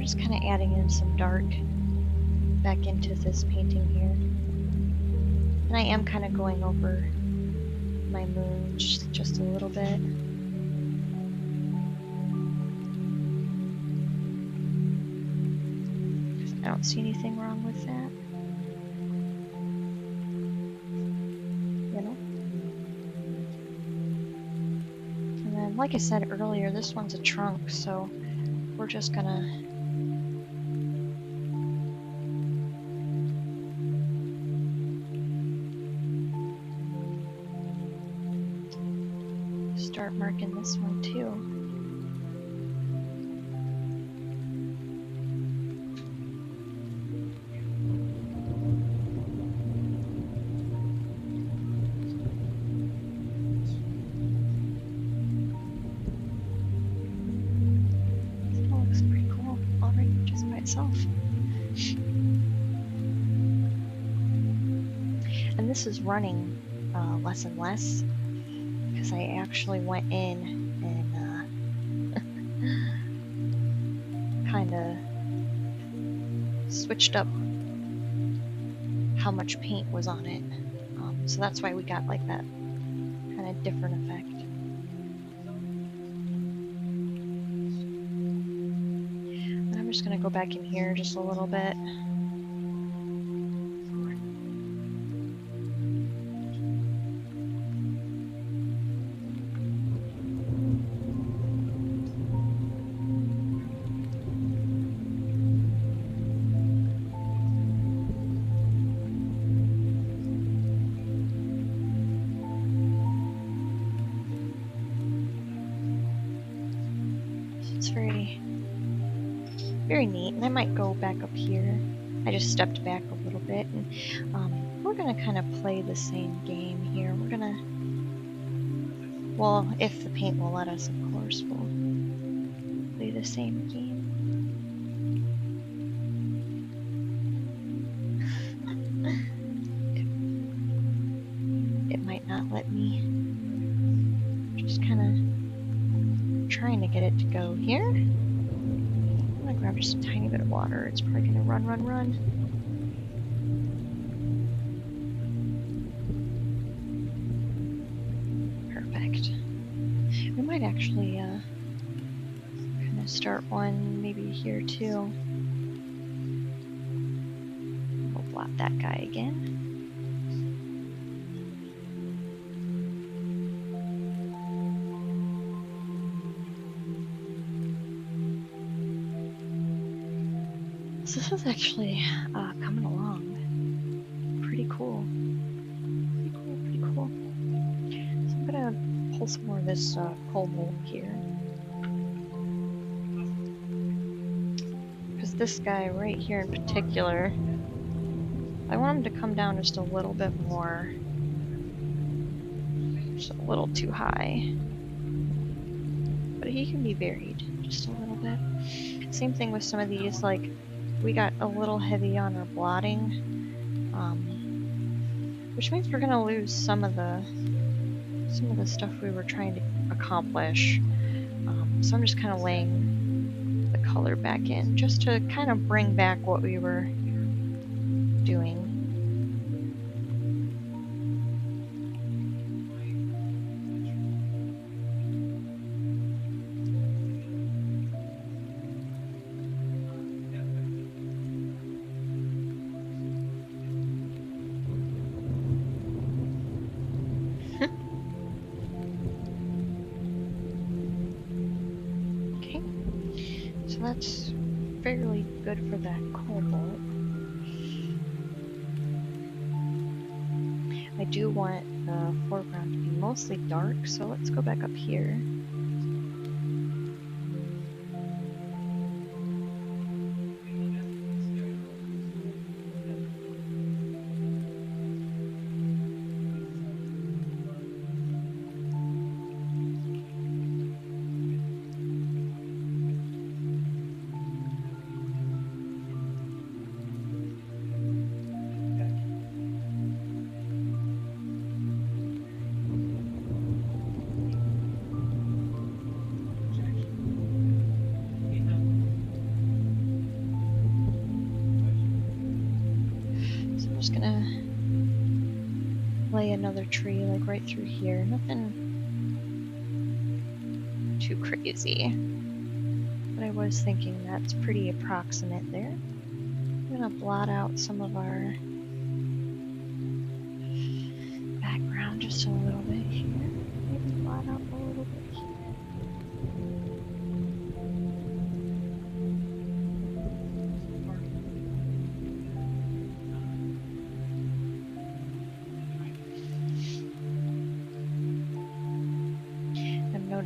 just kind of adding in some dark back into this painting here. And I am kind of going over my moon just a little bit. I don't see anything wrong with that. You know? And then, like I said earlier, this one's a trunk, so we're just gonna start marking this one too. That looks pretty cool already just by itself. And this is running less and less because I actually went in and kind of switched up how much paint was on it. So that's why we got like that kind of different effect. And I'm just gonna go back in here just a little bit. It's very neat, and I might go back up here. I just stepped back a little bit, and we're gonna kind of play the same game here. We're gonna, well, if the paint will let us, of course, we'll play the same game. It might not let me. Just kind of trying to get it to go here. I'm gonna grab just a tiny bit of water. It's probably gonna run. Perfect. We might actually kind of start one maybe here too. We'll blot that guy again. So this is actually coming along pretty cool. Pretty cool. So I'm gonna pull some more of this coal mold here. Because this guy right here in particular, I want him to come down just a little bit more. Just a little too high. But he can be varied just a little bit. Same thing with some of these, like we got a little heavy on our blotting, which means we're gonna lose some of the stuff we were trying to accomplish. So I'm just kind of laying the color back in just to kind of bring back what we were doing. So that's fairly good for that cobalt. I do want the foreground to be mostly dark, so let's go back up here. Just gonna lay another tree like right through here. Nothing too crazy. But I was thinking that's pretty approximate there. I'm gonna blot out some of our background just a little bit here. Maybe blot out a little bit here.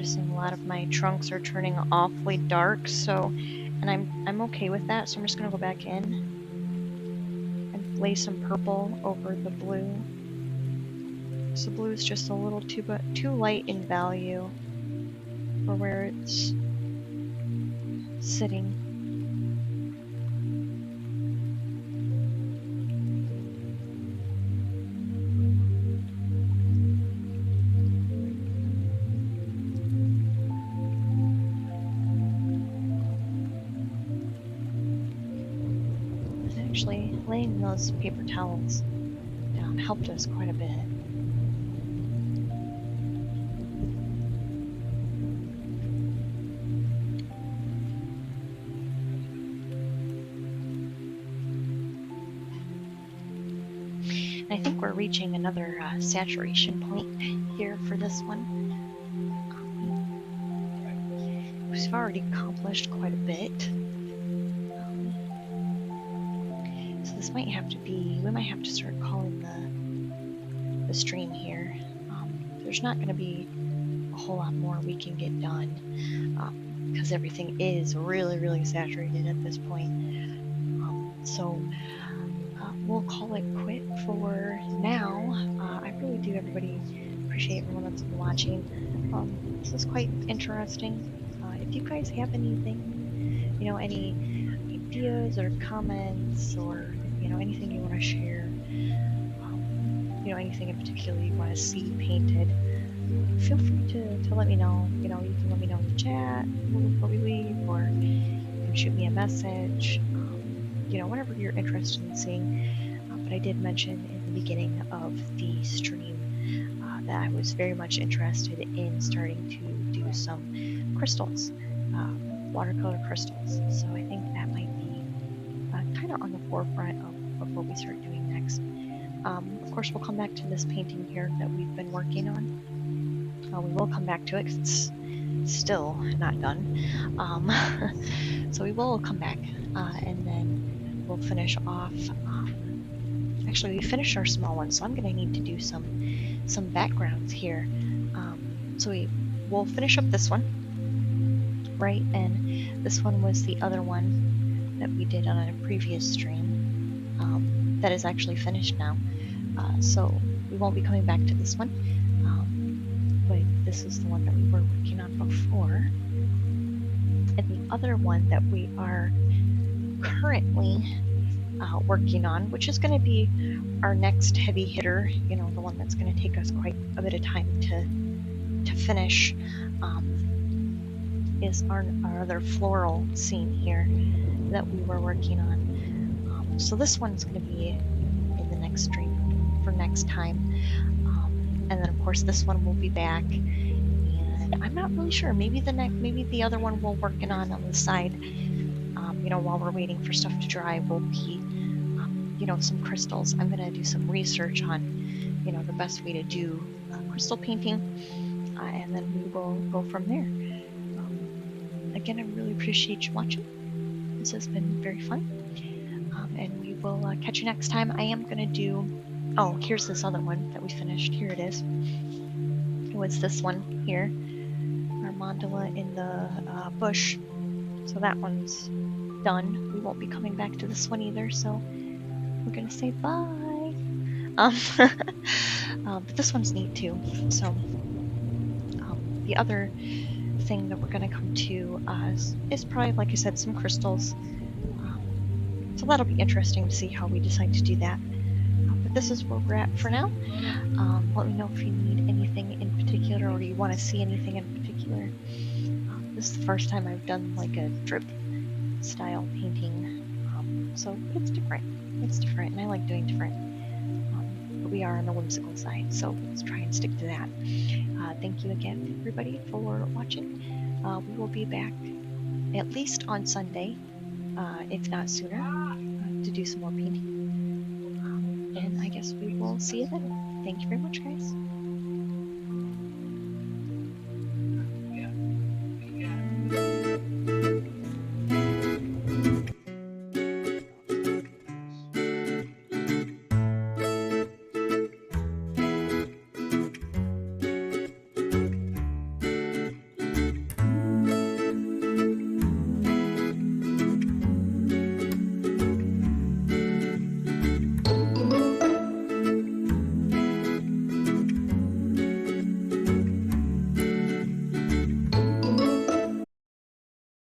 noticing a lot of my trunks are turning awfully dark, so, and I'm okay with that, so I'm just gonna go back in and lay some purple over the blue. So blue is just a little too light in value for where it's sitting. Actually, laying those paper towels down helped us quite a bit. And I think we're reaching another saturation point here for this one. We've already accomplished quite a bit. So this might have to be, we might have to start calling the stream here. There's not going to be a whole lot more we can get done because everything is really saturated at this point. So we'll call it quit for now. I really do, everybody, appreciate everyone that's been watching. This is quite interesting. If you guys have anything, you know, any ideas or comments or, you know, anything you want to share, you know, anything in particular you want to see painted, feel free to let me know. You know, you can let me know in the chat before we leave, or you can shoot me a message, you know, whatever you're interested in seeing. But I did mention in the beginning of the stream that I was very much interested in starting to do some crystals, watercolor crystals. So I think that might be kind of on the forefront of what we start doing next. Of course, we'll come back to this painting here that we've been working on. We will come back to it because it's still not done. So we will come back and then we'll finish off. Actually, we finished our small one, so I'm going to need to do some backgrounds here. So we'll finish up this one, right? And this one was the other one that we did on a previous stream that is actually finished now. So we won't be coming back to this one, but this is the one that we were working on before. And the other one that we are currently working on, which is going to be our next heavy hitter, you know, the one that's going to take us quite a bit of time to finish, is our other floral scene here that we were working on. So this one's going to be in the next stream for next time, and then of course this one will be back, and I'm not really sure, maybe the other one we're working on the side, you know, while we're waiting for stuff to dry, will be you know, some crystals. I'm going to do some research on, you know, the best way to do crystal painting, and then we will go from there. Again, I really appreciate you watching. This has been very fun, and we will catch you next time. I am going to do, oh, here's this other one that we finished. Here it is. It was this one here, our mandala in the bush. So that one's done. We won't be coming back to this one either, so we're gonna say bye. But this one's neat too. So the other thing that we're gonna come to is probably, like I said, some crystals. So that'll be interesting to see how we decide to do that. But this is where we're at for now. Let me know if you need anything in particular, or you want to see anything in particular. This is the first time I've done like a drip style painting, so it's different. It's different, and I like doing different. But we are on the whimsical side, so let's try and stick to that. Thank you again, everybody, for watching. We will be back at least on Sunday, if not sooner, to do some more painting. And I guess we will see you then. Thank you very much, guys.